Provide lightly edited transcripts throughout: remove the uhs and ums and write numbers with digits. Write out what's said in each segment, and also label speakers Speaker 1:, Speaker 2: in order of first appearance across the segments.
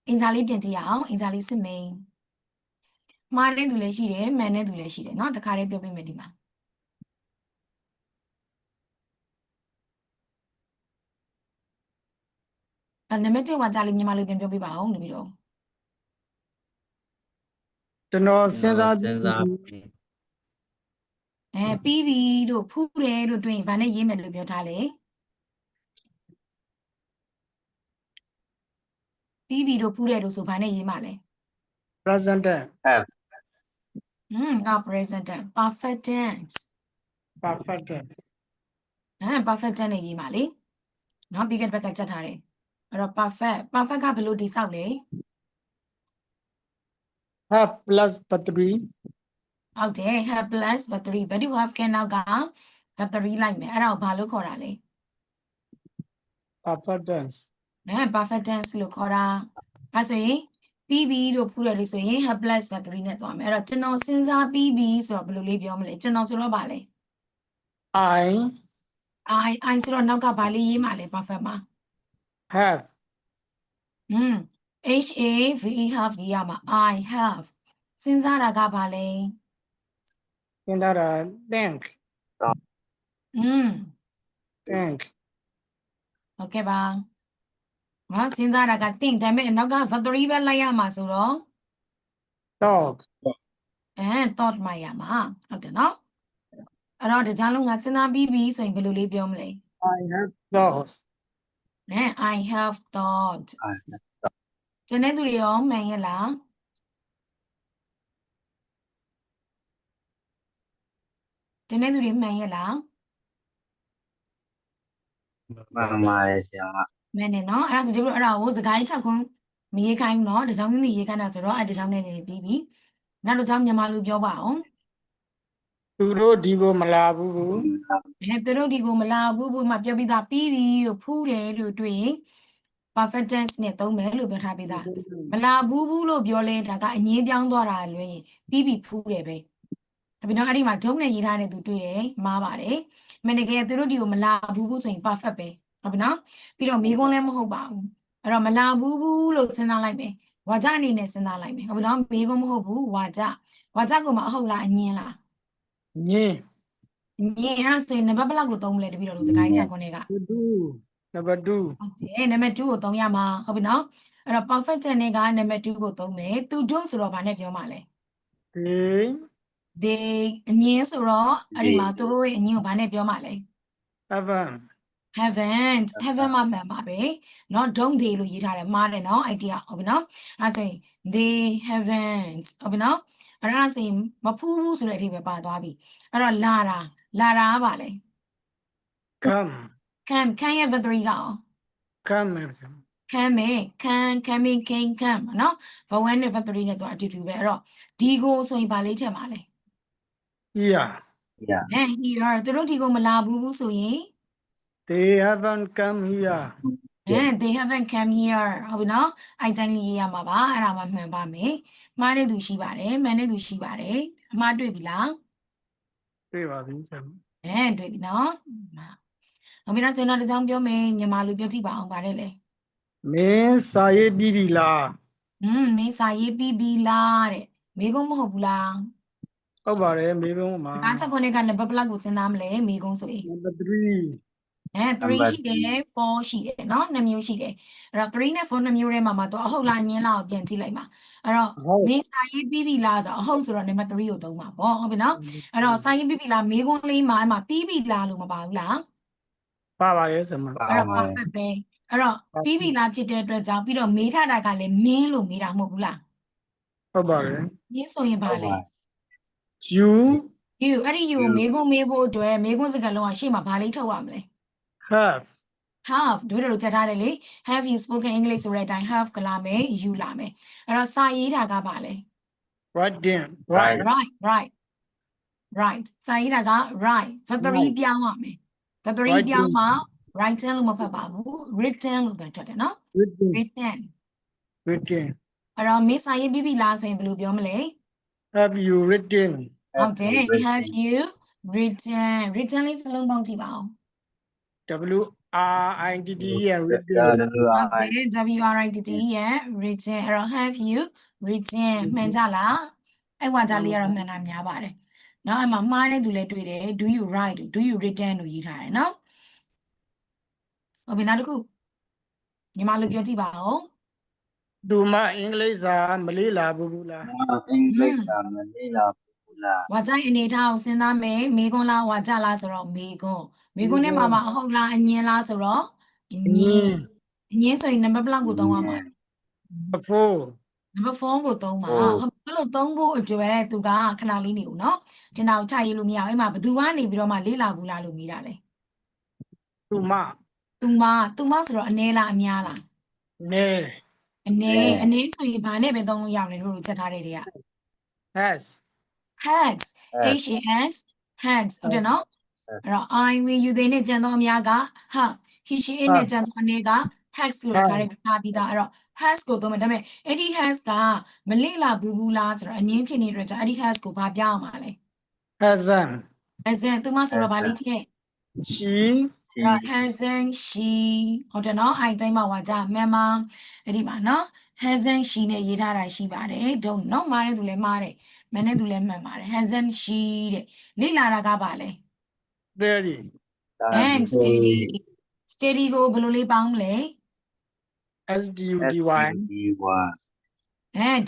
Speaker 1: အင်္ဂါလေးပြင်ကြည့်ရအောင်အင်္ဂါလေးစစ်မိန်မှားတဲ့သူလည်းရှိတယ်မှန်တဲ့သူလည်းရှိတယ်เนาะတခါတည်းပြောပြမယ်ဒီမှာနံပါတ်1ဝါကြလေးမြန်မာလိုပြန်ပြောပြပါအောင်လို့ပြီးတော့
Speaker 2: ကျွန်တော်စဉ်းစားကြည့်
Speaker 1: ပြီးပြီလို့ဖူးတယ်လို့တွင်ဗာနဲ့ရေးမယ်လို့ပြောထားလေပြီးပြီလို့ဖူးတယ်လို့ဆိုဗာနဲ့ရေးမှာလဲ
Speaker 2: present tense
Speaker 3: have
Speaker 1: present tense perfect tense
Speaker 2: perfect tense
Speaker 1: perfect tense နဲ့ရေးမှာလေเนาะပြီးခဲ့တဲ့ဘက်ကချက်ထားတယ်အဲ့တော့ perfect ကဘယ်လိုတိဆောက်လဲ
Speaker 2: have plus but 3
Speaker 1: ဟုတ်တယ် have plus but 3 but you have ကနောက်က but 3လိုက်မယ်အဲ့ဒါကိုဘာလို့ခေါ်တာလဲ
Speaker 2: perfect tense
Speaker 1: perfect tense လို့ခေါ်တာအဲ့ဆိုရင်ပြီးပြီလို့ဖူးတယ်လို့ဆိုရင် have plus but 3နဲ့သွားမယ်အဲ့တော့ကျွန်တော်စဉ်းစားပြီးပြီဆိုတော့ဘယ်လိုလေးပြောမလဲကျွန်တော်ဆိုတော့ဗာလဲ I ဆိုတော့နောက်ကဘာလေးရေးမှာလဲ perfect မှာ
Speaker 2: have
Speaker 1: have have ရေးရမှာ I have စဉ်းစားတာကဘာလဲ
Speaker 2: in that think think
Speaker 1: ဟုတ်ကဲ့ပါငါစဉ်းစားတာက think ဒါပေမဲ့နောက်က but 3ပဲလိုက်ရမှာဆိုတော့
Speaker 2: dog
Speaker 1: thought မှရမှာဟုတ်တယ်နော်အဲ့တော့ဒီကြားလုံးကစဉ်းစားပြီးပြီဆိုရင်ဘယ်လိုလေးပြောမလဲ
Speaker 2: I have thoughts
Speaker 1: I have thought ကျန်တဲ့သူတွေရောမှန်ရဲ့လားကျန်တဲ့သူတွေမှန်ရဲ့လား
Speaker 3: မှန်ပါတယ်ဆရာမ
Speaker 1: မှန်တယ်နော်အဲ့ဒါဆိုဒီလိုအဲ့ဒါကိုစကိုင်းချက်ခွန်းမရေးခိုင်းနော်ဒီကြောင်င်းရေးခိုင်းတာဆိုတော့အဲ့ဒီကြောင်နဲ့နေပြီးပြီနောက်တစ်ကြောင်မြန်မာလိုပြောပါအောင်
Speaker 2: သူတို့ဒီကိုမလာဘူး
Speaker 1: သူတို့ဒီကိုမလာဘူးမှပြောပြီးသားပြီးပြီလို့ဖူးတယ်လို့တွေ့ရင် perfect tense နဲ့သုံးမယ်လို့ပြောထားပြီးသားမလာဘူးလို့ပြောလဲဒါကအငြင်းပြောင်းသွားတာလွယ်ရင်ပြီးပြီဖူးတယ်ပဲဒါပေမဲ့အဲ့ဒီမှာဂျုံနဲ့ရေးထားတဲ့သူတွေ့တယ်မှားပါတယ်မင်းတကယ်သူတို့ဒီကိုမလာဘူးဆိုရင် perfect ပဲဟုတ်ပြီနော်ပြီးတော့မိကုန်းလည်းမဟုတ်ပါဘူးအဲ့တော့မလာဘူးလို့စဉ်းစားလိုက်မယ်ဝါကြအနေနဲ့စဉ်းစားလိုက်မယ်ဟုတ်ပြီနော်မိကုန်းမဟုတ်ဘူးဝါကြကိုမအဟုတ်လားအငင်းလား
Speaker 2: ညင်း
Speaker 1: အဲ့ဆိုရင်နံပါတ်ဘယ်လောက်ကိုသုံးမလဲတပည့်တော်တို့စကိုင်းချက်ခွန်းတွေက
Speaker 2: number 2
Speaker 1: ဟုတ်တယ်နံပါတ်2ကိုသုံးရမှာဟုတ်ပြီနော်အဲ့တော့ perfect tense ကနံပါတ်2ကိုသုံးမယ်သူတို့ဆိုတော့ဗာနဲ့ပြောမှာလဲ they အငင်းဆိုတော့အဲ့ဒီမှာသူတို့ရဲ့အငင်းကိုဗာနဲ့ပြောမှာလဲ haven't မှာမှန်ပါပဲเนาะ don't they လို့ရေးထားတယ်မှားတယ်เนาะ idea ဟုတ်ပြီเนาะအဲ့ဆိုရင် they haven't ဟုတ်ပြီเนาะအဲ့ဒါဆိုရင်မဖူးဘူးဆိုတဲ့အဓိပ္ပာယ်ပါသွားပြီအဲ့တော့လာတာကပါလဲ
Speaker 2: come
Speaker 1: can ရဲ့ verb 3ကအောင်
Speaker 2: come
Speaker 1: coming came เนาะ verb 1နဲ့ verb 3နဲ့တော့အတူတူပဲအဲ့တော့ဒီကိုဆိုရင်ဗာလေးချက်ပါလဲ
Speaker 2: here
Speaker 1: here သူတို့ဒီကိုမလာဘူးဆိုရင်
Speaker 2: they haven't come here
Speaker 1: they haven't come here ဟုတ်ပြီနော်အဲ့တိုင်းလေးရေးရမှာပါအဲ့ဒါမှမှန်ပါမယ်မှားတဲ့သူရှိပါတယ်မှန်တဲ့သူရှိပါတယ်အမှားတွေ့ပြီလား
Speaker 2: တွေ့ပါပြီဆရာ
Speaker 1: တွေ့ပြီနော်ဟုတ်ပြီနော်ကျွန်တော်တစ်ချောင်းပြောမယ်မြန်မာလိုပြောကြည့်ပါအောင်ပါတယ်လေ
Speaker 2: မင်းစာရေးပြီးပြီလား
Speaker 1: မင်းစာရေးပြီးပြီလားတဲ့မေကုန်းမဟုတ်ဘူးလား
Speaker 2: ဟုတ်ပါတယ်မေကုန်းမှာ
Speaker 1: အားချက်ခွန်းတွေကနံပါတ်ဘယ်လောက်ကိုစဉ်းစားမလဲမေကုန်းဆိုရင်
Speaker 2: number 3
Speaker 1: 3ရှိတယ်4ရှိတယ်เนาะ2မျိုးရှိတယ်အဲ့တော့3နဲ့4 2မျိုးထဲမှာတော့အဟုတ်လားညင်းလားကိုပြန်ကြည့်လိုက်ပါအဲ့တော့မင်းစာရေးပြီးပြီလားဆိုတော့အဟုတ်ဆိုတော့နံပါတ်3ကိုသုံးပါပေါ့ဟုတ်ပြီเนาะအဲ့တော့စာရေးပြီးပြီလားမေးခွန်းလေးမှာအဲ့မှာပြီးပြီလားလို့မပါဘူးလား
Speaker 2: ပါပါတယ်ဆရာမ
Speaker 1: အဲ့တော့ perfect ပဲအဲ့တော့ပြီးပြီလားဖြစ်တဲ့အတွက်ကြောင့်ပြီးတော့မေးထားတာကလည်းမင်းလို့မေးတာမဟုတ်ဘူးလား
Speaker 2: ဟုတ်ပါတယ်
Speaker 1: မင်းဆိုရင်ပါလေ
Speaker 2: you
Speaker 1: အဲ့ဒီ you ကိုမေးခွန်းမေးဖို့အတွက်မေးခွန်းစကားလုံးကရှေ့မှာဘာလေးထုတ်ရမလဲ have တို့တို့ချက်ထားတယ်လေ have you spoken English ဆိုတဲ့အတိုင်း have ကလာမယ် you လာမယ်အဲ့တော့စာရေးတာကပါလေ
Speaker 2: right
Speaker 1: စာရေးတာက right verb 3ပြောင်းရမယ်verb 3ပြောင်းမှ written လို့မဖတ်ပါဘူး written လို့ပဲထွက်တယ်နော် written အဲ့တော့မင်းစာရေးပြီးပြီလားဆိုရင်ဘယ်လိုပြောမလဲ
Speaker 2: have you written
Speaker 1: ဟုတ်တယ် have you written လေးစလုံးပေါင်းကြည့်ပါဦး
Speaker 2: R-I-T-T-E and written.
Speaker 1: ဟုတ်တယ် WRITT ရဲ့ written အဲ့တော့ have you written မှန်ကြလားအဲ့ဝါကြလေးကတော့မှန်တာများပါတယ်เนาะအဲ့မှာမှားတဲ့သူလည်းတွေ့တယ် do you write do you written လို့ရေးထားတယ်เนาะဟုတ်ပြီနောက်တစ်ခုညီမတို့ပြောကြည့်ပါဦး
Speaker 2: သူမအင်္ဂလိပ်စာမလေးလာဘူးလား
Speaker 3: အင်္ဂလိပ်စာမလေးလာဘူးလား
Speaker 1: ဝါကြအနေထားကိုစဉ်းစားမယ်မေကွန်းလားဝါကြလားဆိုတော့မေကွန်းနဲ့မှာအဟုတ်လားအငင်းလားဆိုတော့အငင်းဆိုရင်နံပါတ်ဘလောက်ကိုသုံးရမှာ
Speaker 2: before
Speaker 1: number 4ကိုသုံးပါဟုတ်လို့သုံးဖို့အတွက်သူကခဏလေးနေဦးเนาะကျွန်တော်ချရေးလို့မရဘူးအဲ့မှာဘသူကနေပြီးတော့မှလေးလာဘူးလားလို့မေးတာလေ
Speaker 2: သူမ
Speaker 1: သူမဆိုတော့အနေလားအများလား
Speaker 2: နေ
Speaker 1: အနေဆိုရင်ဘာနဲ့ပဲသုံးလို့ရအောင်လဲတို့ချက်ထားတဲ့တွေက
Speaker 2: has
Speaker 1: has has ဟုတ်တယ်နော်အဲ့တော့ I we you they နဲ့ကြံသောအများက have he she it နဲ့ကြံသောအနေက has လို့ခါရဲထားပြီးသားအဲ့တော့ has ကိုသုံးမယ်ဒါပေမဲ့အဲ့ဒီ has ကမလေ့လာဘူးလားဆိုတော့အငင်းဖြစ်နေတဲ့အတွက်အဲ့ဒီ has ကိုဘာပြောင်းအောင်ပါလဲ
Speaker 2: hasn't
Speaker 1: as in သူမဆိုတော့ဗာလိချက်
Speaker 2: she
Speaker 1: hasn't she ဟုတ်တယ်နော်အဲ့တိုင်းမှာဝါကြမှန်ပါအဲ့ဒီမှာနော် hasn't she နဲ့ရေးထားတာရှိပါတယ် don't နော်မှားတဲ့သူလည်းမှားတယ်မှန်တဲ့သူလည်းမှန်ပါတယ် hasn't she တဲ့လေ့လာတာကပါလဲ
Speaker 2: steady
Speaker 1: thanks steady ကိုဘယ်လိုလေးပေါင်းမလဲ
Speaker 2: SDUDY
Speaker 3: ဒီဝါ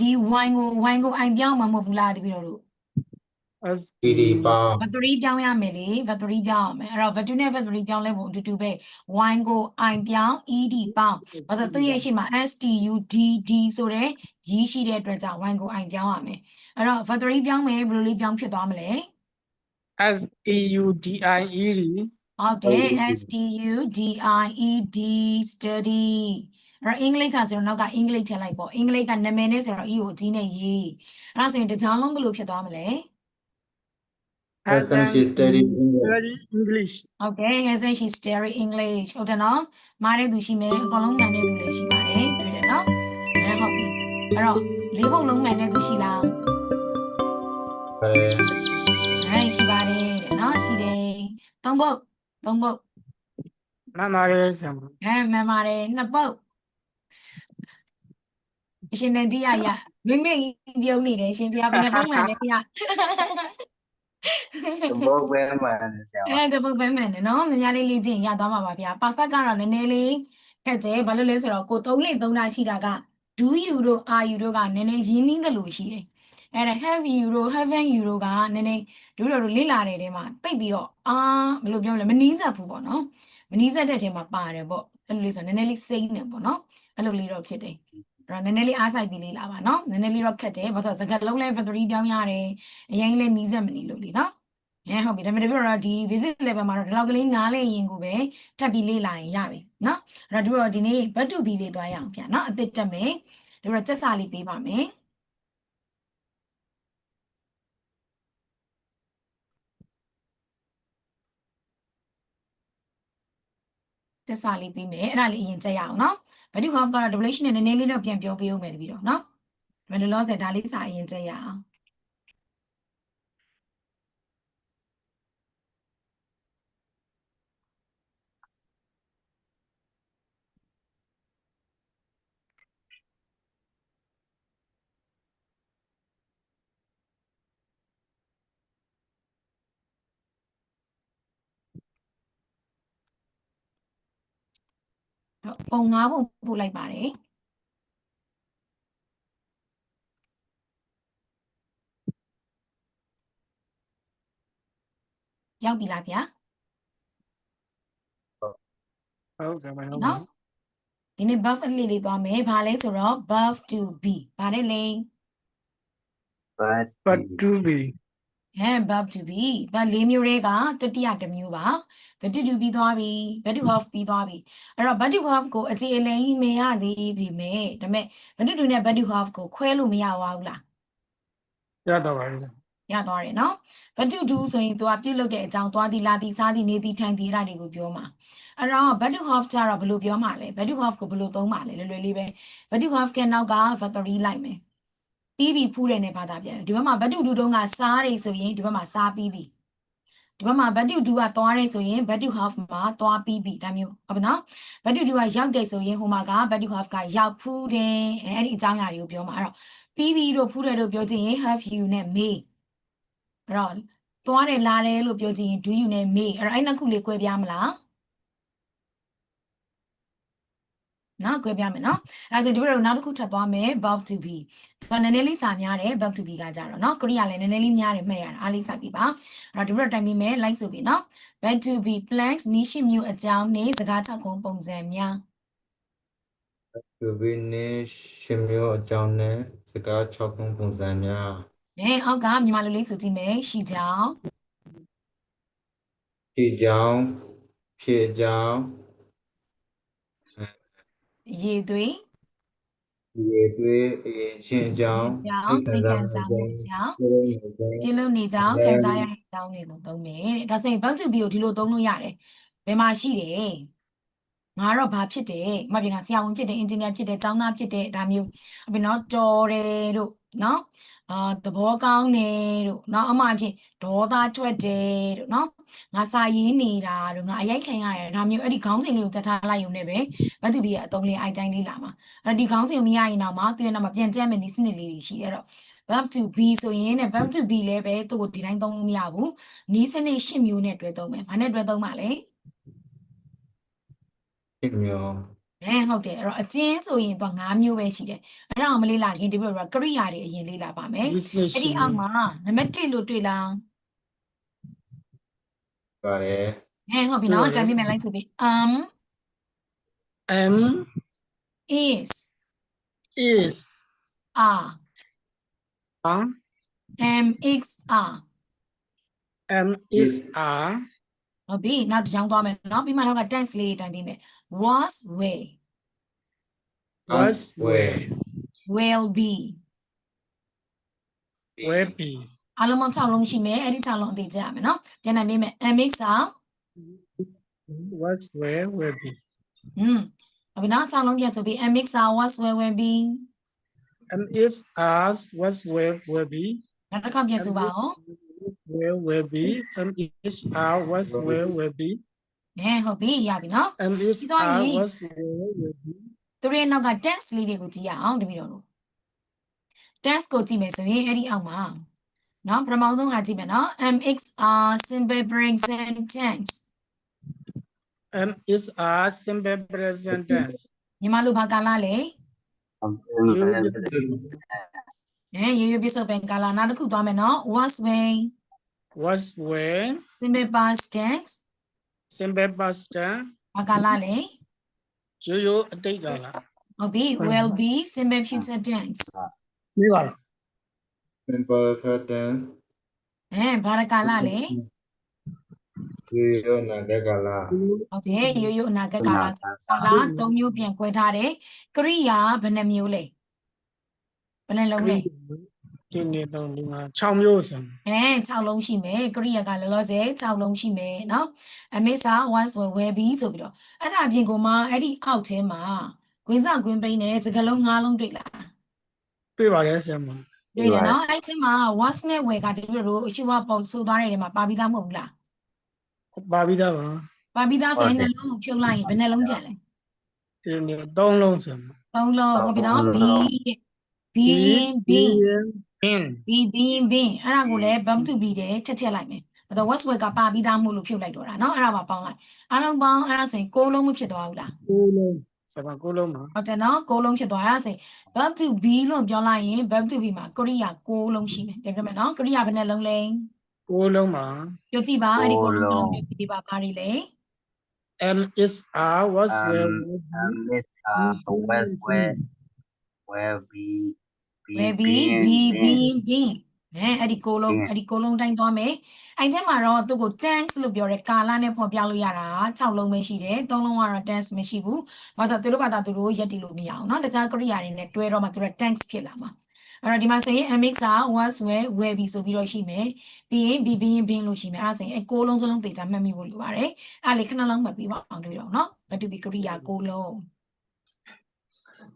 Speaker 1: ဒီ wine ကို I ပြောင်းမှာမဟုတ်ဘူးလားတပည့်တော်တို့
Speaker 4: DD ပေါင်း
Speaker 1: V3 ပြောင်းရမယ်လေ V3 ပြောင်းရမယ်အဲ့တော့ V2 နဲ့ V3 ပြောင်းလဲဖို့အတူတူပဲ wine ကို I ပြောင်း ED ပေါင်းဘာလို့သူ့ရဲ့ရှေ့မှာ STUDD ဆိုတဲ့ရီးရှိတဲ့အတွက်ကြောင့် wine ကို I ပြောင်းရမယ်အဲ့တော့ V3 ပြောင်းမယ်ဘယ်လိုလေးပြောင်းဖြစ်သွားမလဲ
Speaker 2: STUDIED
Speaker 1: ဟုတ်တယ် STUDIED study အဲ့တော့အင်္ဂလိပ်စာဆိုတော့နောက်က အင်္ဂလိပ်ထည့်လိုက်ပေါ့အင်္ဂလိပ်ကနာမည်နဲ့ဆိုတော့ E ကိုအကြီးနဲ့ရေးအဲ့ဒါဆိုရင်တစ်ကြောင်းလုံးဘယ်လိုဖြစ်သွားမလဲ
Speaker 4: hasn't she studied English
Speaker 2: study English
Speaker 1: Okay hasn't she studied English ဟုတ်တယ်နော်မှားတဲ့သူရှိမယ်အကောင်လုံးမှန်တဲ့သူလည်းရှိပါတယ်တွေ့တယ်နော်ဟုတ်ပြီအဲ့တော့လေးပုံလုံးမှန်တဲ့သူရှိလားရှိပါတယ်တဲ့နော်ရှိတယ်သုံးပုတ်
Speaker 2: မှန်ပါတယ်ဆရာမ
Speaker 1: မှန်ပါတယ်နှစ်ပုတ်အရှင်တန်ကြီးရမိမိပြုံးနေတယ်ရှင်ပြဘယ်နှပုတ်မှန်လဲပြ
Speaker 3: သဘောပဲမှန်တယ်ဆရာမ
Speaker 1: တပုတ်ပဲမှန်တယ်နော်များများလေးလေ့ကျင့်ရသွားမှာပါဗျာ perfect ကတော့နည်းနည်းလေးခက်တယ်ဘာလို့လဲဆိုတော့ကို3လေး3တာရှိတာက do you တို့ are you တို့ကနည်းနည်းရင်းနှီးတယ်လို့ရှိတယ်အဲ့ဒါ have you တို့ haven't you တို့ကနည်းနည်းတို့လေ့လာတဲ့တဲမှာတိတ်ပြီးတော့ဘယ်လိုပြောမလဲမနီးစပ်ဘူးပေါ့နော်မနီးစပ်တဲ့တဲမှာပါတယ်ပေါ့အဲ့လိုလေးဆိုနည်းနည်းလေးစိမ့်နေပေါ့နော်အဲ့လိုလေးတော့ဖြစ်တယ်အဲ့တော့နည်းနည်းလေးအားစိုက်ပြီးလေးလာပါနော်နည်းနည်းလေးတော့ခက်တယ်ဘာလို့ဆိုစကားလုံးလဲ V3 ပြောင်းရတယ်အရင်လေးနီးစပ်မနေလို့လေနော်ဟုတ်ပြီဒါပေမဲ့တို့တော့ဒီ basic level မှာတော့ဒီလောက်ကလေးနားလဲရင်ကိုပဲထပ်ပြီးလေ့လာရင်ရပြီเนาะအဲ့တော့တို့တော့ဒီနေ့ back to B လေးသွားရအောင်ဗျာเนาะအသစ်တက်မယ်တို့တော့စက်စာလေးပေးပါမယ်စက်စာလေးပေးမယ်အဲ့ဒါလေးအရင်ကြက်ရအောင်เนาะ back to half ကတော့ double နဲ့နည်းနည်းလေးတော့ပြန်ပြောပေးဦးမယ်တပီတော့เนาะဒါပေမဲ့လောလောဆယ်ဒါလေးစာအရင်ကြက်ရအောင်ပုံ9ပုံပို့လိုက်ပါတယ်ရောက်ပြီလားဗျာ
Speaker 2: ဟုတ်ကဲ့ပါဟုတ်ပါ
Speaker 1: နော်ဒီနေ့ buff လေးလေးသွားမယ်ဘာလဲဆိုတော့ buff to be ဗါတယ်လေ
Speaker 2: but to be
Speaker 1: buff to be ဘာ၄မျိုးတွေကတတိယတစ်မျိုးပါ but to be သွားပြီ but to have ပြီးသွားပြီအဲ့တော့ but to have ကိုအခြေအလိမ်မရသေးပြီမဲ့ဒါပေမဲ့ but to နဲ့ but to have ကိုခွဲလို့မရပါဘူးလား
Speaker 2: ရတော့ပါပြီ
Speaker 1: ရသွားတယ်နော် but to do ဆိုရင်သူကပြုတ်လုပ်တဲ့အကြောင်းသွားသည်လာသည်စားသည်နေသည်ထိုင်သည်အဲ့ဒါတွေကိုပြောမှာအဲ့တော့ but to have ကြတော့ဘယ်လိုပြောမှာလဲ but to have ကိုဘယ်လိုသုံးမှာလဲလွယ်လွယ်လေးပဲ but to have ကနောက်က verb 3လိုက်မယ်ပြီးပြီဖူးတယ်နဲ့ဘာသာပြန်ဒီဘက်မှာ but to do တုံးကစားတယ်ဆိုရင်ဒီဘက်မှာစားပြီးပြီ ဒီဘက်မှာ but to do ကသွားတယ်ဆိုရင် but to have မှာသွားပြီးပြီဒါမျိုးဟုတ်ပါနော် but to do ကရောက်တယ်ဆိုရင်ဟိုမှာက but to have ကရောက်ဖူးတယ်အဲ့ဒီအကြောင်းအရာတွေကိုပြောမှာအဲ့တော့ပြီးပြီလို့ဖူးတယ်လို့ပြောချင်ရင် have you နဲ့ may အဲ့တော့သွားတယ်လာတယ်လို့ပြောချင်ရင် do you နဲ့ may အဲ့တော့အဲ့နှစ်ခုလေး꿰ပြမလားနော်꿰ပြမယ်နော်အဲ့ဒါဆိုဒီဘက်တော့နောက်တစ်ခုထပ်သွားမယ် verb to be ဒါနည်းနည်းလေးစာများတယ် verb to be ကကြတော့နော်ကိုရီးယားလည်းနည်းနည်းလေးများတယ်မှတ်ရတာအားလေးစိုက်ပြီးပါအဲ့တော့ဒီဘက်တော့တိုင်ပြီးမယ် like ဆိုပြီးနော် verb to be plans နီးရှိမျိုးအကြောင်းနဲ့စကား၆ခုပုံစံများ
Speaker 4: သူဘင်းနေရှင်မျိုးအကြောင်းနဲ့စကား6ခုပုံစံများ
Speaker 1: အောက်ကမြန်မာလိုလေးဆိုကြည့်မယ်ရှိကြောင်း
Speaker 4: ဖြည့်ကြောင်းဖြည့်ကြောင်း
Speaker 1: ရေသွေး
Speaker 4: ရေသွေးအချင်းအကြောင်း
Speaker 1: စိတ်ခံစားမှုအကြောင်းပြုလုပ်နေကြောင်းခံစားရတဲ့အကြောင်းတွေကိုသုံးမယ်တဲ့ဒါဆိုရင် verb to be ကိုဒီလိုသုံးလို့ရတယ်ဘယ်မှာရှိတယ်ငါတော့ဘာဖြစ်တယ်မပြင်ကဆရာဝန်ဖြစ်တယ်အင်ဂျင်နီယာဖြစ်တယ်ကျောင်းသားဖြစ်တယ်ဒါမျိုးအပြင်တော့တော်တယ်တို့နော်သဘောကောင်းတယ်တို့နော်အမှအဖြစ်ဒေါသထွက်တယ်တို့နော်ငါစာရေးနေတာတို့ငါအရိုက်ခံရတယ်ဒါမျိုးအဲ့ဒီခေါင်းစဉ်လေးကိုတက်ထားလိုက်ရုံနဲ့ပဲ verb to be ရဲ့အသုံးလေးအိုက်တိုင်းလေးလာမှာအဲ့ဒီခေါင်းစဉ်ကိုမရရင်တော့မှသူရဲ့နောက်မှာပြန်ကျက်မယ်ဒီစနစ်လေးတွေရှိတယ်အဲ့တော့ verb to be ဆိုရင်နဲ့ verb to be လည်းပဲသူ့ကိုဒီတိုင်းသုံးလို့မရဘူးနီးစနစ်၈မျိုးနဲ့တွဲသုံးမယ်ဘာနဲ့တွဲသုံးပါလဲ
Speaker 4: ရှင်မျိုး
Speaker 1: ဟုတ်တယ်အဲ့တော့အကျဉ်းဆိုရင်သူက၅မျိုးပဲရှိတယ်အဲ့ဒါအောင်မလေးလာခင်ဒီဘက်ကကရိယာတွေအရင်လေးလာပါမယ်အဲ့ဒီအောက်မှာနံပါတ်1လို့တွေ့လား
Speaker 4: ပါတယ်
Speaker 1: ဟုတ်ပြီနော်တမ်းပြမယ်လိုက်ဆိုပြီး
Speaker 2: am
Speaker 1: is
Speaker 2: is
Speaker 1: are am is are
Speaker 2: am is are
Speaker 1: ဟုတ်ပြီနောက်တစ်ချောင်းသွားမယ်နော်ပြီးမှတော့က tense လေးတွေတမ်းပြမယ် was were
Speaker 2: was were
Speaker 1: will be
Speaker 2: will be
Speaker 1: အားလုံးပေါင်း6လုံးရှိမယ်အဲ့ဒီ6လုံးအသိကြရမယ်နော်ပြန်နိုင်ပေးမယ် am is are
Speaker 2: was were will be
Speaker 1: ဟုတ်ပြီနော်6လုံးပြန်ဆိုပြီး am is are was were will be
Speaker 2: am is are was will be
Speaker 1: နောက်တစ်ခါပြန်ဆိုပါဦး
Speaker 2: will be am is are was will be
Speaker 1: ဟုတ်ပြီရပြီနော်
Speaker 2: am is are was will be
Speaker 1: သူတို့ရဲ့နောက်က tense လေးတွေကိုကြည့်ရအောင်တပည့်တော်တို့ tense ကိုကြည့်မယ်ဆိုရင်အဲ့ဒီအောက်မှာနော်ပထမဆုံးဟာကြည့်မယ်နော် mx are simple present tense
Speaker 2: am is are simple present tense
Speaker 1: ညီမတို့ဘာကာလလဲ
Speaker 3: Am is
Speaker 1: ရိုးရိုးပြစ္ဆုတ်ပင်ကာလနောက်တစ်ခုသွားမယ်နော် was when
Speaker 2: was were
Speaker 1: simple past tense
Speaker 2: simple past tense
Speaker 1: ဘာကာလလဲ
Speaker 2: ရိုးရိုးအတိတ်ကာလ
Speaker 1: ဟုတ်ပြီ will be simple future tense
Speaker 2: ပြီးပါလား
Speaker 4: simple present
Speaker 1: ဘာကာလလဲ
Speaker 4: ဒီရောနာတဲ့ကာလ
Speaker 1: ဟုတ်တယ်ရိုးရိုးအနာဂတ်ကာလကာလ၃မျိုးပြန်ခွဲထားတယ်ကရိယာဘယ်နှမျိုးလဲဘယ်နှလုံးလဲ
Speaker 2: ဒီနေ့တော့ဒီမှာ6မျိုးစံ
Speaker 1: 6လုံးရှိမယ်ကရိယာကလောလောဆယ်6လုံးရှိမယ်เนาะအမေစာ once will be ဆိုပြီးတော့အဲ့ဒါအပြင်ကိုမှအဲ့ဒီအောက်ထဲမှာကွင်းစကွင်းပိန်းနဲ့စကားလုံး5လုံးတွေ့လား
Speaker 2: တွေ့ပါတယ်ဆရာမ
Speaker 1: တွေ့တယ်เนาะအဲ့ထဲမှာ was နဲ့ will ကတကယ်လို့အရှိဝပုံဆိုသွားတဲ့နေရာမှာပါပြီးသားမဟုတ်ဘူးလား
Speaker 2: ပါပြီးသားပါ
Speaker 1: ပါပြီးသားဆိုရင်နှလုံးကိုဖြုတ်လိုက်ရင်ဘယ်နှလုံးကျန်လဲ
Speaker 2: ဒီနေ့3လုံးဆရာမ
Speaker 1: 3လုံးဟုတ်ပြီเนาะ be being being အဲ့ဒါကိုလည်း verb to be တဲ့ချက်လိုက်မယ်အဲ့တော့ was will ကပါပြီးသားမို့လို့ဖြုတ်လိုက်တော့တာเนาะအဲ့ဒါပါပေါင်းလိုက်အားလုံးပေါင်းအဲ့ဒါဆိုရင်6လုံးမဖြစ်သွားဘူးလား
Speaker 2: 9လုံးဆရာမ9လုံးပါ
Speaker 1: ဟုတ်တယ်နော်6လုံးဖြစ်သွားတာဆိုရင် verb to be လို့ပြောလိုက်ရင် verb to be မှာကရိယာ6လုံးရှိမယ်ပြန်ပြောမယ်နော်ကရိယာဘယ်နှလုံးလဲ
Speaker 2: 9လုံးပါ
Speaker 1: ပြောကြည့်ပါအဲ့ဒီ6လုံးစလုံးပြောကြည့်ပါဘာတွေလဲ
Speaker 2: am is are was will
Speaker 3: am is will be
Speaker 1: will be being အဲ့ဒီ6လုံးအဲ့ဒီ6လုံးတိုင်းသွားမယ်အဲ့ထဲမှာတော့သူ့ကို tense လို့ပြောတဲ့ကာလနဲ့ဖော်ပြလို့ရတာ6လုံးပဲရှိတယ်3လုံးကတော့ tense မရှိဘူးဘာလို့သူတို့ဘာသာသူတို့ရက်တည်လို့မရအောင်เนาะတခြားကရိယာတွေနဲ့တွဲတော့မှသူတို့ tense ဖြစ်လာမှာအဲ့တော့ဒီမှာဆိုရင် mx was will be ဆိုပြီးတော့ရှိမယ်ပြီးရင် being လို့ရှိမယ်အဲ့ဒါဆိုရင်6လုံးစလုံးသေချာမှတ်မိဖို့လိုပါတယ်အဲ့လေခဏလုံးမှတ်ပြီးပါအောင်တွေ့တော့เนาะဘာတူပြီးကရိယာ6လုံး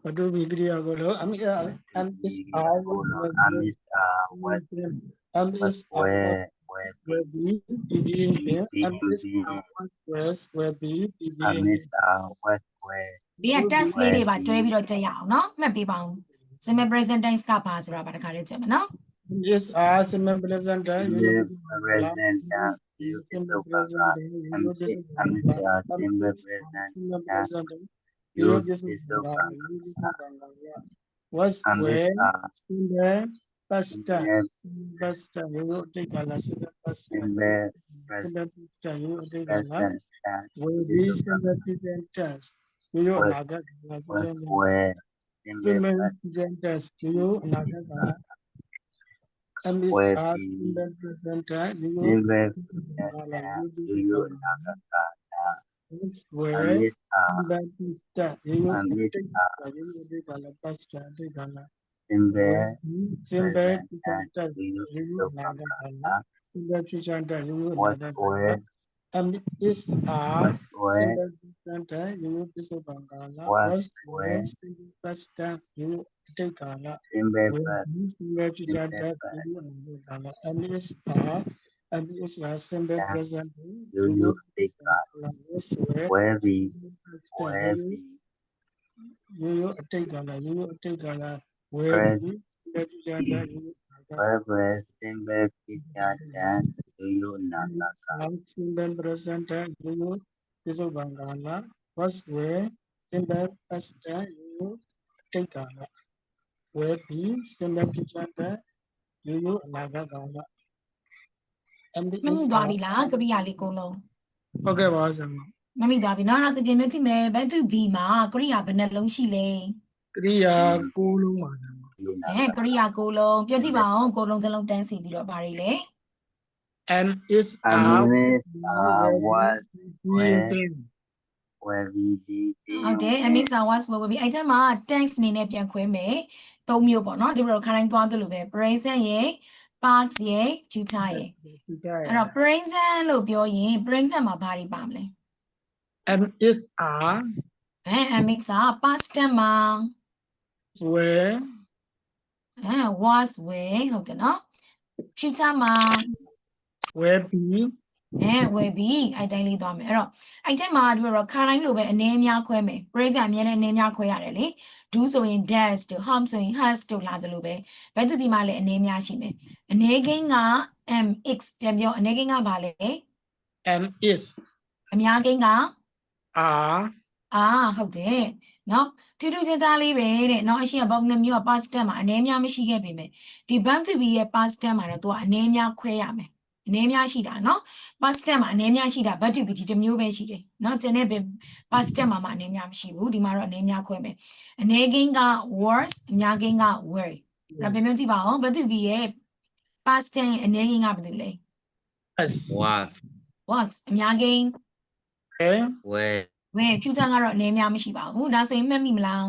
Speaker 2: ဘာတို့ဘီကရိယာကိုလို့ am is are was will
Speaker 3: am is
Speaker 2: am is
Speaker 3: will
Speaker 2: will be deviating here. And this west will be deviating.
Speaker 3: west where
Speaker 1: ဘေးက test လေးတွေပါတွဲပြီးတော့ကြည့်ရအောင်နော်မှတ်ပေးပါဦး simple present tense ကပါဆိုတော့ဗာတခါလေးကြည့်မယ်နော်
Speaker 2: Yes, simple present tense.
Speaker 3: present you
Speaker 2: Simple present tense. Was where simple past tense. Past tense. You take a lot. Simple past tense. Simple past tense. You take a lot. Will be simple present tense. You naga.
Speaker 3: where
Speaker 2: Simple present tense. You naga. And this simple present tense. You where and is you take a lot. And is simple present
Speaker 3: you take where we
Speaker 2: you take a lot. You take a lot. Where
Speaker 3: where simple present you naga
Speaker 2: simple present you is a bangala was where simple past you take a lot. Where be simple present you naga gala. And
Speaker 1: မမိသွားပြီလားကရိယာလေးကိုလုံး
Speaker 2: okay, boss.
Speaker 1: မမိသွားပြီနော်အဲ့ဒါဆိုပြင်မဲ့ကြည့်မယ်ဘတ်တူ B မှာကရိယာဘယ်နှလုံးရှိလဲ
Speaker 2: Kriya Kulu.
Speaker 1: ကရိယာကိုလုံးပြောကြည့်ပါအောင်ကိုလုံးစလုံးတန်းစီပြီးတော့ဘာတွေလဲ
Speaker 2: And is
Speaker 3: was where we did
Speaker 1: ဟုတ်တယ် a mix was will be အဲ့ကျမှ tense အနေနဲ့ပြန်ခွဲမယ်၃မျိုးပေါ့နော်ဒီလိုခါတိုင်းသွားသလိုပဲ present ရယ် past ရယ် future ရယ်အဲ့တော့ present လို့ပြောရင် present မှာဘာတွေပါမလဲ
Speaker 2: and is
Speaker 1: a mix past tense မှာ
Speaker 2: where
Speaker 1: was will ဟုတ်တယ်နော် future မှာ
Speaker 2: where be
Speaker 1: will be အဲ့တိုင်းလေးသွားမယ်အဲ့တော့အဲ့တိုင်းမှာဒီတော့ခါတိုင်းလိုပဲအနေအများခွဲမယ် present အမြဲတမ်းအနေအများခွဲရတယ်လေ do ဆိုရင် does တို့ home ဆိုရင် has တို့လာတယ်လို့ပဲ verb to be မှာလည်းအနေအများရှိမယ်အနေကိန်းက mx ပြန်ပြောအနေကိန်းကဘာလဲ
Speaker 2: and is
Speaker 1: အများကိန်းက
Speaker 2: are
Speaker 1: ဟုတ်တယ်နော်ထူးထူးခြားခြားလေးပဲတဲ့နော်အရှိကဘောက်နှစ်မျိုးက past tense မှာအနေအများမရှိခဲ့ပေမဲ့ဒီ verb to be ရဲ့ past tense မှာတော့သူကအနေအများခွဲရမယ်အနေအများရှိတာနော် past tense မှာအနေအများရှိတာ verb to be ဒီတစ်မျိုးပဲရှိတယ်နော်ကျန်တဲ့ past tense မှာအနေအများမရှိဘူးဒီမှာတော့အနေအများခွဲမယ်အနေကိန်းက was အများကိန်းက were ဒါပြန်ပြောကြည့်ပါဦး verb to be ရဲ့ past tense ရဲ့အနေကိန်းကဘာလဲ was အများကိန်း
Speaker 3: where
Speaker 1: future ကတော့အနေအများမရှိပါဘူးဒါဆိုရင်မှတ်မိမလား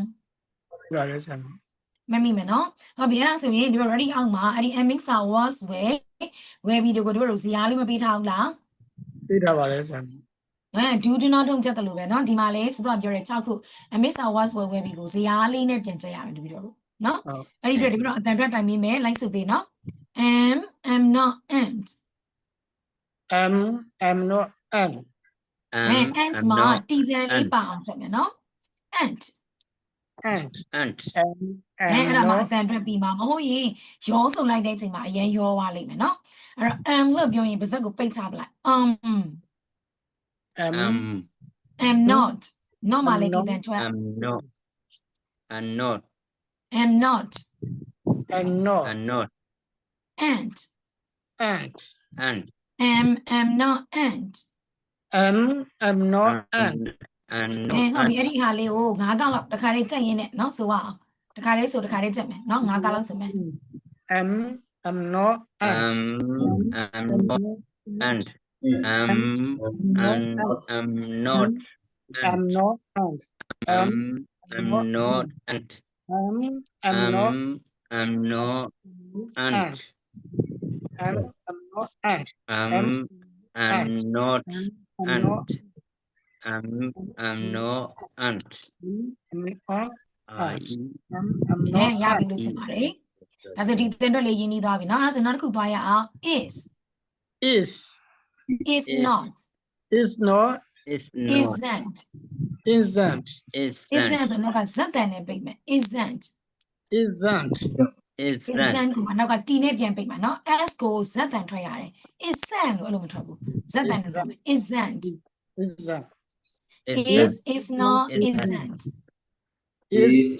Speaker 1: မမိမယ်နော်ဟုတ်ပြီအဲ့ဒါဆိုရင်ဒီ ready အောက်မှာအဲ့ဒီ mix was where ပြီးတော့တို့ဇာတ်လေးမပေးထားဘူးလား
Speaker 2: ပေးထားပါတယ်ဆရာ
Speaker 1: do not ထုံချက်တယ်လို့ပဲနော်ဒီမှာလေစတော့ပြောတယ်6ခု mix was where ပြီးကိုဇာတ်လေးနဲ့ပြန်ချက်ရမယ်တပည့်တော်တို့နော်အဲ့ဒီအတွက်ဒီတော့အတန်အတွက်တိုင်ပေးမယ်လိုက်စုပေးနော် am not ant
Speaker 2: am not and
Speaker 1: ant မှာတည်တယ်လေးပါအောင်ချက်မယ်နော် ant အဲ့ဒါမှအတန်အတွက်ပြီးမှာမဟုတ်ရင်ရောစုံလိုက်တဲ့အချိန်မှာအရင်ရောသွားလိမ့်မယ်နော်အဲ့တော့ လို့ပြောရင်ပါဇက်ကိုပိတ်ချပလိုက် am not မှာလည်းဒီတန်ထွက်
Speaker 3: I'm not
Speaker 1: am not ant am not ant ဟုတ်ပြီအဲ့ဒီဟာလေးကို9កောက်လောက်တစ်ခါလေးကြက်ရင်းနဲ့နော်ဆိုအောင်တစ်ခါလေးဆိုတစ်ခါလေးကြက်မယ်နော်9កောက်လောက်ဆိုမယ်
Speaker 2: am not
Speaker 3: I'm not ant I'm not ant I'm not ant
Speaker 1: ရပြီလို့ချင်ပါတယ်ဒါဆိုဒီသင်တော့လေရင်းနှီးသွားပြီနော်အဲ့ဒါဆိုနောက်တစ်ခုသွားရအောင် is
Speaker 2: is
Speaker 1: is not,
Speaker 2: is not
Speaker 3: is not,
Speaker 1: isn't,
Speaker 2: isn't
Speaker 1: isn't ဆိုတော့ကဇက်တန်နဲ့ပိတ်မယ် isn't
Speaker 2: isn't
Speaker 1: isn't ကိုနောက်က t နဲ့ပြန်ပိတ်မှာเนาะ s ကိုဇက်တန်ထွက်ရတယ် isn't လို့အဲ့လိုမထွက်ဘူးဇက်တန်နဲ့ပြောမယ် isn't
Speaker 2: isn't
Speaker 1: is not isn't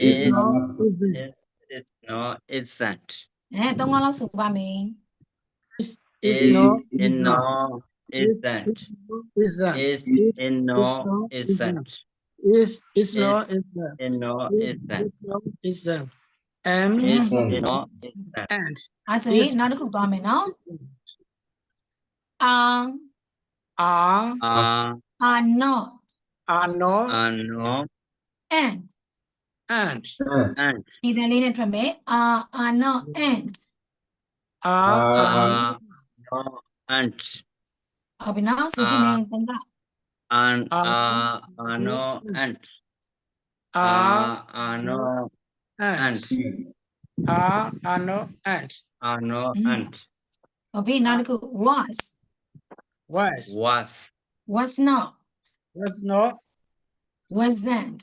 Speaker 2: is not
Speaker 3: isn't
Speaker 1: သုံးခေါက်လောက်ဆိုပါမယ်
Speaker 2: is not
Speaker 3: isn't
Speaker 2: isn't
Speaker 3: is not isn't
Speaker 2: is not isn't isn't and
Speaker 3: is not isn't
Speaker 2: and
Speaker 1: အဲ့ဆိုရင်နောက်တစ်ခုသွားမယ်เนาะ are
Speaker 2: are
Speaker 1: not
Speaker 2: not
Speaker 1: and
Speaker 2: and
Speaker 1: ဒီတန်လေးနဲ့ထွက်မယ် are not and
Speaker 2: are
Speaker 3: and
Speaker 1: ဟုတ်ပြီနော်ဆိုကြည့်မယ်တင်က
Speaker 3: and no and
Speaker 2: are
Speaker 3: no
Speaker 2: and
Speaker 3: and
Speaker 2: are no and
Speaker 3: no and
Speaker 1: ဟုတ်ပြီနောက်တစ်ခု was
Speaker 2: was
Speaker 1: not
Speaker 2: was not
Speaker 1: wasn't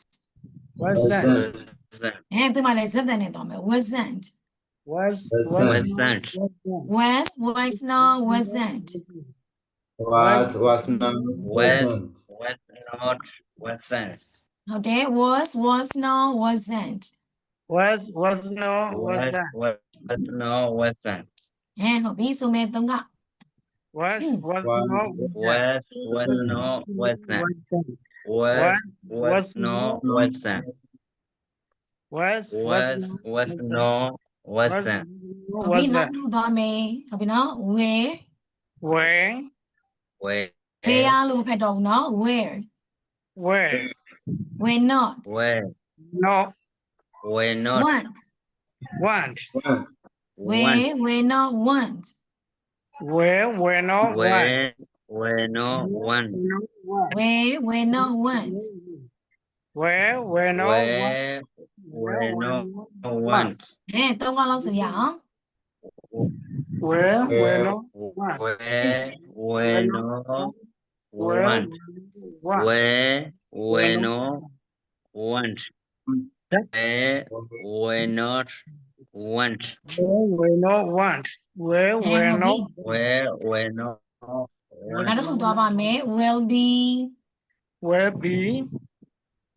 Speaker 1: ဒီမှာလည်းဇက်တန်နဲ့သွားမယ် wasn't
Speaker 2: was
Speaker 3: wasn't
Speaker 1: was not wasn't
Speaker 4: was not
Speaker 3: wasn't
Speaker 1: ဟုတ်တယ် was not wasn't
Speaker 2: was no
Speaker 3: wasn't
Speaker 1: ဟုတ်ပြီဆိုမယ်တုံးက
Speaker 2: was no
Speaker 3: wasn't wasn't
Speaker 1: ဟုတ်ပြီနောက်တစ်ခုသွားမယ်ဟုတ်ပြီနော် where လို့မဖတ်တော့ဘူးနော် where not
Speaker 2: not
Speaker 1: want
Speaker 2: want
Speaker 1: where not want
Speaker 2: where not want
Speaker 3: not one
Speaker 1: where not want
Speaker 2: where not
Speaker 3: one
Speaker 1: သုံးခေါက်လောက်ဆိုရအောင်
Speaker 2: where not
Speaker 3: where no one where no want where not want
Speaker 2: where not want where not
Speaker 3: where no
Speaker 1: နောက်တစ်ခုသွားပါမယ် will be
Speaker 2: where be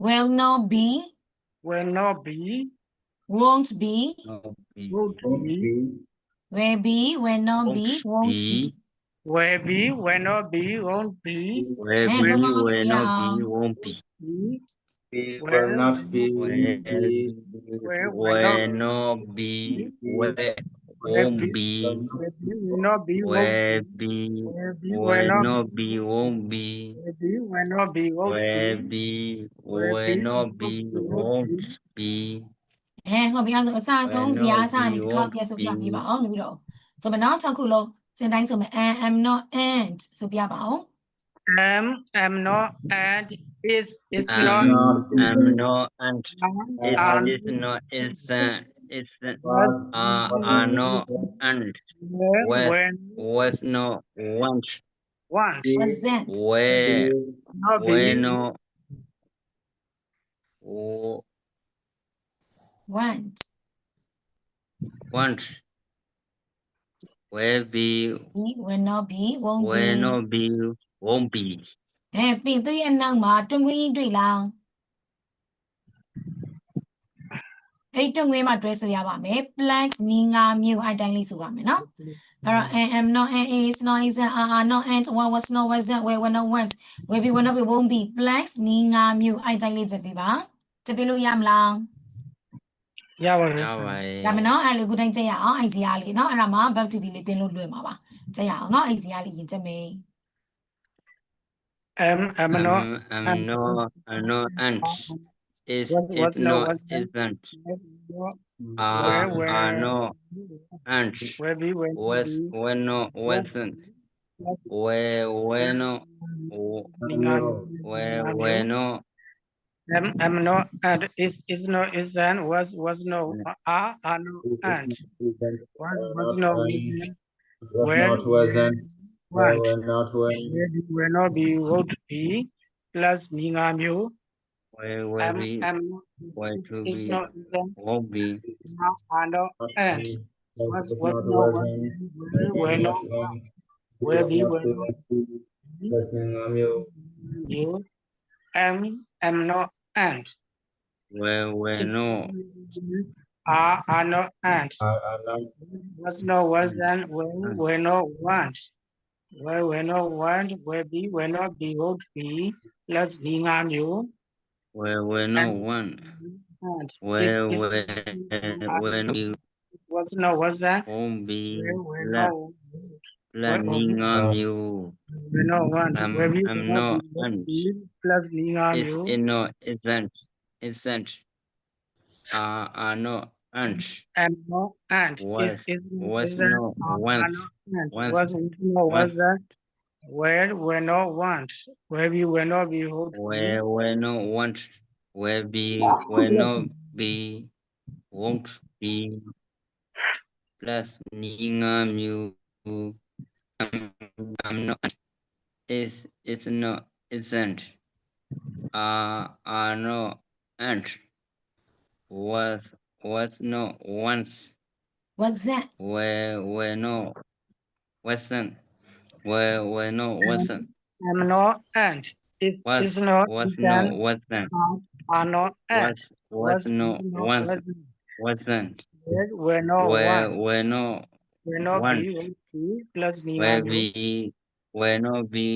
Speaker 1: will not be
Speaker 2: will not be
Speaker 1: won't be
Speaker 2: would be
Speaker 1: will be will not be won't be
Speaker 2: where be will not be won't be
Speaker 3: where be where not be won't be
Speaker 4: will not be
Speaker 3: where not be where won't be
Speaker 2: will not be
Speaker 3: where be where not be won't be
Speaker 2: will not be
Speaker 3: where be where not be won't be
Speaker 1: ဟုတ်ပြီအဲ့ဒါအစားဆုံးဇာအစားဒီတစ်ခေါက်ပြဆိုပြပေးပါအောင်လို့ပြီးတော့ဆိုမနော်6ခုလုံးစင်တိုင်းဆိုမယ် am not and ဆိုပြပါအောင်
Speaker 2: am not and is
Speaker 3: I'm
Speaker 2: not
Speaker 3: not and is not isn't are not and
Speaker 2: when
Speaker 3: was not want
Speaker 2: want
Speaker 1: wasn't
Speaker 3: where
Speaker 2: not be
Speaker 3: no want where be
Speaker 1: will not be won't
Speaker 3: where
Speaker 1: be
Speaker 3: not be won't be
Speaker 1: ပြီးသူရဲ့အနောက်မှာတွင်ခွင်းကြီးတွေ့လားအဲ့ဒီတွင်ခွင်းမှာတွဲဆိုရပါမယ် plus နီငါမြို့အဲ့တိုင်းလေးဆိုပါမယ်နော်အဲ့တော့ am not and is not isn't are not and was not wasn't where not want will be won't be plus နီငါမြို့အဲ့တိုင်းလေးချက်ပေးပါချက်ပေးလို့ရမလား
Speaker 2: ရပါတယ်
Speaker 1: ဒါမနော်အဲ့လေခုတိုင်းချက်ရအောင်အဲ့စီအားလေးနော်အဲ့ဒါမှ verb to be လေးတင်လို့လွယ်မှာပါချက်ရအောင်နော်အဲ့စီအားလေးရင်ချက်မယ်
Speaker 2: am not
Speaker 3: and is not isn't are not and
Speaker 2: where be
Speaker 3: was no wasn't where no
Speaker 2: am not and is not isn't was no are no and was no
Speaker 4: not wasn't
Speaker 2: want
Speaker 4: were not when
Speaker 2: where be will not be would be plus နီငါမျိုး
Speaker 3: where we
Speaker 2: am
Speaker 3: where to
Speaker 2: is
Speaker 3: be
Speaker 2: not isn't
Speaker 3: won't be
Speaker 2: not are not
Speaker 4: was
Speaker 2: and was
Speaker 4: not
Speaker 2: no
Speaker 4: when
Speaker 2: will not will be will not
Speaker 4: plus ningamyo
Speaker 2: you am not and
Speaker 3: where no
Speaker 2: are not and
Speaker 4: are not
Speaker 2: was no wasn't will not want will not want will not be would be plus နီငါမျိုး
Speaker 3: where no one
Speaker 2: and
Speaker 3: where
Speaker 2: is
Speaker 3: when you
Speaker 2: was no wasn't
Speaker 3: won't be
Speaker 2: will
Speaker 3: let
Speaker 2: not
Speaker 3: learning you
Speaker 2: will not want will be
Speaker 3: I'm
Speaker 2: will not
Speaker 3: not
Speaker 2: be
Speaker 3: and
Speaker 2: plus နီငါ
Speaker 3: it's
Speaker 2: မျိုး
Speaker 3: in no isn't are not and
Speaker 2: am not and
Speaker 3: was
Speaker 2: isn't
Speaker 3: no
Speaker 2: are
Speaker 3: once
Speaker 2: not and
Speaker 3: once
Speaker 2: was no
Speaker 3: once
Speaker 2: wasn't where will not want where we will not be hold
Speaker 3: where no want where be where no be won't be plus ningam you I'm not it's not isn't are not and was no once
Speaker 1: what's that
Speaker 3: where no wasn't where no wasn't
Speaker 2: am not and is not
Speaker 3: was no
Speaker 2: isn't
Speaker 3: wasn't
Speaker 2: are not and
Speaker 3: was no once
Speaker 2: wasn't
Speaker 3: wasn't
Speaker 2: where no want
Speaker 3: where no
Speaker 2: will not
Speaker 3: want
Speaker 2: be plusနီငါ
Speaker 3: where
Speaker 2: မျိုး
Speaker 3: be where no be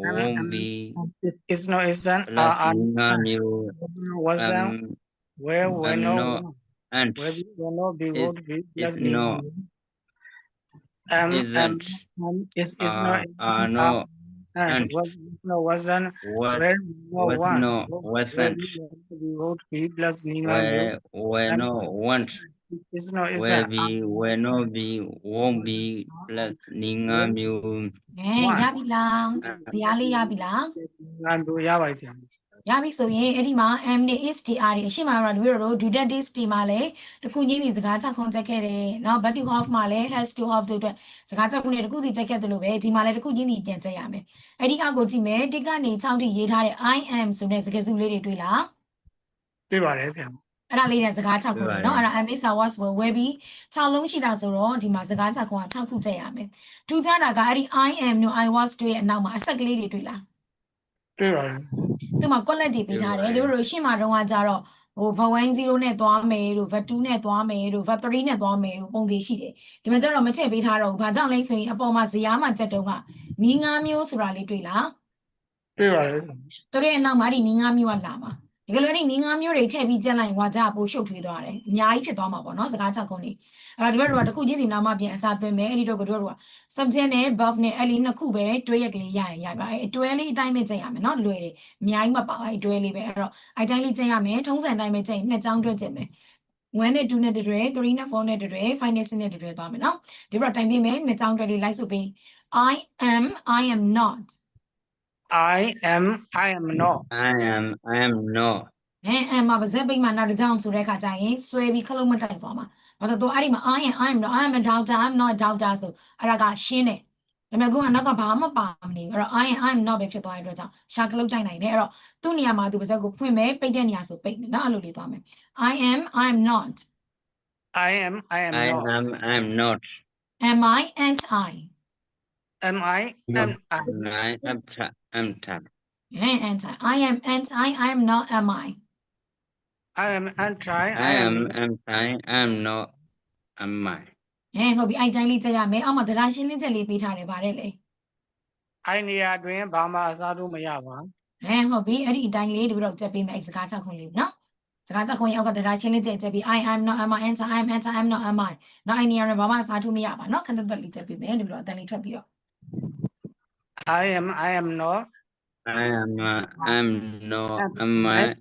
Speaker 3: won't be
Speaker 2: is not isn't
Speaker 3: plus
Speaker 2: are
Speaker 3: ningam you
Speaker 2: wasn't where will
Speaker 3: I'm
Speaker 2: not
Speaker 3: not
Speaker 2: want
Speaker 3: and
Speaker 2: where we will not be
Speaker 3: it
Speaker 2: would be plus
Speaker 3: it's
Speaker 2: နီငါ
Speaker 3: no
Speaker 2: မျိုး
Speaker 3: isn't
Speaker 2: is not
Speaker 3: are no
Speaker 2: and
Speaker 3: and
Speaker 2: was no wasn't
Speaker 3: was
Speaker 2: where no
Speaker 3: was
Speaker 2: want
Speaker 3: no
Speaker 2: where
Speaker 3: wasn't
Speaker 2: we would be plusနီငါမျိုး
Speaker 3: where no want
Speaker 2: is not
Speaker 3: where
Speaker 2: isn't
Speaker 3: be where no be won't be plus ningam you
Speaker 1: ရပြီလားဇာတ်လေးရပြီလား
Speaker 2: ငါတို့ရပါပြီဆရာ
Speaker 1: ရပြီဆိုရင်အဲ့ဒီမှာ M နဲ့ SDR တွေအရှိမတော့တို့တို့ do that this ဒီမှာလည်းတခုချင်းစီစကားချက်ခုံချက်ခဲ့တယ်เนาะ but to off မှာလည်း has to off တို့အတွက်စကားချက်ခုံနဲ့တခုစီချက်ခဲ့တယ်လို့ပဲဒီမှာလည်းတခုချင်းစီပြန်ချက်ရမယ်အဲ့ဒီအောက်ကိုကြည့်မယ်တစ်ကနေ6ထိရေးထားတဲ့ I am ဆိုတဲ့စကားစုလေးတွေတွေ့လား
Speaker 2: တွေ့ပါတယ်ဆရာ
Speaker 1: အဲ့ဒါလေးနဲ့စကားချက်ခုံတယ်เนาะအဲ့ဒါ I miss was will be 6လုံးရှိတာဆိုတော့ဒီမှာစကားချက်ခုံက6ခုချက်ရမယ်ထူးခြားတာကအဲ့ဒီ I am တို့ I was တို့ရဲ့အနောက်မှာအဆက်ကလေးတွေတွေ့လား
Speaker 2: တွေ့ပါတယ်
Speaker 1: သူမှာ quality ပေးထားတယ်တို့ရှင်းမှာတော့ကြတော့ဟို verb 1 0နဲ့သွားမယ်တို့ verb 2နဲ့သွားမယ်တို့ verb 3နဲ့သွားမယ်တို့ပုံစံရှိတယ်ဒီမှာကျတော့မချက်ပေးထားတော့ဘူးဘာကြောင့်လဲဆိုရင်အပေါ်မှာဇယားမှာချက်တုံးကနီးငါးမျိုးဆိုတာလေးတွေ့လား
Speaker 2: တွေ့ပါတယ်
Speaker 1: တို့ရဲ့အနောက်မှာဒီနီးငါးမျိုးကလာမှာဒီကလေးနီးငါးမျိုးတွေထည့်ပြီးချက်လိုက်ဝါကြပိုရှုပ်ထွေးသွားတယ်အများကြီးဖြစ်သွားမှာပေါ့နော်စကားချက်ကုန်နေအဲ့တော့ဒီဘက်တို့ကတစ်ခုချင်းစီနောက်မှပြန်အစားသွင်းမယ်အဲ့ဒီတော့တို့က subject နဲ့ verb နဲ့အဲ့လေးနှစ်ခုပဲတွဲရက်ကလေးရရင်ရပါအဲ့တွဲလေးအတိုင်းပဲချက်ရမယ်နော်လွယ်တယ်အများကြီးမပါအဲ့တွဲလေးပဲအဲ့တော့အဲ့တိုင်းလေးချက်ရမယ်ထုံးစံတိုင်းပဲချက်ရင်နှစ်ချောင်းတွဲချက်မယ်1နဲ့2နဲ့တွဲ3နဲ့4နဲ့တွဲ5နဲ့6နဲ့တွဲသွားမယ်နော်ဒီဘက်တိုင်းပြမယ်နှစ်ချောင်းတွဲလေးလိုက်ဆိုပြီး I am not
Speaker 2: I am not
Speaker 3: I am not
Speaker 1: မှာပါဇက်ပိတ်မှာနောက်တစ်ကြောင်ဆိုတဲ့ခါကျရင်ဆွဲပြီးခလုံးမတိုက်သွားမှာဘာလို့တော့အဲ့ဒီမှာ I am a doctor I'm not a doctor ဆိုအဲ့ဒါကရှင်းတယ်ဒါပေမဲ့ခုကနောက်ကဘာမှပါမနေဘူးအဲ့တော့ I am not ပဲဖြစ်သွားတဲ့အတွက်ကြောင့်ရှာကလုံးတိုက်နိုင်တယ်အဲ့တော့သူ့နေရာမှာသူပါဇက်ကိုဖွင့်မယ်ပိတ်တဲ့နေရာဆိုပိတ်မယ်နော်အဲ့လိုလေးသွားမယ် I am not
Speaker 2: I am not
Speaker 3: I'm not
Speaker 1: am I and I
Speaker 2: am I
Speaker 3: I'm tired
Speaker 1: and I am and I am not am I
Speaker 2: I am and try
Speaker 3: I am tired I'm not am I
Speaker 1: ဟုတ်ပြီအဲ့တိုင်းလေးချက်ရမယ်အောက်မှာတရားရှင်းလင်းချက်လေးပေးထားတယ်ဗါတဲ့လေ
Speaker 2: I နေရာတွင်ဘာမှအစားထိုးမရပါ
Speaker 1: ဟုတ်ပြီအဲ့ဒီအတိုင်းလေးဒီဘက်တော့ချက်ပေးမယ်အဲ့စကားချက်ခွန်လေးနော်စကားချက်ခွန်ရဲ့အောက်ကတရားရှင်းလင်းချက်ပြီး I am not am I enter I am enter I am not am I နောက်အဲ့နေရာမှာဘာမှအစားထိုးမရပါနော်ခဏတက်လေးချက်ပေးမယ်ဒီဘက်တော့အတန်လေးထွက်ပြီးတော့
Speaker 2: I am not
Speaker 3: I'm not am I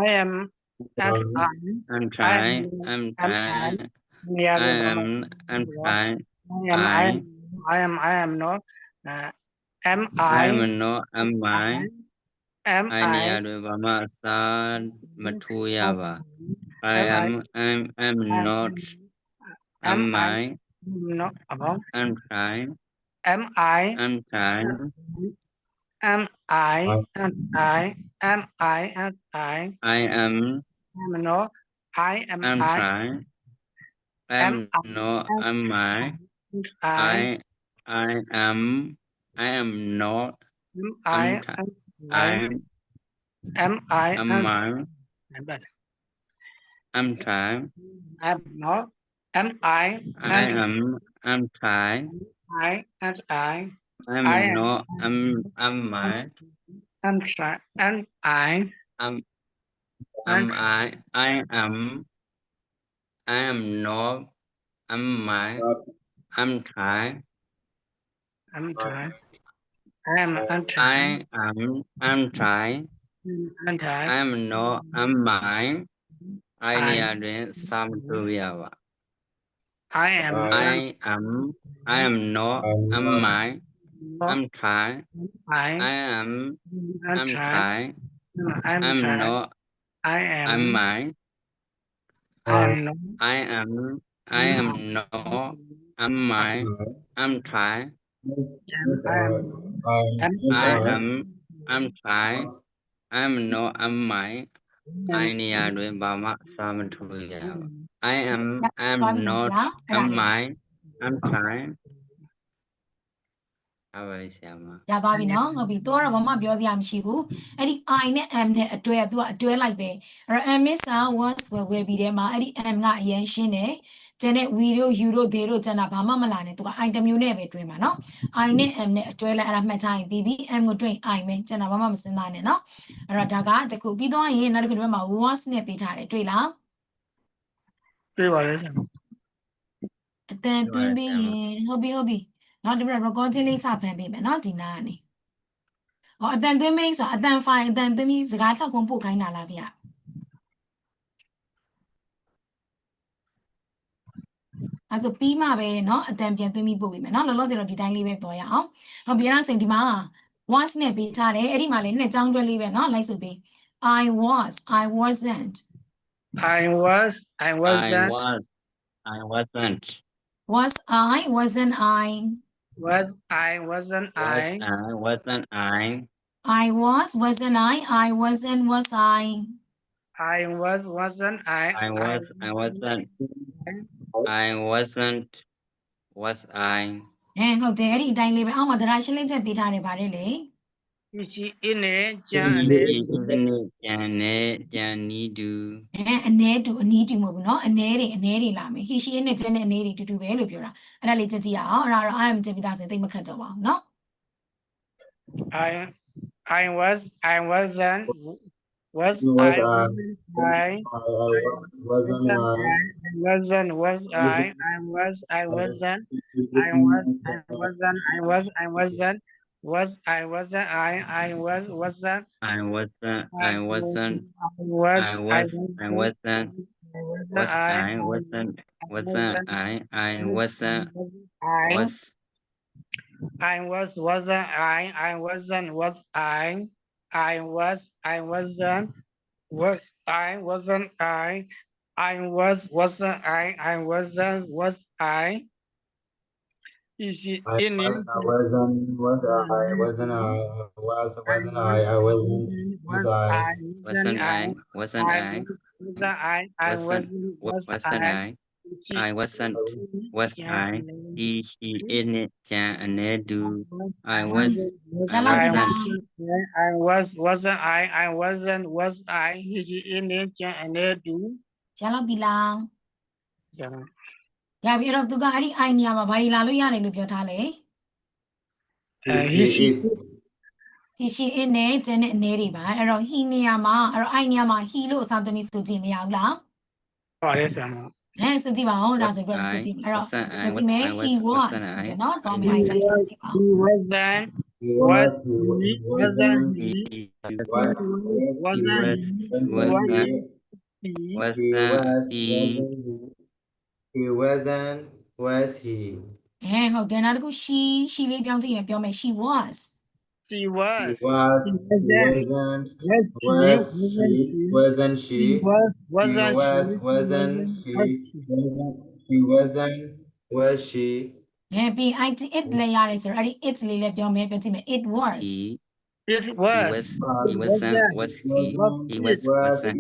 Speaker 2: I am and
Speaker 3: I'm trying I'm trying
Speaker 2: နေရာတွင်
Speaker 3: I'm trying
Speaker 2: I am not am I
Speaker 3: I'm not am I
Speaker 2: am
Speaker 3: အဲ့နေ
Speaker 2: I
Speaker 3: ရာတွေဘာမှအစားမထိုးရပါ I am not am I
Speaker 2: not about
Speaker 3: I'm trying
Speaker 2: am I
Speaker 3: am time
Speaker 2: am I am I am I am I
Speaker 3: I am
Speaker 2: no I am
Speaker 3: am
Speaker 2: I
Speaker 3: trying
Speaker 2: am
Speaker 3: am no am I
Speaker 2: I
Speaker 3: I am not
Speaker 2: am I
Speaker 3: am
Speaker 2: am I
Speaker 3: am I
Speaker 2: but
Speaker 3: am time
Speaker 2: am not am I
Speaker 3: I am trying
Speaker 2: I and I
Speaker 3: I'm
Speaker 2: I
Speaker 3: not am I
Speaker 2: am try and I
Speaker 3: am
Speaker 2: and
Speaker 3: I am not am I am trying
Speaker 2: am try I am and try
Speaker 3: I'm trying
Speaker 2: and try
Speaker 3: I'm not am I အိုင်နေရာတွင်စာမတွေ့ရပါ
Speaker 2: I am
Speaker 3: I am not am I I'm trying
Speaker 2: I
Speaker 3: I am
Speaker 2: and try
Speaker 3: trying
Speaker 2: I'm
Speaker 3: I'm
Speaker 2: try
Speaker 3: not
Speaker 2: I am
Speaker 3: am I
Speaker 2: I am not
Speaker 3: I am not am I I'm trying I'm trying I'm not am I အိုင်နေရာတွင်ဘာမှစာမတွေ့ရပါ I am not am I I'm trying အဝိဆရာမ
Speaker 1: ရသွားပြီနော်ဟုတ်ပြီတော့တော့ဘာမှပြောစရာမရှိဘူးအဲ့ဒီ I နဲ့ M နဲ့အတွဲသူကအတွဲလိုက်ပဲအဲ့တော့ M is was will be ထဲမှာအဲ့ဒီ M ကအရင်ရှင်းတယ်ကျန်တဲ့ we တို့ you တို့ they တို့ကျန်တာဘာမှမလာနဲ့သူက I တစ်မျိုးနဲ့ပဲတွဲမှာနော် I နဲ့ M နဲ့အတွဲလိုက်အဲ့ဒါမှတ်ထားရင်ပြီးပြီ M ကိုတွဲ I ပဲကျန်တာဘာမှမစဉ်းစားနဲ့နော်အဲ့တော့ဒါကတခုပြီးတော့ရင်နောက်တစ်ခုဒီဘက်မှာ was နဲ့ပေးထားတယ်တွေ့လား
Speaker 2: တွေ့ပါလေဆရာ
Speaker 1: အတန်သွင်းပြီးရင်ဟုတ်ပြီနောက်ဒီဘက် recording လေးစဖန်ပေးမယ်နော်ဒီနာကနေဟောအတန်သွင်းပေးဆိုအတန် file အတန်သွင်းပြီးစကား6ခုပို့ခိုင်းတာလားဗျအဲ့ဆိုပြီးမှပဲเนาะအတန်ပြန်သွင်းပြီးပို့ပေးမယ်เนาะလောလောဆယ်တော့ဒီတိုင်းလေးပဲပေါ်ရအောင်ဟုတ်ပြီအဲ့ဒါဆိုရင်ဒီမှာ was နဲ့ပေးထားတယ်အဲ့ဒီမှာလည်းနှစ်ကြောင်းတွဲလေးပဲเนาะလိုက်ဆိုပေး I wasn't
Speaker 2: I wasn't
Speaker 3: was I wasn't
Speaker 1: was wasn't I
Speaker 3: wasn't I
Speaker 1: I was wasn't I wasn't was I
Speaker 2: wasn't I
Speaker 3: wasn't was I
Speaker 1: ဟုတ်တယ်အဲ့ဒီအတိုင်းလေးပဲအောက်မှာသဒ္ဒါရှင်းလင်းချက်ပေးထားတယ်ဗါတယ်လေ
Speaker 2: ရှိအင်းနဲ့ကြံနေ
Speaker 3: ကြံနီးတူ
Speaker 1: အနည်းတူအနီးတူမဟုတ်ဘူးเนาะအနည်းတွေလာမယ် he she နဲ့ကျန်တဲ့အနေတွေတူတူပဲလို့ပြောတာအဲ့ဒါလေးကြည့်ကြည့်အောင်အဲ့ဒါတော့ I am ကြည့်ပြီးသားဆိုရင်သိမခတ်တော့ပါဘူးเนาะ
Speaker 2: I wasn't I
Speaker 4: wasn't was I he she in it ကြံအနေတူ I was
Speaker 2: wasn't I he she in it ကြံအနေတူ
Speaker 1: ကြားလောက်ပြီလား
Speaker 2: ကြံ
Speaker 1: ရပြီအဲ့တော့သူကအဲ့ဒီ I နေရာမှာဘာတွေလာလို့ရတယ်လို့ပြောထားလဲ
Speaker 2: he she
Speaker 1: he she in နဲ့ကျန်တဲ့အနေတွေပါအဲ့တော့ he နေရာမှာအဲ့တော့ I နေရာမှာ he လို့အစားသမီးဆိုကြည့်မရဘူးလား
Speaker 2: ပါတယ်ဆရာမ
Speaker 1: ဆိုကြည့်ပါဦးဒါဆိုပြဆိုကြည့်အဲ့တော့ဒီမဲ့ he was တဲ့နော်တော့မယ် I ဆိုကြည့်ပါဦး
Speaker 4: was he
Speaker 1: ဟုတ်တယ်နောက်တစ်ခု she လေးပြောင်းကြည့်ရင်ပြောမယ် she was
Speaker 4: wasn't she was she
Speaker 1: ပြီး it လည်းရတယ်ဆိုတော့အဲ့ဒီ it လေးလည်းပြောမယ်ပြောကြည့်မယ် it was
Speaker 2: It
Speaker 3: he
Speaker 2: was.
Speaker 3: wasn't was he was wasn't
Speaker 2: It wasn't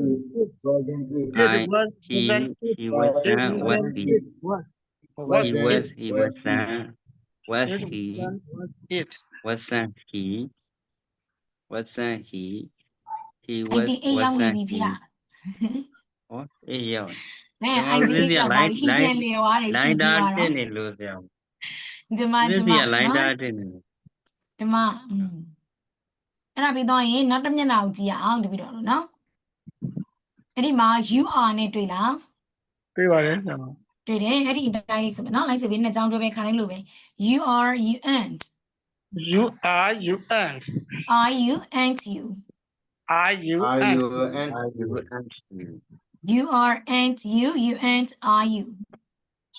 Speaker 3: he wasn't was he
Speaker 2: It was.
Speaker 3: he wasn't was
Speaker 2: It
Speaker 3: he
Speaker 2: was it.
Speaker 3: wasn't he he
Speaker 1: 88ရောက်နေ
Speaker 3: wasn't
Speaker 1: ပြီ
Speaker 3: he
Speaker 1: ဗျာ
Speaker 3: ဟောအေးရောက်
Speaker 1: 88ရောက်သွားပြီဟိပြန်လေသွားတယ်
Speaker 3: လို
Speaker 1: ရှိ
Speaker 3: င်း
Speaker 1: ပြီး
Speaker 3: တာ
Speaker 1: သွား
Speaker 3: တက်
Speaker 1: တော့
Speaker 3: နေလို့ဆရာ
Speaker 1: ဒီမှာ
Speaker 3: ဒီလိုင်းတာ
Speaker 1: နော်
Speaker 3: တက်နေ
Speaker 1: ဒီမှာအဲ့ဒါပြီးတော့ရင်နောက်တစ်မျက်နှာကိုကြည့်ရအောင်တပည့်တော်တို့နော်အဲ့ဒီမှာ you are နဲ့တွေ့လား
Speaker 2: တွေ့ပါတယ်ဆရာမ
Speaker 1: တွေ့တယ်အဲ့ဒီအတိုင်းလေးဆိုမယ်နော်လိုက်ဆိုပြီးနှစ်ကြောင်းတွဲပဲခါတိုင်းလို့ပဲ you are you and
Speaker 2: You are you and
Speaker 1: are you and you
Speaker 2: are you
Speaker 4: Are
Speaker 2: and
Speaker 4: you and
Speaker 1: you are and you and are you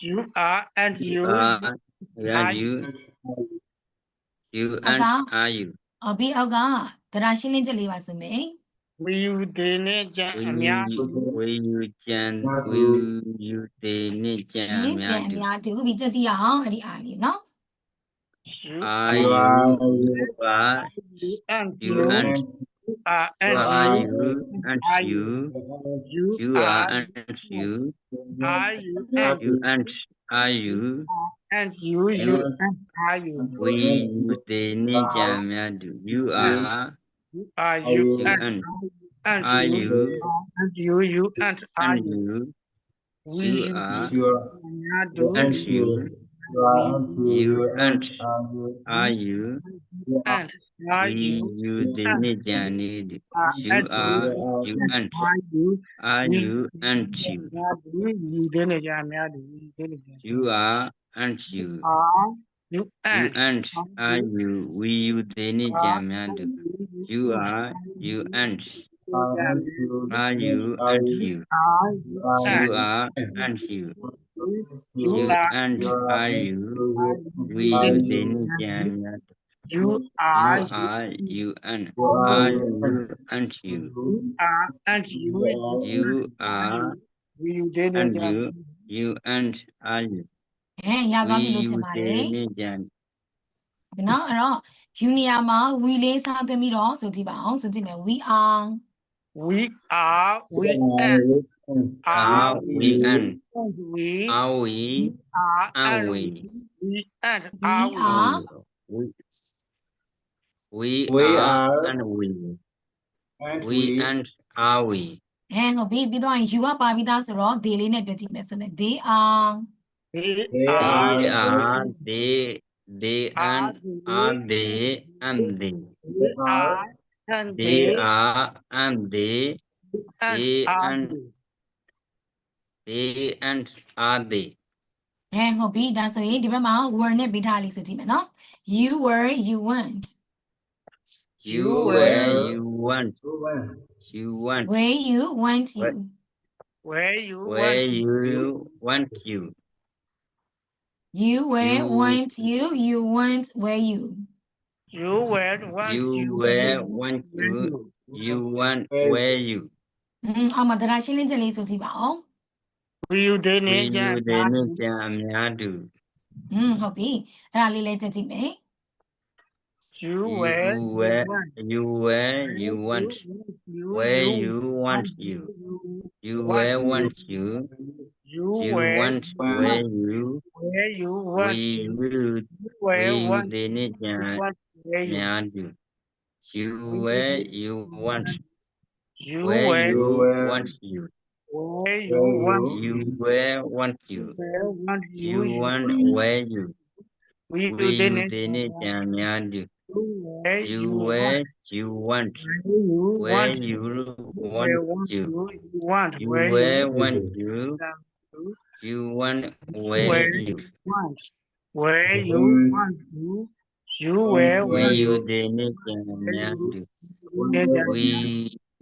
Speaker 2: you are and you
Speaker 3: yeah you and are you
Speaker 1: ပြီးအောက်ကတရားရှင်းလင်းချက်လေးပါဆိုမယ်
Speaker 2: will you တွေနဲ့ကြံအများ
Speaker 3: will you ကြံ they နဲ့ကြံအ
Speaker 1: နင်း
Speaker 3: မြ
Speaker 1: ကြံ
Speaker 3: ား
Speaker 1: အ
Speaker 3: တူ
Speaker 1: များတူပြီးကြည့်ကြည့်ရအောင်အဲ့ဒီအားလေးနော်
Speaker 2: you
Speaker 3: are
Speaker 4: you
Speaker 3: you
Speaker 4: are
Speaker 2: and
Speaker 3: you
Speaker 2: you
Speaker 3: and
Speaker 2: are and
Speaker 3: are
Speaker 2: you
Speaker 3: you and you
Speaker 2: you
Speaker 3: are
Speaker 2: are
Speaker 3: and you
Speaker 2: are you and
Speaker 3: you and are you
Speaker 2: and you and are you
Speaker 3: we you they နဲ့ကြံအမြားတူ you are
Speaker 2: are you
Speaker 3: you
Speaker 2: and
Speaker 3: and
Speaker 2: and
Speaker 3: are
Speaker 2: you
Speaker 3: you
Speaker 2: and you and are
Speaker 3: and
Speaker 2: you
Speaker 3: you
Speaker 2: we
Speaker 3: you
Speaker 2: you
Speaker 3: are
Speaker 4: you are
Speaker 2: များတူ
Speaker 3: and you
Speaker 4: you
Speaker 3: and
Speaker 4: are you
Speaker 3: are you
Speaker 2: and are
Speaker 3: we
Speaker 2: you
Speaker 3: you they နဲ့ကြံနေတူ you
Speaker 2: and
Speaker 3: are you and
Speaker 2: are you
Speaker 3: are you and you
Speaker 2: များတူyou တွေနဲ့ကြအများတူတွေနဲ့ကြ
Speaker 3: you are and you
Speaker 2: are you
Speaker 3: you
Speaker 2: and
Speaker 3: and are you we you they နဲ့ကြံအများတူ you are you and are you and you
Speaker 2: are
Speaker 3: you are and you
Speaker 2: you
Speaker 3: you
Speaker 2: are
Speaker 3: and are you we you they နဲ့ကြံအများတူ
Speaker 2: you
Speaker 3: you
Speaker 2: are
Speaker 3: are you and are you and you
Speaker 2: are and
Speaker 3: you are
Speaker 2: we တွေနဲ့
Speaker 3: and
Speaker 2: ကြ
Speaker 3: you and are you
Speaker 1: ရသွား
Speaker 3: we
Speaker 1: ပြီလို့ထ
Speaker 3: you
Speaker 1: င်ပါတ
Speaker 3: they
Speaker 1: ယ်
Speaker 3: နဲ့ကြံ
Speaker 1: နော်အဲ့တော့ junior မှာ we လေးစားသွင်းပြီးတော့ဆိုကြည့်ပါအောင်ဆိုကြည့်မယ် we are
Speaker 2: we are we
Speaker 4: are
Speaker 3: are we and
Speaker 2: we
Speaker 3: are we
Speaker 2: are
Speaker 3: and we
Speaker 2: we and
Speaker 1: we
Speaker 2: are
Speaker 1: are
Speaker 3: we
Speaker 4: We
Speaker 3: are
Speaker 4: are
Speaker 3: and we
Speaker 4: and
Speaker 3: we and are we
Speaker 1: ဟုတ်ပြီပြီးတော့ရင် you ကပါပြီးသားဆိုတော့ they လေးနဲ့ပြောကြည့်မယ်ဆိုမယ် they are
Speaker 2: they
Speaker 4: they
Speaker 2: are
Speaker 3: they are they and are they and they
Speaker 2: are and
Speaker 3: they are and they they and they and are they
Speaker 1: ဟုတ်ပြီဒါဆိုရင်ဒီဘက်မှာ were နဲ့ပေးထားလေးဆိုကြည့်မယ်နော် you were you went
Speaker 3: you were you want you want
Speaker 1: where you went you
Speaker 2: where you
Speaker 3: where you want you
Speaker 1: you were
Speaker 3: You-
Speaker 1: went you you went where you
Speaker 2: you were want
Speaker 3: you were want you you want where you
Speaker 1: အောက်မှာတရားရှင်းလင်းချက်လေးဆိုကြည့်ပါအောင်
Speaker 2: we you တွေ
Speaker 3: we
Speaker 2: နဲ့ကြ
Speaker 3: you they နဲ့ကြံအများတူ
Speaker 1: ဟုတ်ပြီအဲ့ဒါလေးလည်းကြည့်ကြည့်မယ်
Speaker 2: you
Speaker 3: you
Speaker 2: were
Speaker 3: were you were you want where you want you you were want you
Speaker 2: you
Speaker 3: you
Speaker 2: were
Speaker 3: want where you
Speaker 2: where you
Speaker 3: we
Speaker 2: want
Speaker 3: you
Speaker 2: where
Speaker 3: we you
Speaker 2: want
Speaker 3: they နဲ့ကြံ
Speaker 2: want where
Speaker 3: အ
Speaker 2: you
Speaker 3: များတူ you were you want
Speaker 2: you
Speaker 3: where
Speaker 2: were
Speaker 3: you
Speaker 4: were-
Speaker 3: want you
Speaker 2: where you want
Speaker 3: you were want you
Speaker 2: where want
Speaker 3: you want where you
Speaker 2: we
Speaker 3: we
Speaker 2: you တွေ
Speaker 3: you
Speaker 2: နဲ့
Speaker 3: they နဲ့ကြံအများတူ
Speaker 2: where
Speaker 3: you were you want
Speaker 2: you
Speaker 3: where
Speaker 2: want
Speaker 3: you
Speaker 2: where
Speaker 3: want you
Speaker 2: you want
Speaker 3: you
Speaker 2: where
Speaker 3: were
Speaker 2: you
Speaker 3: want you you want where
Speaker 2: Where
Speaker 3: you
Speaker 2: want where you want you were
Speaker 3: we
Speaker 2: want
Speaker 3: you they need to do we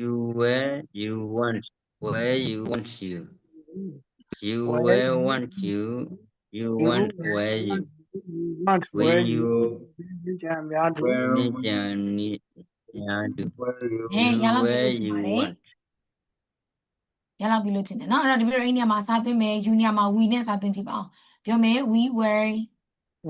Speaker 3: you were you want where you want you you were want you you want where you
Speaker 2: want
Speaker 3: we
Speaker 2: where
Speaker 3: you
Speaker 2: you ကြံများတူ
Speaker 3: need to need do
Speaker 4: where you
Speaker 3: you
Speaker 1: ရလောက်ပြီ
Speaker 3: where
Speaker 1: လို့ထင်
Speaker 3: you
Speaker 1: ပါတယ်
Speaker 3: want
Speaker 1: ရလောက်ပြီလို့ထင်တယ်နော်အဲ့တော့ဒီပြတော့အိမ်ညမှာစာသွင်းမယ် junior မှာ we နဲ့စာသွင်းကြည့်ပါအောင်ပြောမယ် we were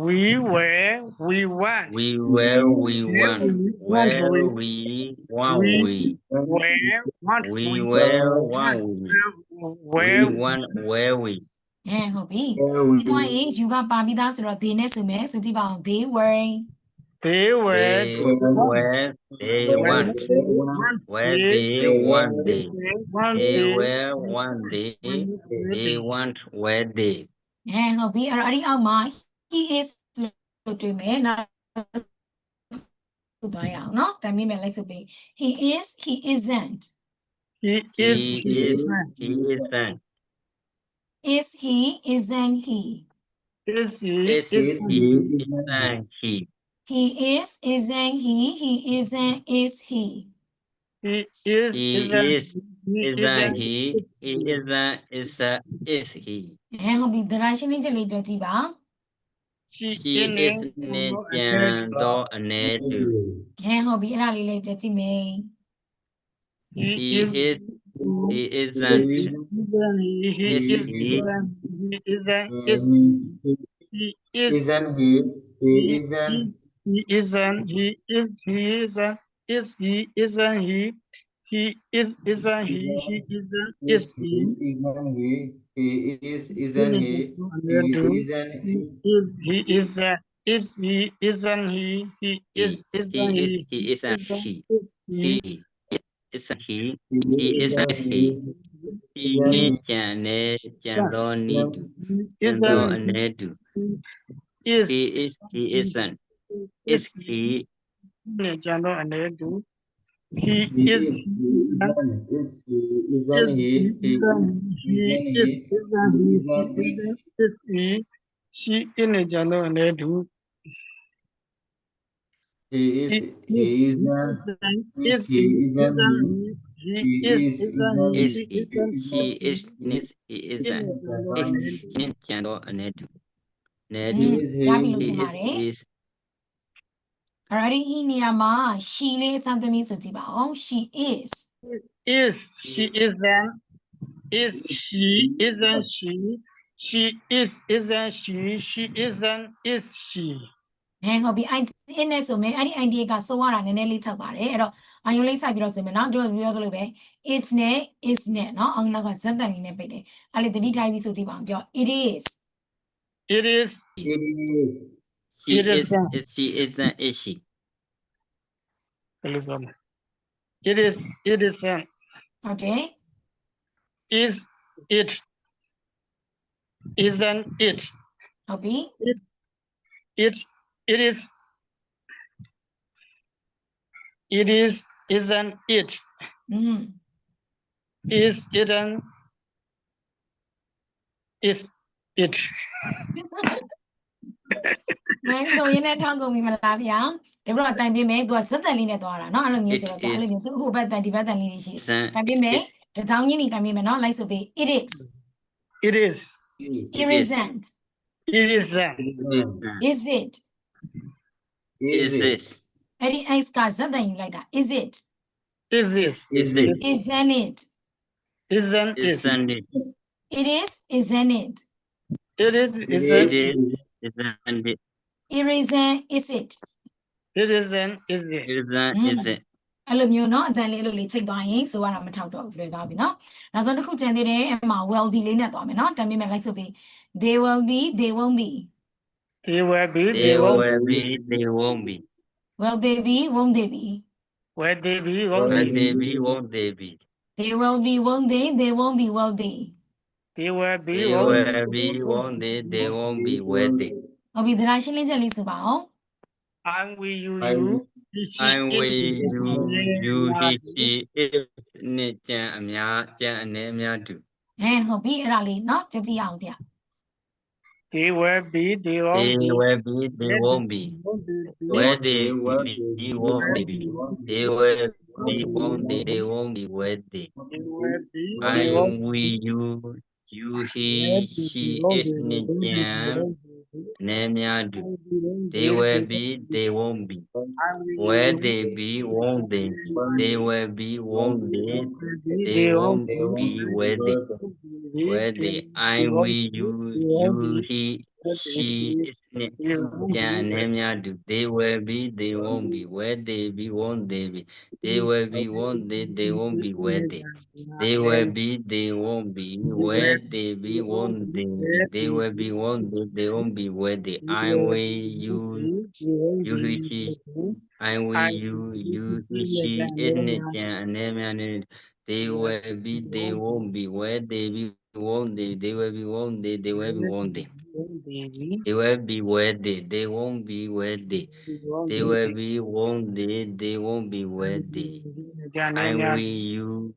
Speaker 2: We were, we want.
Speaker 3: We were, we want. Where we want we.
Speaker 2: Where, want,
Speaker 3: We were, want we. We
Speaker 2: where,
Speaker 3: want, where we.
Speaker 1: ဟုတ်ပြီဒီတော့ရင် you ကပါပြီးသားဆိုတော့ they နဲ့ဆိုမယ်ဆိုကြည့်ပါအောင် they were
Speaker 2: they were,
Speaker 3: They were, they want. Where they want they. They were, want they. They want, where they.
Speaker 1: ဟုတ်ပြီအဲ့တော့အဲ့ဒီအောက်မှာ he is လို့တွေ့မယ်နောက်သွားရအောင်เนาะတမ်းမိမယ်လိုက်စုပ်ပေး he is he isn't
Speaker 2: he
Speaker 3: He
Speaker 2: is,
Speaker 3: is, he isn't.
Speaker 1: is he isn't he
Speaker 2: is he,
Speaker 3: Is he, isn't he.
Speaker 1: he is isn't he isn't is he
Speaker 2: he is,
Speaker 3: He
Speaker 2: isn't,
Speaker 3: is, isn't he. He isn't, is he.
Speaker 1: ဟုတ်ပြီ direction လေးချက်လေးပြောကြည့်ပါ
Speaker 2: she
Speaker 3: She
Speaker 2: in
Speaker 3: is Nintendo Anedu.
Speaker 1: ဟုတ်ပြီအဲ့ဒါလေးလေးကြည့်ကြည့်မယ်
Speaker 2: he
Speaker 3: He
Speaker 2: is,
Speaker 3: is, he isn't.
Speaker 2: isn't he, he
Speaker 3: Is
Speaker 2: is,
Speaker 3: he.
Speaker 2: he isn't, is, he is,
Speaker 4: Isn't he? He isn't.
Speaker 2: he isn't, he is, he isn't, is he, isn't he is, isn't he isn't, is he,
Speaker 4: Isn't he? He is. Isn't he? He isn't.
Speaker 2: is, he isn't, is he, isn't he is, isn't
Speaker 3: He is, he isn't he. He isn't he. He isn't he. He needs Jando Nidu. Jando Anedu.
Speaker 2: is,
Speaker 3: He is, he isn't. Is he.
Speaker 2: Jando Anedu. He
Speaker 4: He
Speaker 2: is,
Speaker 4: is. Isn't he? He
Speaker 2: is he, she in a Jando Anedu.
Speaker 4: He is. He isn't.
Speaker 2: Is he, isn't he, he is, isn't
Speaker 3: Is
Speaker 2: he,
Speaker 3: he. She is, he isn't. Is Jando Anedu. Nedu.
Speaker 1: ရပြီလို့ထင်
Speaker 3: He
Speaker 1: ပါ
Speaker 3: is,
Speaker 1: တယ်
Speaker 3: is.
Speaker 1: alright ဒီနေရာမှာ she လေးအစမ်းသမီးဆိုကြည့်ပါအောင် she is
Speaker 2: is, she isn't, is she, isn't she is, isn't she isn't, is she.
Speaker 1: ဟုတ်ပြီ idea နဲ့ဆိုမယ်အဲ့ဒီ idea ကစိုးရတာနည်းနည်းလေးချက်ပါတယ်အဲ့တော့အာယုံလေးစိုက်ပြီးတော့ဆိုမယ်နော်တို့ပြောသလိုပဲ it's နဲ့ is နဲ့နော်အောင်နောက်ကဇက်တန်လေးနဲ့ပိတ်တယ်အဲ့လေတတိထိုင်ပြီးဆိုကြည့်ပါအောင်ပြော it is
Speaker 2: It is,
Speaker 3: She
Speaker 2: It
Speaker 3: is,
Speaker 2: isn't.
Speaker 3: she isn't, is she.
Speaker 2: it is, it isn't,
Speaker 1: ဟုတ်တယ်
Speaker 2: is it, isn't it,
Speaker 1: ဟုတ်ပြီ
Speaker 2: it is, isn't it, is, isn't, is it.
Speaker 1: ဆိုရင်လည်းထောင်းကုန်ပြီမလားဗျာဒီဘက်တော့တိုင်ပြမယ်သူကဇက်တန်လေးနဲ့သွားတာနော်အဲ့လိုမျိုးဆိုတော့အဲ့လိုမျိုးသူဟိုဘက်တန်ဒီဘက်တန်လေးတွေရှိတယ်
Speaker 3: Isn't,
Speaker 1: တိုင်ပြမယ်တချောင်းကြီးနေတိုင်ပြမယ်နော်လိုက်ဆိုပေး it is
Speaker 2: It is,
Speaker 1: it isn't
Speaker 2: it isn't,
Speaker 1: is it
Speaker 3: is this,
Speaker 1: အဲ့ဒီ x ကဇက်တန်ယူလိုက်တာ is it
Speaker 2: is this,
Speaker 3: is this,
Speaker 1: isn't it
Speaker 2: isn't it,
Speaker 3: isn't it,
Speaker 1: it is isn't it
Speaker 2: it is,
Speaker 3: it
Speaker 2: isn't,
Speaker 3: is, isn't it,
Speaker 1: it isn't is it
Speaker 2: it isn't, is it.
Speaker 3: isn't, is it.
Speaker 1: အဲ့လိုမျိုးเนาะအတန်လေးအဲ့လိုလေးချိန်သွားရင်ဆိုရတာမထောက်တော့ဘူးလွယ်သွားပြီเนาะနောက်ဆုံးတစ်ခုကျန်သေးတယ်အမှ will be လေးနဲ့သွားမယ်เนาะတမ်းပြမယ်လိုက်ဆိုပြီး they will be they won't be
Speaker 2: They will be,
Speaker 3: They
Speaker 2: they won't
Speaker 3: will be, they won't be.
Speaker 1: will they be won't they be
Speaker 2: where they be, won't
Speaker 3: Will
Speaker 2: they
Speaker 3: they be, won't they be?
Speaker 1: they will be won't they won't be will they
Speaker 2: They will be,
Speaker 3: They
Speaker 2: won't
Speaker 3: will be, won't they won't be, will they?
Speaker 1: ဟုတ်ပြီဒါရှင်းလင်းချက်လေးဆိုပါအောင်
Speaker 2: I'm with you,
Speaker 4: I'm
Speaker 2: he, she,
Speaker 3: I'm
Speaker 2: it,
Speaker 3: with you, he,
Speaker 2: it,
Speaker 3: she, it, နဲ့ကြံအများကြံအနေအများတူ
Speaker 1: ဟုတ်ပြီအဲ့ဒါလေးเนาะကြည့်ကြည့်အောင်ဗျ
Speaker 2: they will be, they won't
Speaker 3: They
Speaker 2: be,
Speaker 3: will be, they won't be. Where they
Speaker 4: will
Speaker 3: be, won't they be. They will be, won't they won't be, where they.
Speaker 2: they will be, they won't
Speaker 3: I'm with you, he, she, is နဲ့ကြံအနေအများတူ They will be, they won't be. Where they be, won't they be. They will be, won't they. They won't be, where they. Where they. I'm with you, he, she is it ကြံအနေများတူ they will be they won't be where they be won't they be they will be won't they won't be where they will be they won't be where they be won't they be they will be won't they won't be where they I will you he she I will you he she is it ကြံအနေများနေ they will be they won't be where they be won't they will be won't they will be won't they will be where they won't be where they will be won't they won't be where I will you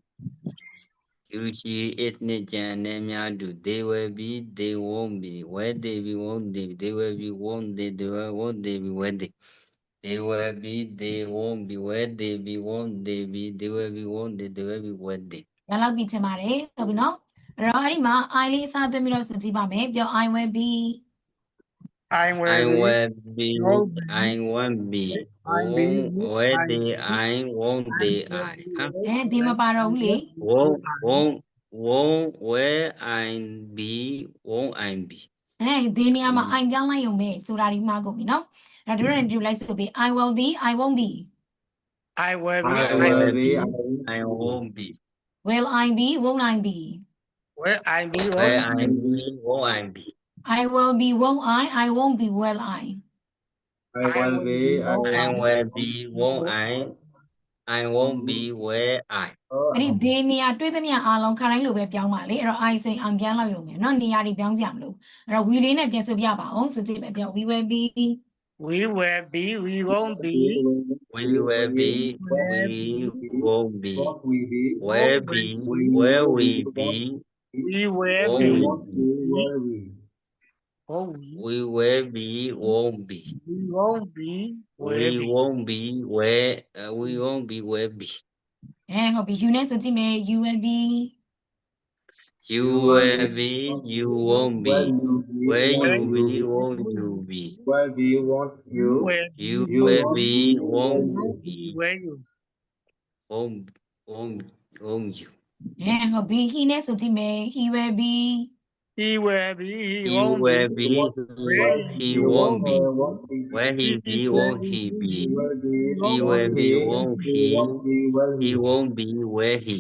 Speaker 3: she is it ကြံအနေများတူ they will be they won't be where they be won't they will be won't they won't they be where they will be they won't be where they be won't they be they will be won't they will be where
Speaker 1: ရလောက်ပြီးချင်ပါတယ်ဟုတ်ပြီနော်အဲ့တော့အဲ့ဒီမှာ I လေးစသပြီးတော့စကြည့်ပါမယ်ပြော I will be
Speaker 2: I
Speaker 3: I
Speaker 2: will
Speaker 3: will be I won't be where they I won't they I
Speaker 1: ဒီမပါတော့ဘူးလေ
Speaker 3: won't where I be won't I be
Speaker 1: ဒီနေရာမှာ I ပြောင်းလိုက်ရုံပဲဆိုတာဒီမှာကုန်ပြီနော်အဲ့တော့ဒီလိုလိုက်ဆိုပြီး I will be I won't be
Speaker 2: I will be
Speaker 3: I will be I won't be
Speaker 1: will I be won't I be
Speaker 2: where I be
Speaker 3: where I be won't I be
Speaker 1: I will be won't I won't be will I
Speaker 4: I will be
Speaker 3: I will be won't I won't be where I
Speaker 1: အဲ့ဒီဒီနေရာတွေ့သမျှအားလုံးခါတိုင်းလိုပဲပြောင်းပါလေအဲ့တော့ I ဆိုရင် I'm ပြောင်းလိုက်ရုံပဲเนาะနေရာတွေပြောင်းကြမလို့အဲ့တော့ we လေးနဲ့ပြန်ဆိုပြပါအောင်ဆိုကြည့်မယ်ပြော we will be
Speaker 2: we will be we won't be
Speaker 3: we will be we won't be
Speaker 4: we be
Speaker 3: where be where we be
Speaker 2: we will
Speaker 3: won't
Speaker 2: be
Speaker 4: where we
Speaker 3: we will be won't be
Speaker 2: we won't be
Speaker 3: we won't be where we won't be where be
Speaker 1: ဟုတ်ပြီ you နဲ့ဆိုကြည့်မယ် you will be
Speaker 3: you will be you won't be where you be won't you be
Speaker 4: where we want you
Speaker 3: you will be won't be
Speaker 2: where you
Speaker 3: won't you
Speaker 1: ဟုတ်ပြီ he နဲ့ဆိုကြည့်မယ် he will be
Speaker 2: he will be
Speaker 3: he will be he won't be where he be won't he be he will be won't he won't be where he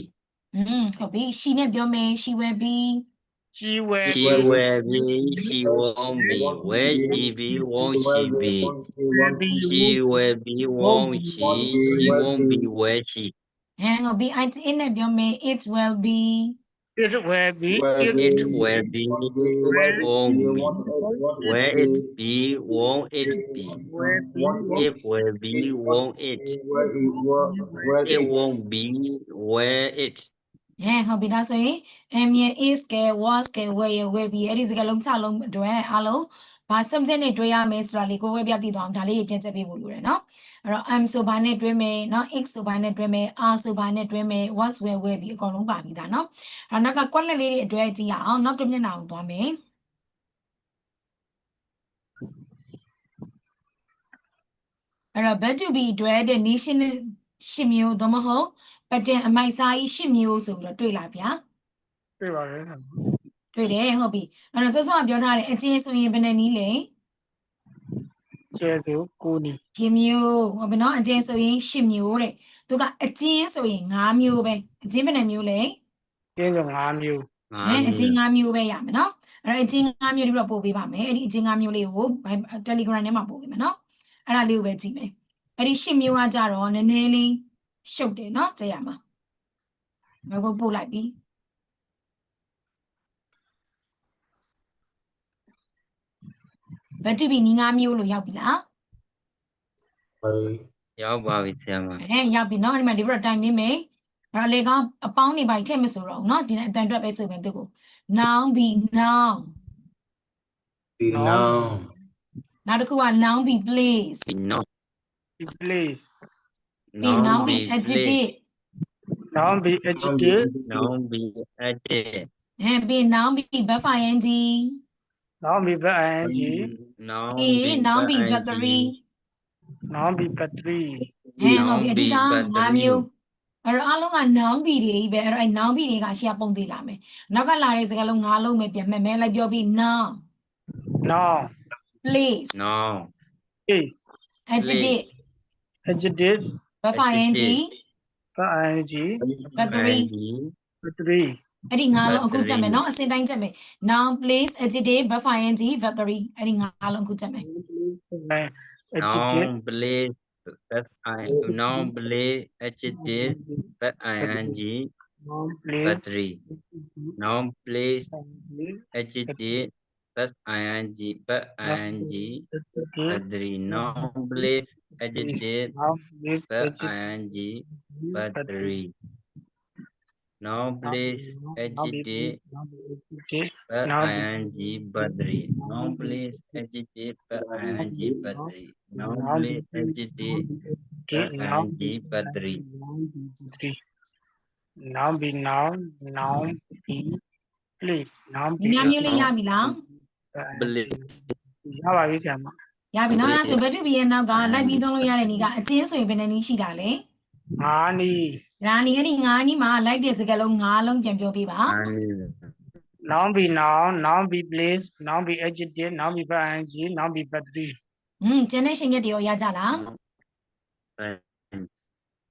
Speaker 1: ဟုတ်ပြီ she နဲ့ပြောမယ် she will be
Speaker 2: she will
Speaker 3: she will be she won't be where she be won't she be she will be won't she won't be where she
Speaker 1: ဟုတ်ပြီ it နဲ့ပြောမယ် it will be
Speaker 2: it will be
Speaker 3: it will be won't be where it be won't it be it will be won't it it won't be where it
Speaker 1: ဟုတ်ပြီဒါဆိုရင် am ရဲ့ is က was က will be အဲ့ဒီစကားလုံး6လုံးအတွက်အားလုံးဘာ subject နဲ့တွဲရမယ်ဆိုတာလေးကိုဝယ်ပြတည်သွားအောင်ဒါလေးပြန်ချက်ပေးဖို့လိုတယ်နော်အဲ့တော့ am ဆိုဘာနဲ့တွဲမယ်နော် x ဆိုဘာနဲ့တွဲမယ် are ဆိုဘာနဲ့တွဲမယ် was will be အကုန်လုံးပါပြီဒါနော်အဲ့နောက်က quality လေးတွေအတွဲကြည့်ရအောင်နောက်တစ်မျက်နှာကိုသွားမယ်အဲ့တော့ bad to be အတွက်တဲ့ nation ရှစ်မျိုးသို့မဟုတ် pattern အမိုက်စားကြီးရှစ်မျိုးဆိုပြီးတော့တွေ့လာဗျာ
Speaker 2: တွေ့ပါရဲ့
Speaker 1: တွေ့တယ်ဟုတ်ပြီအဲ့တော့စောစောကပြောထားတယ်အကျဉ်းဆိုရင်ဘယ်နဲ့နည်းလဲ
Speaker 2: ကျဲသူကိုနီ
Speaker 1: ဒီမျိုးဟုတ်ပြီနော်အကျဉ်းဆိုရင်10မျိုးတဲ့သူကအကျဉ်းဆိုရင်5မျိုးပဲအကျဉ်းဘယ်နှမျိုးလဲ
Speaker 2: ကျင်းဆို5မျိုး
Speaker 1: အကျဉ်း5မျိုးပဲရမယ်နော်အဲ့တော့အကျဉ်း5မျိုးဒီတော့ပို့ပေးပါမယ်အဲ့ဒီအကျဉ်း5မျိုးလေးကို Telegram ထဲမှာပို့ပေးမယ်နော်အဲ့ဒါလေးကိုပဲကြည့်မယ်အဲ့ဒီ10မျိုးကကြတော့နည်းနည်းလေးရှုပ်တယ်နော်ကြည့်ရမှာငါကိုပို့လိုက်ပြီဘတ်တူဘီနီ5မျိုးလို့ရောက်ပြီလား
Speaker 3: ရောက်ပါပြီဆရာမ
Speaker 1: ရောက်ပြီနော်ဒီမှာဒီဘက်တိုင်နေမယ်အဲ့တော့လေကောင်အပေါင်းနေပါထည့်မဆိုတော့နော်ဒီနေ့အတန်တွက်ပဲဆိုမယ်သူကို noun be noun
Speaker 4: be now
Speaker 1: နောက်တစ်ခုက noun be place
Speaker 3: နော်
Speaker 2: place
Speaker 1: be noun be adjective
Speaker 2: noun be adjective
Speaker 3: noun be adjective
Speaker 1: be noun be verb ing
Speaker 2: noun be verb ing
Speaker 1: noun be verb 3
Speaker 2: noun be verb 3
Speaker 1: ဟုတ်ပြီအဓိက5မျိုးအဲ့တော့အားလုံးက noun be တွေကြီးပဲအဲ့တော့အဲ့ noun be တွေကရှေ့ကပုံသေးလာမယ်နောက်ကလာတဲ့စကားလုံး5လုံးပဲပြန်မှတ်မယ်လိုက်ပြောပြီး noun
Speaker 2: noun
Speaker 1: place
Speaker 3: no
Speaker 2: place
Speaker 1: adjective
Speaker 2: adjective
Speaker 1: verb ing
Speaker 2: verb ing
Speaker 1: verb 3
Speaker 2: verb 3
Speaker 1: အဲ့ဒီငါးလုံး
Speaker 3: verb
Speaker 1: အခုချက်မယ်နော်အစင်တိုင်းချက်မယ် noun place adjective verb ing verb 3အဲ့ဒီငါးလုံးအခုချက်မယ်
Speaker 2: adjective
Speaker 3: noun place noun place adjective verb ing
Speaker 2: noun
Speaker 3: verb
Speaker 2: place
Speaker 3: 3 noun place adjective verb ing verb ing verb 3 noun place adjective
Speaker 2: noun place
Speaker 3: verb
Speaker 2: adjective
Speaker 3: ing verb 3 noun place adjective verb ing verb 3 noun place adjective verb ing verb 3 noun place adjective verb ing verb 3
Speaker 2: noun be noun noun be place noun
Speaker 1: ဒီ
Speaker 2: be
Speaker 1: နာမျိုးလေးရပြီလား
Speaker 3: place
Speaker 2: ရပါပြီဆရာမ
Speaker 1: ရပြီနော်အဲ့ဒါဆိုဘတ်တူဘီရဲ့နောက်ကလိုက်ပြီးသုံးလို့ရတဲ့နည်းကအကျဉ်းဆိုရင်ဘယ်နှနည်းရှိတာလဲ
Speaker 2: ငါးနီး
Speaker 1: ဒါနီအဲ့ဒီငါးနီးမှာလိုက်တဲ့စကားလုံးငါးလုံးပြန်ပြောပြပါ
Speaker 2: noun be noun noun be place noun be adjective noun be verb ing noun be verb 3
Speaker 1: ကျန်တဲ့ရှင်မြတ်တွေရောရကြလား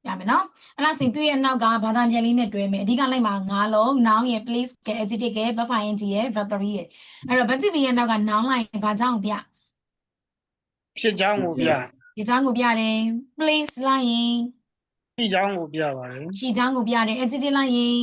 Speaker 1: ရမယ်နော်အဲ့ဒါဆိုရင်သူ့ရဲ့နောက်ကဘာသာပြန်လေးနဲ့တွဲမယ်အဓိကလိုက်မှာငါးလုံး noun ရဲ့ place က adjective က verb ing ရဲ့ verb 3ရဲ့အဲ့တော့ဘတ်တူဘီရဲ့နောက်က noun လိုက်ဘာကြောင့်ပြ
Speaker 2: ဖြစ်ကြောင်းကိုပြ
Speaker 1: ဒီကြောင့်ကိုပြတယ် place လိုက်ရင်
Speaker 2: ဖြစ်ကြောင်းကိုပြပါတယ်
Speaker 1: ရှိကြောင့်ကိုပြတယ် adjective လိုက်ရင်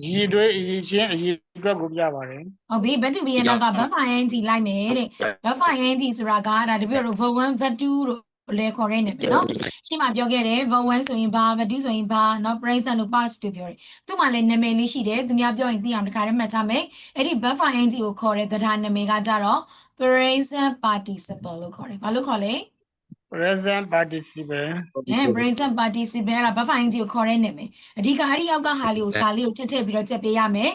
Speaker 2: ရည်တွေးအရေးချင်းအရေးအတွက်ကိုပြပါတယ်
Speaker 1: ဟုတ်ပြီဘတ်တူဘီရဲ့နောက်က verb ing လိုက်မယ်တဲ့ verb ing ဆိုတာကဒါတပြည့်တော့ verb 1 verb 2တို့လဲခေါ်ရဲနေမယ်နော်ရှင်းမပြောခဲ့တယ် verb 1ဆိုရင်ဘာ verb 2ဆိုရင်ဘာเนาะ present တို့ past တို့ပြောတယ်သူ့မှာလည်းနာမည်လေးရှိတယ်သူများပြောရင်သိအောင်တခါတည်းမှတ်ထားမယ်အဲ့ဒီ verb ing ကိုခေါ်တဲ့တရားနာမည်ကကြတော့ present participle လို့ခေါ်တယ်ဘာလို့ခေါ်လဲ
Speaker 2: present participle
Speaker 1: present participle အဲ့ဒါ verb ing ကိုခေါ်ရဲနေမယ်အဓိကအဲ့ဒီအောက်ကဟာလေးကိုစာလေးကိုထည့်ပြီးတော့ချက်ပေးရမယ်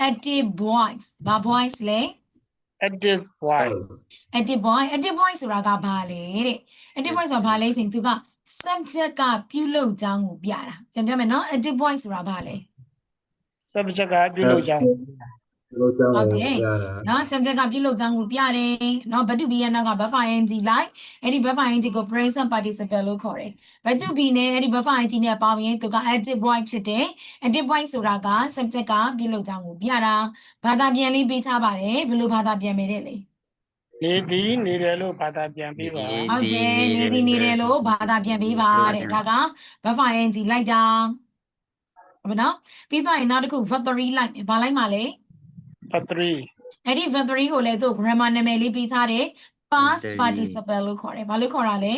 Speaker 1: active voice ဘာ voice လဲ
Speaker 2: active voice
Speaker 1: active voice ဆိုတာကဘာလဲတဲ့ active voice ဆိုတာဘာလဲဆိုရင်သူက subject ကပြုလုပ်ကြောင်းကိုပြတာပြန်ပြောမယ်နော် active voice ဆိုတာဘာလဲ
Speaker 2: subject ကပြုလုပ်ကြောင်း
Speaker 4: လို့ကြောင်း
Speaker 1: ဟုတ်တ
Speaker 4: ကို
Speaker 1: ယ်
Speaker 4: ပြတာ
Speaker 1: နော် subject ကပြုလုပ်ကြောင်းကိုပြတယ်နော်ဘတ်တူဘီရဲ့နောက်က verb ing လိုက်အဲ့ဒီ verb ing ကို present participle လို့ခေါ်တယ်ဘတ်တူဘီနဲ့အဲ့ဒီ verb ing နဲ့ပေါင်းရင်သူက active voice ဖြစ်တယ် active voice ဆိုတာက subject ကပြုလုပ်ကြောင်းကိုပြတာဘာသာပြန်လေးပေးထားပါတယ်ဘယ်လိုဘာသာပြန်မယ်တဲ့လေ
Speaker 2: နေသည်နေတယ်လို့ဘာသာပြန်ပေးပါ
Speaker 1: ဟုတ်တယ်နေသည်နေတယ်လို့ဘာသာပြန်ပေးပါတဲ့ဒါက verb ing လိုက်တာဟုတ်ပါနော်ပြီးတော့ရင်နောက်တစ်ခု verb 3လိုက်မယ်ဘာလိုက်မှာလဲ
Speaker 2: verb 3
Speaker 1: အဲ့ဒီ verb 3ကိုလည်းသူ့ grammar နာမည်လေးပေးထားတယ် past participle လို့ခေါ်တယ်ဘာလို့ခေါ်တာလဲ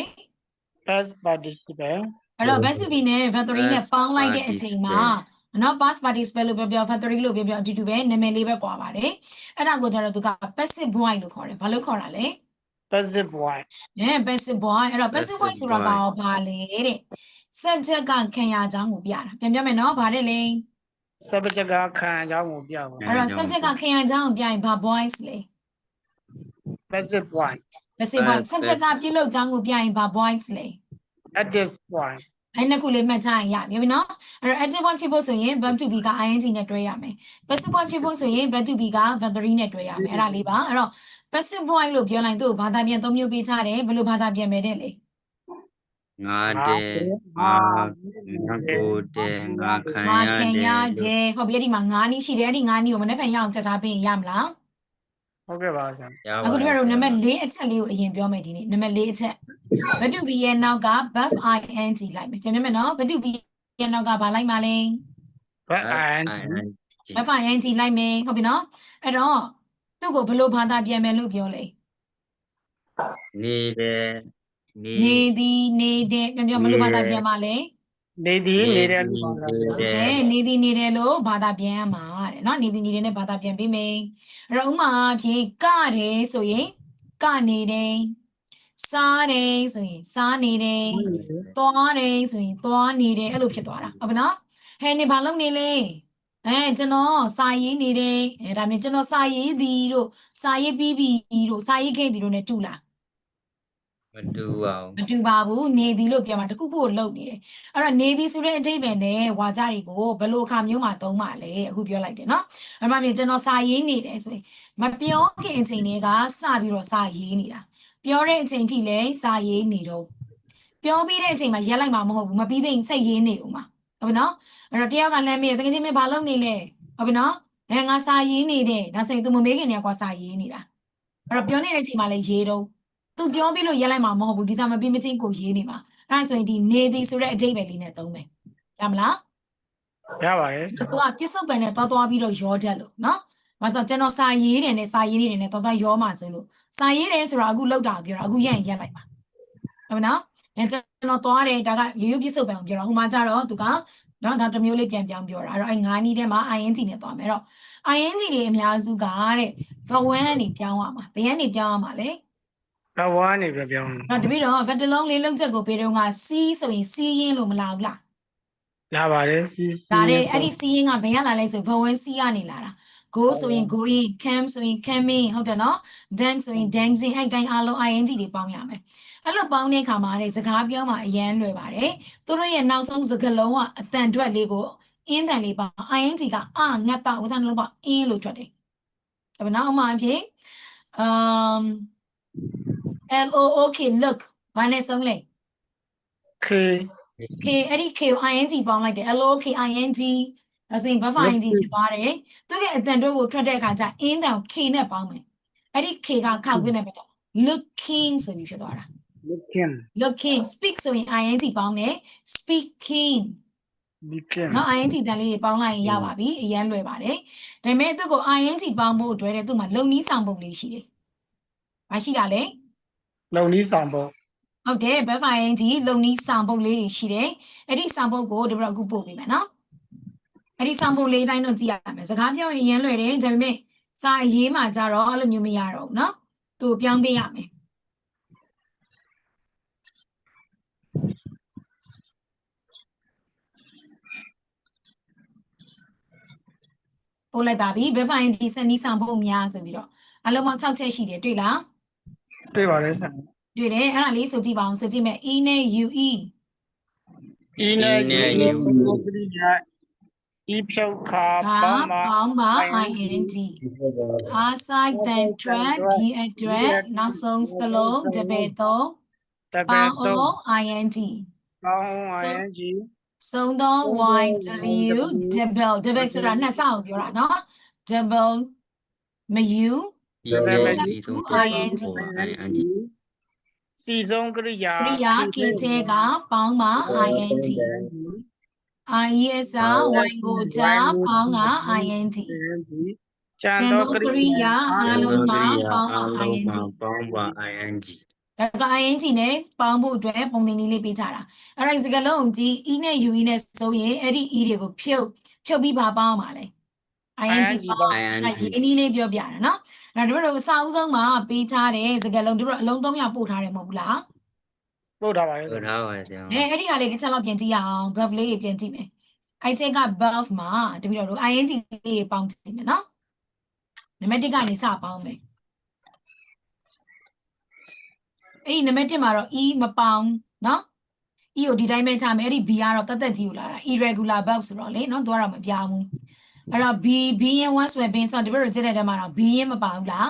Speaker 2: past participle
Speaker 1: အဲ့တော့ verb to be နဲ့ verb 3နဲ့ပေါင်းလိုက်တဲ့အချိန်မှာနော် past participle လို့ပြော verb 3လို့ပြောအတူတူပဲနာမည်လေးပဲကွာပါတယ်အဲ့ဒါကိုကျတော့သူက passive voice လို့ခေါ်တယ်ဘာလို့ခေါ်တာလဲ
Speaker 2: passive voice
Speaker 1: passive voice အဲ့တော့ passive voice ဆိုတာကဘာလဲတဲ့ subject ကခံရကြောင်းကိုပြတာပြန်ပြောမယ်နော်ဗါတဲ့လေ
Speaker 2: subject ကခံအကြောင်းကိုပြပါ
Speaker 1: အဲ့တော့ subject ကခံရကြောင်းကိုပြရင်ဘာ voice လဲ
Speaker 2: passive voice
Speaker 1: passive voice subject ကပြုလုပ်ကြောင်းကိုပြရင်ဘာ voice လဲ
Speaker 2: active voice
Speaker 1: အဲ့နှစ်ခုလေးမှတ်ထားရင်ရပြီနော်အဲ့တော့ active voice ဖြစ်ဖို့ဆိုရင် verb to be က ing နဲ့တွဲရမယ် passive voice ဖြစ်ဖို့ဆိုရင် verb to be က verb 3နဲ့တွဲရမယ်အဲ့ဒါလေးပါအဲ့တော့ passive voice လို့ပြောလိုက်သူ့ဘာသာပြန်၃မျိုးပေးထားတယ်ဘယ်လိုဘာသာပြန်မယ်တဲ့လေ
Speaker 3: ငါတဲ့ငါကိုတဲ့ငါခံ
Speaker 1: ငါ
Speaker 3: ရ
Speaker 1: ခံရ
Speaker 3: တဲ့
Speaker 1: တယ်ဟုတ်ပြီအဲ့ဒီမှာ9နည်းရှိတယ်အဲ့ဒီ9နည်းကိုမနေ့ဖန်ရအောင်ချက်ထားပေးရင်ရမလား
Speaker 2: ဟုတ်ကဲ့ပါဆရာ
Speaker 3: ရ
Speaker 1: အခုတို့နံပါတ်4အချက်လေးကိုအရင်ပြောမယ်ဒီနေ့နံပါတ်4အချက်ဘတ်တူဘီရဲ့နောက်က verb ing လိုက်မယ်ပြန်ပြမယ်နော်ဘတ်တူဘီရဲ့နောက်ကဘာလိုက်မှာလဲ
Speaker 2: verb ing
Speaker 1: verb ing လိုက်မယ်ဟုတ်ပြီနော်အဲ့တော့သူ့ကိုဘယ်လိုဘာသာပြန်မယ်လို့ပြောလဲ
Speaker 3: နေတယ်နေ
Speaker 1: နေသည်နေတဲ့ပြန်ပြောဘယ်လိုဘာသာပြန်ပါလဲ
Speaker 2: နေသည်နေတယ်လို့ပါလား
Speaker 1: ဟုတ်တယ်နေသည်နေတယ်လို့ဘာသာပြန်ရမှာတဲ့နော်နေသည်နေတယ်နဲ့ဘာသာပြန်ပေးမယ်အဲ့တော့ဥမာအဖြစ်ကတယ်ဆိုရင်ကနေတယ်စားတယ်ဆိုရင်စားနေတယ်သွားတယ်ဆိုရင်သွားနေတယ်အဲ့လိုဖြစ်သွားတာဟုတ်ပြီနော်ဟဲ့နေဘာလုပ်နေလဲကျွန်တော်စာရေးနေတယ်ဒါမျိုးကျွန်တော်စာရေးသည်တို့စာရေးပြီးပြီတို့စာရေးခဲ့သည်တို့ ਨੇ တူလား
Speaker 3: မတူပါဘူး
Speaker 1: မတူပါဘူးနေသည်လို့ပြောမှာတခုခုကိုလုပ်နေတယ်အဲ့တော့နေသည်ဆိုတဲ့အဓိပ္ပာယ်နဲ့ဝါကြတွေကိုဘယ်လိုအခါမျိုးမှာသုံးပါလဲအခုပြောလိုက်တယ်နော်အမှန်ပြင်ကျွန်တော်စာရေးနေတယ်ဆိုရင်မပြောခင်အချိန်တွေကစပြီးတော့စာရေးနေတာပြောတဲ့အချိန်ထိလည်းစာရေးနေတော့ပြောပြီးတဲ့အချိန်မှာရက်လိုက်မှာမဟုတ်ဘူးမပြီးသေးရင်စိတ်ရေးနေဦးမှာဟုတ်ပြီနော်အဲ့တော့တယောက်ကလမ်းမေးတကယ်ချင်းမင်းဘာလုပ်နေလဲဟုတ်ပြီနော်ငါစာရေးနေတယ်ဒါဆိုရင် तू မမေးခင်တည်းကစာရေးနေတာအဲ့တော့ပြောနေတဲ့အချိန်မှာလည်းရေးတော့သူပြောပြီးလို့ရက်လိုက်မှာမဟုတ်ဘူးဒီစာမပြီးမချင်းကိုရေးနေမှာအဲ့ဒါဆိုရင်ဒီနေသည်ဆိုတဲ့အဓိပ္ပာယ်လေးနဲ့သုံးမယ်ရမလား
Speaker 2: ရပါတယ်
Speaker 1: သူကပြစ္ဆုတ်ပံနဲ့သွားပြီးတော့ရောတတ်လို့နော်။ဘာလို့ကျွန်တော်စာရေးတယ်နဲ့စာရေးနေတယ်နဲ့သွားရောမှာဆိုလို့စာရေးတယ်ဆိုတာအခုလောက်တာပြောတာအခုရက်ရင်ရက်လိုက်ပါဟုတ်မနော်။ကျွန်တော်သွားတယ်ဒါကရိုးရိုးပြစ္ဆုတ်ပံကိုပြောတာဟိုမှာကျတော့သူကနော်ဒါတစ်မျိုးလေးပြန်ပြောင်းပြောတာအဲ့တော့အဲ့9နီးထဲမှာ ing နဲ့သွားမယ်အဲ့တော့ ing တွေအများစုကတဲ့ verb ကနေပြောင်းရမှာဘယ်ကနေပြောင်းရမှာလဲ
Speaker 2: ဘဝနေပြပြောင်း
Speaker 1: ။တပည့်တော် verb တစ်လုံးလေးလုံးချက်ကိုပေးတော့က see ဆိုရင် see ရင်းလို့မလာဘူးလား
Speaker 2: လာပါတယ်စီ
Speaker 1: ဒါတဲ့အဲ့ဒီ see ရင်းကဘယ်ကလာလဲဆို verb see ကနေလာတာ go ဆိုရင် going come ဆိုရင် coming ဟုတ်တယ်နော် dance ဆိုရင် dancing အဲ့တိုင်းအားလုံး ing တွေပေါင်းရမယ်အဲ့လိုပေါင်းတဲ့အခါမှာတဲ့စကားပြောမှာအရန်လွယ်ပါတယ်သူတို့ရဲ့နောက်ဆုံးစကားလုံးကအတန်ထွက်လေးကိုအင်းတန်လေးပါ ing ကအငတ်တာဝဇ္ဇနှလုံးပါအင်းလို့ထွက်တယ်ဒါပေမဲ့နောက်အမှအဖြစ်look ဘာနဲ့ဆုံးလဲ
Speaker 2: K
Speaker 1: K အဲ့ဒီ K ကို ing ပေါင်းလိုက်တယ် look ing ဒါဆိုရင် verb ing ဖြစ်သွားတယ်သူရဲ့အတန်တို့ကိုထွက်တဲ့အခါကျအင်းတန်ကို K နဲ့ပေါင်းမယ်အဲ့ဒီ K ကခောက်ခွင့်နဲ့ပဲတော့ looking ဆိုပြီးဖြစ်သွားတာ looking speak ဆိုရင် ing ပေါင်းတယ် speaking
Speaker 2: became
Speaker 1: နော် ing တန်လေးတွေပေါင်းလိုက်ရင်ရပါပြီအရန်လွယ်ပါတယ်ဒါပေမဲ့သူ့ကို ing ပေါင်းဖို့အတွက်သူ့မှာလုံနီးဆောင်ပုံလေးရှိတယ်မရှိတာလဲ
Speaker 2: လုံနီးဆောင်ဖို့
Speaker 1: ဟုတ်တယ် verb ing လုံနီးဆောင်ပုံလေးတွေရှိတယ်အဲ့ဒီဆောင်ပုံကိုဒီဘက်အခုပို့ပေးမယ်နော်အဲ့ဒီဆောင်ပုံလေးတိုင်းတော့ကြည့်ရမယ်စကားပြောရင်အရန်လွယ်တယ်ဒါပေမဲ့စာအရေးမှာကြတော့အဲ့လိုမျိုးမရတော့ဘူးနော်သူ့ပြောင်းပေးရမယ်ပို့လိုက်ပါပြီ verb ing စနီးဆောင်ပုံများဆိုပြီးတော့အလုံးပေါင်း6ချက်ရှိတယ်တွေ့လား
Speaker 2: တွေ့ပါတယ်ဆရာ
Speaker 1: တွေ့တယ်အဲ့ဒါလေးဆိုကြည့်ပါအောင်ဆိုကြည့်မယ် e နဲ့ ue
Speaker 2: E နဲ့ U ကိုပြည့်ရ E ဖြုတ်ခါ
Speaker 1: ဒါ
Speaker 2: ပေါင်း
Speaker 1: ပေါင်းပါ ing R side then trap b အတွက်နောက်ဆုံးစလုံးတပည့်တော့
Speaker 2: တပ
Speaker 1: ပေါ
Speaker 2: ည့်
Speaker 1: င်း
Speaker 2: တော့
Speaker 1: အောင် ing
Speaker 2: ပေါင်း ing
Speaker 1: ဆုံးတော့ y w double ဆိုတာနှစ်ဆအောင်ပြောတာနော် double မ u
Speaker 3: ဒီရဲ့ဒီဆုံးတော့
Speaker 1: ing
Speaker 3: ing
Speaker 2: စီဆုံးကရိယာ
Speaker 1: ကရိယာ k တဲ့ကပေါင်းပါ ing IES y ကိုချပေါင်းက ing
Speaker 2: ကျန်
Speaker 1: ကျန်
Speaker 2: တော့
Speaker 1: သော
Speaker 2: က
Speaker 1: က
Speaker 2: ရိ
Speaker 1: ရိ
Speaker 2: ယာ
Speaker 1: ယာအားလုံးမှာပေါင်းပါ
Speaker 3: အားလုံး
Speaker 1: ing
Speaker 3: ပေါင်းပါ ing
Speaker 1: ဒါက ing နဲ့ပေါင်းဖို့အတွက်ပုံသင်နည်းလေးပေးထားတာအဲ့ဒါစကားလုံးကြည့် e နဲ့ ue နဲ့ဆိုရင်အဲ့ဒီ e တွေကိုဖြုတ်ပြီးပါပေါင်းပါလေ ing ပေါင်းအဲ့ဒီနည်းလေးပြောပြတာနော်ဒါတို့တို့အစအဦးဆုံးမှာပေးထားတဲ့စကားလုံးတို့အလုံး300ပို့ထားတယ်မဟုတ်ဘူးလား
Speaker 2: ပို့ထားပါရဲ့
Speaker 3: ဆိုထားပါတယ်ဆရာ
Speaker 1: အဲ့ဒီဟာလေးတစ်ချက်လောက်ပြန်ကြည့်ရအောင် verb လေးတွေပြန်ကြည့်မယ်အဲ့ဒီက verb မှာတပည့်တော်တို့ ing လေးတွေပေါင်းကြည့်မယ်နော်နံပါတ်1ကနေစပေါင်းမယ်အဲ့ဒီနံပါတ်1မှာတော့ e မပေါင်းနော် e ကိုဒီတိုင်းပဲထားမယ်အဲ့ဒီ b ကတော့တသက်ကြီးကိုလာတာ irregular verb ဆိုတော့လေနော်သူကတော့မပြောင်းဘူးအဲ့တော့ b ရင် once ဝင်ပင်ဆိုတော့ဒီဘက်ကိုကြည့်တဲ့တဲမှာတော့ b ရင်မပေါင်းဘူးလား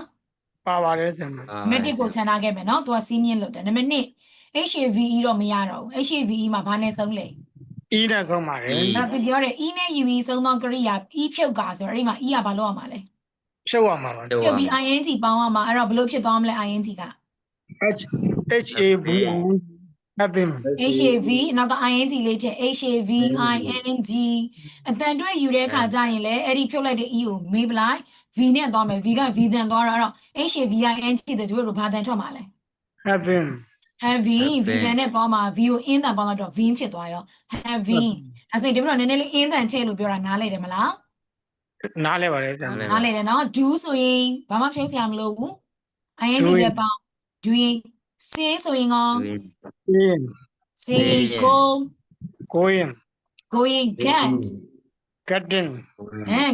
Speaker 2: ပါပါတယ်ဆရာ
Speaker 1: နံပါတ်1ကိုခြံထားခဲ့မယ်နော်သူကစီးမြင့်လို့တယ်နံပါတ်2 HAVE တော့မရတော့ဘူး HAVE မှာဘာနဲ့ဆုံးလဲ
Speaker 2: E နဲ့ဆုံးပါတယ်
Speaker 1: အဲ့တော့သူပြောတယ် e နဲ့ ue ဆုံးသောကရိယာ e ဖြုတ်ကဆိုတော့အဲ့ဒီမှာ e ကဘာလုပ်ရမှာလဲ
Speaker 2: ဖြုတ်ရမှာပါ
Speaker 1: ဖြုတ်ပြီး ing ပေါင်းရမှာအဲ့တော့ဘယ်လိုဖြစ်သွားမလဲ ing က
Speaker 2: H A V having
Speaker 1: HAV နောက်က ing လေးထည့် HAV ing အတန်တွဲယူတဲ့အခါကျရင်လည်းအဲ့ဒီဖြုတ်လိုက်တဲ့ e ကိုမေးပလိုက် v နဲ့သွားမယ် v က v တန်သွားတာအဲ့တော့ HAV ing တဲ့သူတို့ဘာတန်ထွက်မှာလဲ
Speaker 2: having
Speaker 1: having v တန်နဲ့သွားမှာ v ကိုအင်းတန်ပေါင်းလိုက်တော့ v ဖြစ်သွားရော having အဲ့ဆိုရင်ဒီမှာနည်းနည်းလေးအင်းတန်ထည့်လို့ပြောတာနားလဲတယ်မလား
Speaker 2: နားလဲပါတယ်ဆရာ
Speaker 1: နားလဲတယ်နော် do ဆိုရင်ဘာမှဖြုတ်စရာမလိုဘူး ing ပဲပေါင်း doing say ဆိုရင်ရော
Speaker 2: in
Speaker 1: say go
Speaker 2: going
Speaker 1: get
Speaker 2: getting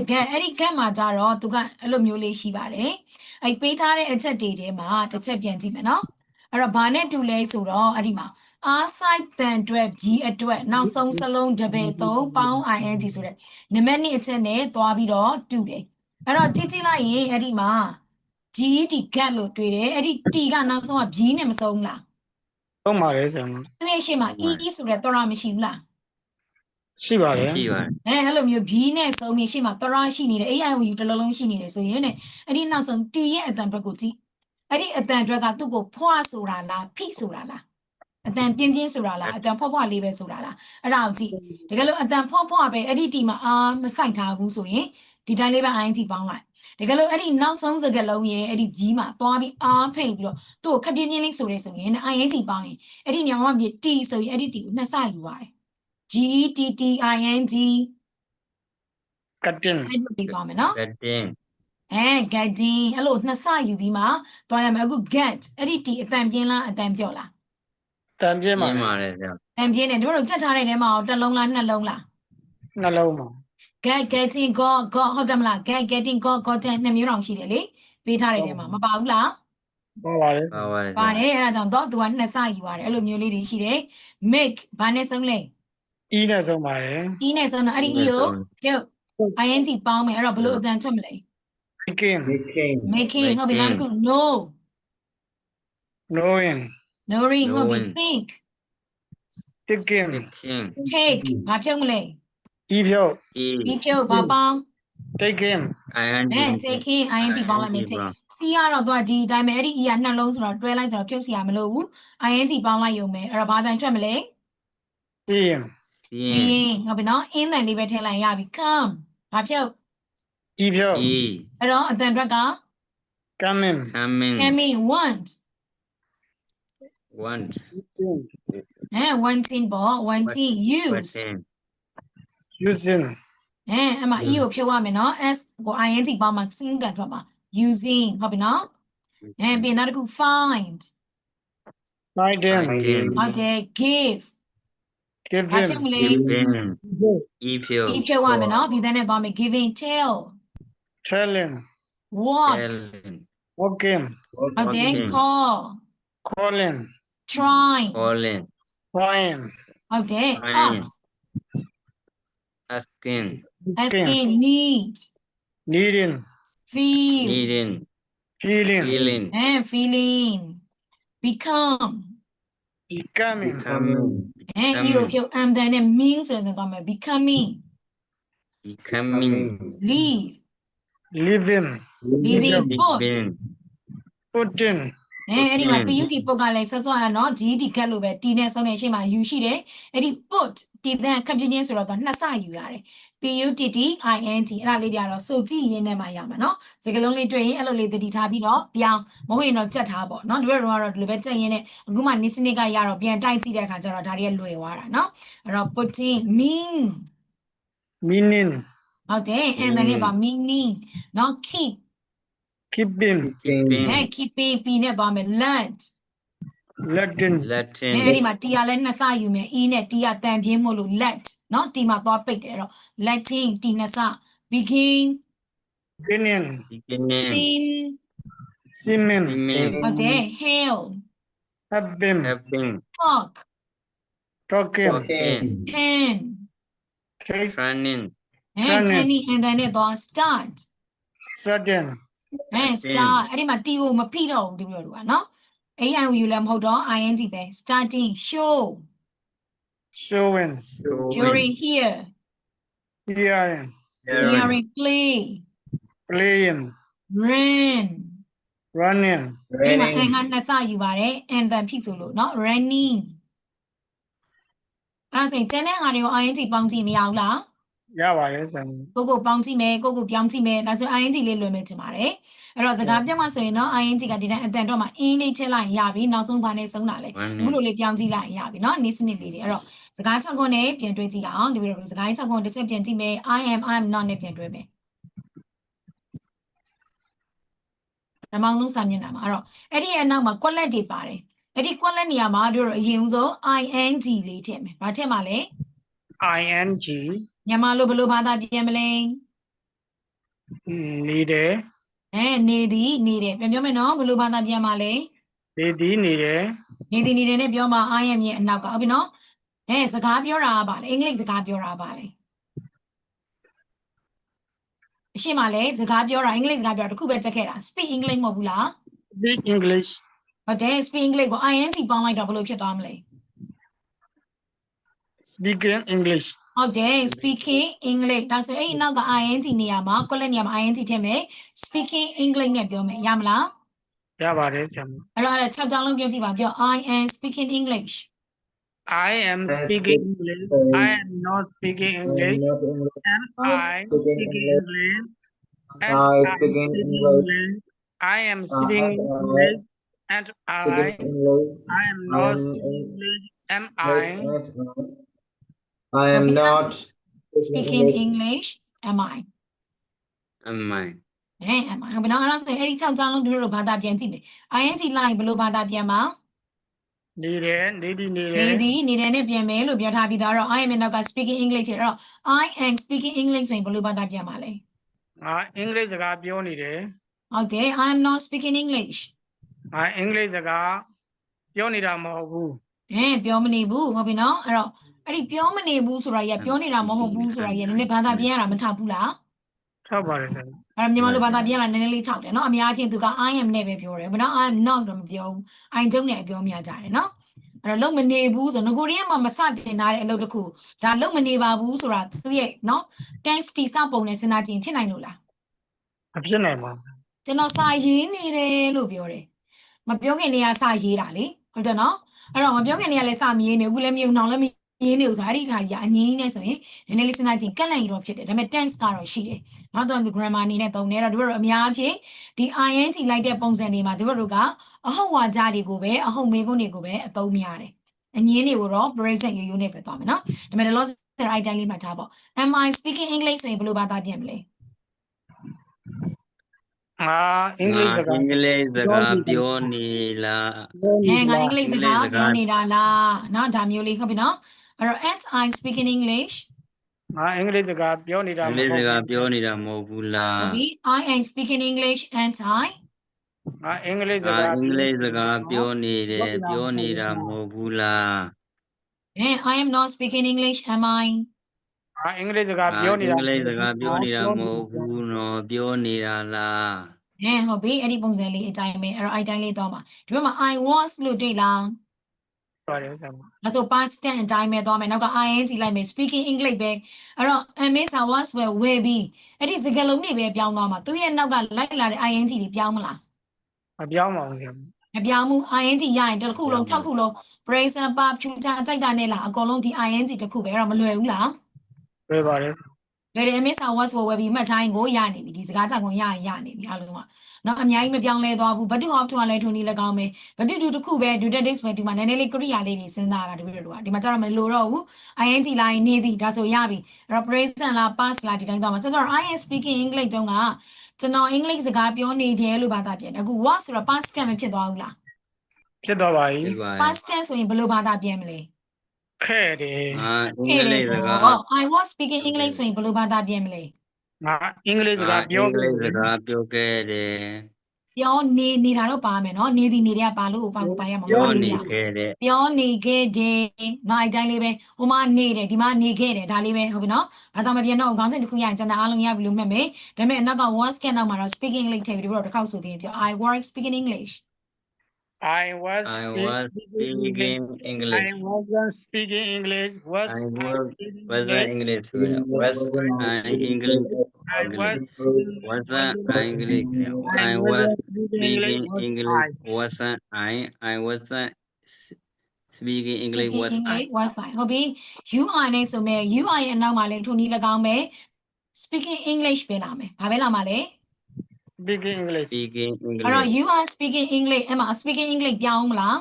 Speaker 1: get အဲ့ဒီ get မှာကြတော့သူကအဲ့လိုမျိုးလေးရှိပါတယ်အဲ့ပေးထားတဲ့အချက်တွေထဲမှာတစ်ချက်ပြန်ကြည့်မယ်နော် အဲ့တော့ဘာနဲ့တူလဲဆိုတော့အဲ့ဒီမှာ R side တန်အတွက် B အတွက်နောက်ဆုံးစလုံးတပည့်3ပေါင်း ing ဆိုတဲ့နံပါတ်2အချက်နဲ့သွားပြီးတော့တူတယ်အဲ့တော့ကြည့်လိုက်ရင်အဲ့ဒီမှာ GED get လို့တွေ့တယ်အဲ့ဒီ T ကနောက်ဆုံးက B နဲ့မဆုံးလား
Speaker 2: သုံးပါတယ်ဆရာမ
Speaker 1: သူရဲ့ရှေ့မှာ E ဆိုတဲ့တော်ရမရှိဘူးလား
Speaker 2: ရှိပါတယ်
Speaker 3: ရှိပါတယ်
Speaker 1: အဲ့လိုမျိုး B နဲ့ဆုံးပြီးရှေ့မှာတော်ရရှိနေတယ် AIOU တစ်လုံးလုံးရှိနေတယ်ဆိုရင်တဲ့အဲ့ဒီနောက်ဆုံး T ရဲ့အတန်အတွက်ကိုကြည့်အဲ့ဒီအတန်အတွက်ကသူ့ကိုဖွာဆိုတာလားဖိဆိုတာလားအတန်ပြင်းပြင်းဆိုတာလားအတန်ဖွာဖွာလေးပဲဆိုတာလားအဲ့ဒါကိုကြည့်တကယ်လို့အတန်ဖွာဖွာပဲအဲ့ဒီ T မှာအာမဆိုင်ထားဘူးဆိုရင်ဒီတိုင်းလေးပဲ ING ပေါင်းလိုက်တကယ်လို့အဲ့ဒီနောက်ဆုံးစကားလုံးရဲ့အဲ့ဒီ B မှာသွားပြီးအားဖိတ်ပြီးတော့သူ့ကိုခပ်ပြင်းပြင်းလေးဆိုရဲဆိုရင် ING ပေါင်းရင်အဲ့ဒီညောင်ကပြ T ဆိုရင်အဲ့ဒီ T ကိုနှစ်ဆယူပါတယ် GETTING
Speaker 2: ကတ်တင်
Speaker 1: အဲ့လိုပြီးသွားမယ်နော်
Speaker 3: getting
Speaker 1: getting အဲ့လိုနှစ်ဆယူပြီးမှသွားရမယ်အခု get အဲ့ဒီ T အတန်ပြင်းလားအတန်ပြော့လား
Speaker 2: တန်ပြင်းပါ
Speaker 3: ပြင်း
Speaker 2: တ
Speaker 3: ပါတယ်ဗျာ
Speaker 1: အတန်ပြင်းတယ်တို့တို့ကြက်ထားတဲ့ထဲမှာတစ်လုံးလားနှစ်လုံးလား
Speaker 2: နှလုံးပါ
Speaker 1: getting got ဟုတ်တယ်မလား getting got တဲ့နှစ်မျိုးတောင်ရှိတယ်လေပေးထားတဲ့ထဲမှာမပါဘူးလား
Speaker 2: ပါပါတယ်
Speaker 3: ပါပါတယ်ဗျာ
Speaker 1: ပါတယ်အဲ့ဒါကြောင့်တော့သူကနှစ်ဆယူပါတယ်အဲ့လိုမျိုးလေးတွေရှိတယ် make ဘာနဲ့ဆုံးလဲ
Speaker 2: E နဲ့ဆုံးပါတယ်
Speaker 1: E နဲ့ဆုံးတော့အဲ့ဒီ E ကိုပြုတ် ing ပေါင်းမယ်အဲ့တော့ဘယ်လိုအတန်ထွက်မလဲ
Speaker 2: making
Speaker 1: making ဟုတ်ပြီနောက်တစ်ခု no
Speaker 2: knowing
Speaker 1: knowing ဟုတ်ပြီ
Speaker 3: Knowing
Speaker 1: think
Speaker 2: taking
Speaker 3: taking
Speaker 1: take ဘာဖြုတ်မလဲ
Speaker 2: E ဖြုတ်
Speaker 3: e
Speaker 1: E ဖြုတ်ဘာပေါင်း
Speaker 2: taking
Speaker 3: ing
Speaker 1: taking ing ပေါင်းလိုက်မယ် take C ကတော့သူကဒီအတိုင်းပဲအဲ့ဒီ E ကနှလုံးဆိုတော့တွဲလိုက်ဆိုတော့ဖြုတ်စီရမလို့ဘူး ing ပေါင်းလိုက်ရုံပဲအဲ့တော့ဘာအတန်ထွက်မလဲ
Speaker 2: seeing
Speaker 1: seeing ဟုတ်ပြီနော် in တန်လေးပဲထည့်လိုက်ရပြီ come ဘာဖြုတ်
Speaker 2: E ဖြုတ်
Speaker 3: e
Speaker 1: အဲ့တော့အတန်အတွက်က
Speaker 2: coming
Speaker 3: coming
Speaker 1: coming want
Speaker 3: want
Speaker 1: wanting ပေါ့ wanting use
Speaker 3: waiting
Speaker 2: using
Speaker 1: အမ E ကိုဖြုတ်ရမယ်နော် S ကို ing ပေါင်းမှ sing ကန်ထွက်မှာ using ဟုတ်ပြီနော်ပြီးနောက်တစ်ခု find
Speaker 2: finding
Speaker 3: finding
Speaker 1: ဟုတ်တယ် give ဘာ
Speaker 2: giving
Speaker 1: ဖြုတ်မလဲ
Speaker 3: giving e ဖြုတ်
Speaker 1: E ဖြုတ်ရမယ်နော်ပြီးတဲ့နဲ့ပါမယ် giving tell
Speaker 2: telling
Speaker 1: walk
Speaker 3: telling
Speaker 2: walking
Speaker 1: ဟုတ်တယ်
Speaker 3: walking
Speaker 1: call
Speaker 2: calling
Speaker 1: try
Speaker 3: calling
Speaker 2: crying
Speaker 1: ဟုတ်တယ်
Speaker 3: Trying.
Speaker 1: ask
Speaker 3: asking
Speaker 1: asking need
Speaker 2: needing
Speaker 1: feel
Speaker 3: needing
Speaker 2: feeling
Speaker 3: feeling
Speaker 1: feeling become
Speaker 2: becoming
Speaker 3: becoming
Speaker 1: E ကိုဖြုတ် am တန်နဲ့ mean ဆိုတဲ့သွားမယ် becoming
Speaker 3: becoming
Speaker 1: leave
Speaker 2: living
Speaker 1: living put
Speaker 3: living
Speaker 2: putting
Speaker 1: အဲ့ဒီမှာ PUT ပုတ်ကလည်းဆော့ဆော့ရနော် GED ကတ်လို့ပဲ T နဲ့ဆုံးနေရှင်းမှာ U ရှိတယ်အဲ့ဒီ put T တန်ခပ်ပြင်းပြင်းဆိုတော့သူနှစ်ဆယူရတယ် PUTT INT အဲ့ဒါလေးတွေကတော့စုကြည့်ရင်းနဲ့မှရမှာနော်စကားလုံးလေးတွေ့ရင်အဲ့လိုလေးတတိထားပြီးတော့ပြောင်းမဟုတ်ရင်တော့ကြက်ထားပေါ့နော်တို့ကတော့ဒီလိုပဲကြက်ရင်းနဲ့အခုမှနေ့စနစ်ကရတော့ပြန်တိုက်ကြည့်တဲ့အခါကျတော့ဒါတွေကလွယ်သွားတာနော်အဲ့တော့ putting mean
Speaker 2: meaning
Speaker 1: ဟုတ်တယ် and နဲ့ပါ meaning နော် keep
Speaker 2: keeping
Speaker 3: keeping
Speaker 1: keeping P နဲ့ပါမယ် let
Speaker 2: letting
Speaker 3: letting
Speaker 1: အဲ့ဒီမှာ T ကလည်းနှစ်ဆယူမယ် E နဲ့ T ကတန်ပြင်းမို့လို့ let နော် T မှာသွားပိတ်တယ်အဲ့တော့ letting T နှစ်ဆ begin
Speaker 2: beginning
Speaker 3: beginning
Speaker 1: seem
Speaker 2: seeming
Speaker 3: seeming
Speaker 1: ဟုတ်တယ် hail
Speaker 2: having
Speaker 3: having
Speaker 1: talk
Speaker 2: talking
Speaker 3: talking
Speaker 1: can
Speaker 2: take
Speaker 3: training
Speaker 1: Tenny and then နဲ့သွား start
Speaker 2: starting
Speaker 1: start အဲ့ဒီမှာ T ကိုမဖိတော့ဘူးဒီလိုလိုကနော် AIOU လည်းမဟုတ်တော့ ING ပဲ starting show
Speaker 2: showing
Speaker 1: during here
Speaker 2: hearing
Speaker 1: hearing play
Speaker 2: playing
Speaker 1: run
Speaker 2: running
Speaker 1: ဒီမှာအင်္ဂါနှစ်ဆယူပါတယ် and then ဖြစ်ဆိုလို့เนาะ running အဲ့ဒါဆိုရင်တန်းတဲ့ဟာတွေကို ING ပေါင်းကြည့်မရဘူးလား
Speaker 2: ရပါတယ်ဆရာမ
Speaker 1: ကိုပေါင်းကြည့်မယ်ကိုပြောင်းကြည့်မယ်ဒါဆို ING လေးလွယ်မယ်ထင်ပါတယ်အဲ့တော့စကားပြောင်းမှဆိုရင်เนาะ ING ကဒီတိုင်းအတန်တော့မှအင်းလေးထည့်လိုက်ရပြီနောက်ဆုံးဘာနဲ့ဆုံးတာလဲအခုလိုလေးပြောင်းကြည့်လိုက်ရပြီเนาะနေ့စနစ်လေးတွေအဲ့တော့စကား6ခုနဲ့ပြန်တွဲကြည့်အောင်ဒီလိုစကား6ခုတစ်ချက်ပြန်ကြည့်မယ် I am not နဲ့ပြန်တွဲမယ်ဓမ္မလုံးစာမျက်နှာမှာအဲ့တော့အဲ့ဒီအနောက်မှာ quality တွေပါတယ်အဲ့ဒီ quality နေရာမှာတို့အရင်ဆုံး ING လေးထည့်မယ်ဘာထည့်မှာလဲ
Speaker 2: ing
Speaker 1: မြန်မာလိုဘယ်လိုဘာသာပြန်မလဲ
Speaker 2: နေတယ်
Speaker 1: နေသည်နေတယ်ပြန်ပြောမယ်နော်ဘယ်လိုဘာသာပြန်မှာလဲ
Speaker 2: နေသည်နေတယ်
Speaker 1: နေဒီနေတယ်နဲ့ပြောမှာ I am ရဲ့အနောက်ကဟုတ်ပြီနော်စကားပြောတာကပါလေအင်္ဂလိပ်စကားပြောတာပါလေအရှိမလဲစကားပြောတာအင်္ဂလိပ်စကားပြောတာတစ်ခုပဲချက်ခဲ့တာ speak English မဟုတ်ဘူးလား
Speaker 2: speak English
Speaker 1: ဟုတ်တယ် speak English ကို ing ပေါင်းလိုက်တော့ဘယ်လိုဖြစ်သွားမလဲ
Speaker 2: speaking English
Speaker 1: ဟုတ်တယ် speaking English ဒါဆိုအဲ့ဒီနောက်က ing နေရာမှာ correct နေရာမှာ ing ထည့်မယ် speaking English နဲ့ပြောမယ်ရမလား
Speaker 2: ရပါတယ်ဆရာမ
Speaker 1: အဲ့တော့6ကြောင်းလုံးပြောကြည့်ပါပြော I am speaking English
Speaker 2: I am speaking English I am not speaking English am I speaking English am
Speaker 4: I
Speaker 2: I
Speaker 4: speaking
Speaker 2: speaking
Speaker 4: English.
Speaker 2: English I am speaking English and
Speaker 4: Speaking English.
Speaker 2: I am not speaking English am
Speaker 4: I am not
Speaker 1: speaking English am I
Speaker 3: am I
Speaker 1: am I ဟုတ်ပြီနော်အဲ့ဒါဆိုရင်အဲ့ဒီ6ကြောင်းလုံးတို့ဘာသာပြန်ကြည့်မယ် ing လိုက်ဘယ်လိုဘာသာပြန်မှာ
Speaker 2: နေတယ်နေသည်နေတယ်
Speaker 1: နေသည်နေတယ်နဲ့ပြန်မယ်လို့ပြောထားပြီးသားတော့ I am နောက်က speaking English အဲ့တော့ I am speaking English ဆိုရင်ဘယ်လိုဘာသာပြန်မှာလဲ
Speaker 2: ငါအင်္ဂလိပ်စကားပြောနေတယ်
Speaker 1: ဟုတ်တယ် I am not speaking English
Speaker 2: ငါအင်္ဂလိပ်စကားပြောနေတာမဟုတ်ဘူး
Speaker 1: ပြောမနေဘူးဟုတ်ပြီနော်အဲ့တော့အဲ့ဒီပြောမနေဘူးဆိုတာကြီးကပြောနေတာမဟုတ်ဘူးဆိုတာကြီးကနည်းနည်းဘာသာပြန်ရတာမထဘူးလား
Speaker 2: ထောက်ပါတယ်ဆရာ
Speaker 1: အဲ့မြန်မာလိုဘာသာပြန်လာနည်းနည်းလေးခြောက်တယ်နော်အများအားဖြင့်သူက I am နဲ့ပဲပြောတယ်ဘာလို့ I am not တော့မပြောဘူး I don't နဲ့ပြောမြကြတယ်နော်အဲ့တော့လုံမနေဘူးဆိုငကိုရီးယားမှာမစတင်ထားတဲ့အလုပ်တစ်ခုဒါလုံမနေပါဘူးဆိုတာသူရဲ့နော် tense တိစပုံနဲ့စဉ်းစားကြည့်ဖြစ်နိုင်လို့လား
Speaker 2: မဖြစ်နိုင်ပါဘူး
Speaker 1: ကျွန်တော်စာရေးနေတယ်လို့ပြောတယ်မပြောခင်တည်းကစာရေးတာလေဟုတ်တယ်နော်အဲ့တော့မပြောခင်တည်းကလည်းစာမရေးနေဘူးလည်းမယုံအောင်လည်းမရေးနေဘူးဆိုအဲ့ဒီခါကြီးအငင်းနဲ့ဆိုရင်နည်းနည်းလေးစဉ်းစားကြည့်ကက်လန့်ရီတော့ဖြစ်တယ်ဒါပေမဲ့ tense ကတော့ရှိတယ်နောက်တော့ grammar အနေနဲ့ပုံနေတော့တို့ကတော့အများအပြည့်ဒီ ing လိုက်တဲ့ပုံစံတွေမှာတို့ကအဟုတ်ဝါကြတွေကိုပဲအဟုတ်မေးခွန်းတွေကိုပဲအသုံးများတယ်အငင်းတွေကိုတော့ present ရိုးရိုးနဲ့ပဲသွားမယ်နော်ဒါပေမဲ့ loss တဲ့ item လေးမှထားပေါ့ am I speaking English ဆိုရင်ဘယ်လိုဘာသာပြန်မလဲ
Speaker 2: ငါအင်္ဂလိပ်စကား
Speaker 3: အင်္ဂလိပ်စကားပြောနေလား
Speaker 1: ငါအင်္ဂလိပ်စကားပြောနေတာလားနော်ဒါမျိုးလေးဟုတ်ပြီနော်အဲ့တော့ am I speaking English
Speaker 2: ငါအင်္ဂလိပ်စကားပြောနေတာ
Speaker 3: အင်္ဂလိပ်စကားပြောနေတာမဟုတ်ဘူးလား
Speaker 1: ဟုတ်ပြီ I am speaking English and I
Speaker 2: ငါအင်္ဂလိပ်စ
Speaker 3: အ
Speaker 2: ကား
Speaker 3: င်္ဂလိပ်စကားပြောနေတယ်ပြောနေတာမဟုတ်ဘူးလား
Speaker 1: I am not speaking English am I
Speaker 2: ငါအင်္ဂလိပ်စကား
Speaker 3: အ
Speaker 2: ပြော
Speaker 3: င်
Speaker 2: နေတာ
Speaker 3: ္ဂလိပ်စကားပြောနေတာမဟုတ်ဘူးနော်ပြောနေတာလား
Speaker 1: ဟုတ်ပြီအဲ့ဒီပုံစံလေးအတိုင်းပဲအဲ့တော့ item လေးတော့မှာဒီဘက်မှာ I was လို့တွေ့လား
Speaker 2: ပါတယ်ဆရာမ
Speaker 1: ဒါဆို past tense အတိုင်းပဲသွားမယ်နောက်က ing လိုက်မယ် speaking English ပဲအဲ့တော့ Miss was will be အဲ့ဒီစကားလုံးတွေပဲပြောင်းသွားမှာသူရဲ့နောက်ကလိုက်လာတဲ့ ing တွေပြောင်းမလား
Speaker 2: မပြောင်းပါဘူးဆရာမ
Speaker 1: မပြောင်းဘူး ing ရရင်တစ်ခုလုံး6ခုလုံး present perfect future ကြိုက်တာနဲ့လားအကုန်လုံးဒီ ing တစ်ခုပဲအဲ့တော့မလွယ်ဘူးလား
Speaker 2: တွေ့ပါတယ်
Speaker 1: လွယ်တယ် Miss was will be မှတ်တိုင်းကိုရနေပြီဒီစကားကြောင့်ကိုရနေပြီအားလုံးကနော်အများကြီးမပြောင်းလဲသွားဘူးဘတ်တူ hop ထွန်းလဲထွန်းနေလည်းကောင်းမယ်ဘတ်တူတူတစ်ခုပဲ do that days ပဲဒီမှာနည်းနည်းလေးကရိယာလေးတွေစဉ်းစားတာတို့တို့ကဒီမှာကျတော့မလိုတော့ဘူး ing လိုင်းနေသည်ဒါဆိုရပြီအဲ့တော့ present လား past လားဒီတိုင်းသွားမှာဆက်တော့ I am speaking English တုန်းကကျွန်တော်အင်္ဂလိပ်စကားပြောနေတယ်လို့ဘာသာပြန်အခု was ဆိုတော့ past tense မဖြစ်သွားဘူးလား
Speaker 2: ဖြစ်တော့ပါပြီ
Speaker 3: ဒီပါ
Speaker 1: past tense ဆိုရင်ဘယ်လိုဘာသာပြန်မလဲ
Speaker 2: ခဲ့တယ်
Speaker 3: အင်္ဂလိပ်စကား
Speaker 1: I was speaking English ဆိုရင်ဘယ်လိုဘာသာပြန်မလဲ
Speaker 2: ငါအင်္ဂလိပ်စကား
Speaker 3: အ
Speaker 2: ပြော
Speaker 3: င်္ဂလိပ်စကားပြောခဲ့တယ်
Speaker 1: ပြောနေတာတော့ပါမယ်နော်နေသည်နေတွေကပါလို့ပါကိုပါရမှာမ
Speaker 3: ပြော
Speaker 1: ဟုတ်
Speaker 3: နေ
Speaker 1: ဘူး
Speaker 3: ခဲ့တယ်
Speaker 1: ပြောနေခဲ့တယ်နောက်အတိုင်းလေးပဲဟိုမှာနေတယ်ဒီမှာနေခဲ့တယ်ဒါလေးပဲဟုတ်ပြီနော်ဘာသာမပြန်တော့ခေါင်းစဉ်တစ်ခုရရင်ကျန်တာအားလုံးရပြီလို့မှတ်မယ်ဒါပေမဲ့အနောက်က was ကနောက်မှာတော့ speaking English ထည့်ပြီးတော့တစ်ခေါက်ဆိုပြီးပြော I work speaking English
Speaker 2: I was
Speaker 3: speaking English
Speaker 2: I wasn't speaking English was
Speaker 3: I wasn't English was I English
Speaker 2: I was
Speaker 3: wasn't I English I was speaking English wasn't I wasn't speaking English was I
Speaker 1: was I ဟုတ်ပြီ you are နဲ့ဆိုမဲ့ you are ရဲ့အနောက်မှာလည်းထိုနည်း၎င်းပဲ speaking English ပဲလာမယ်ဘာပဲလာမှာလဲ
Speaker 2: speaking English
Speaker 3: speaking
Speaker 1: အဲ့တော့
Speaker 3: English
Speaker 1: you are speaking English အဲ့မှာ speaking English ပြောင်းမလား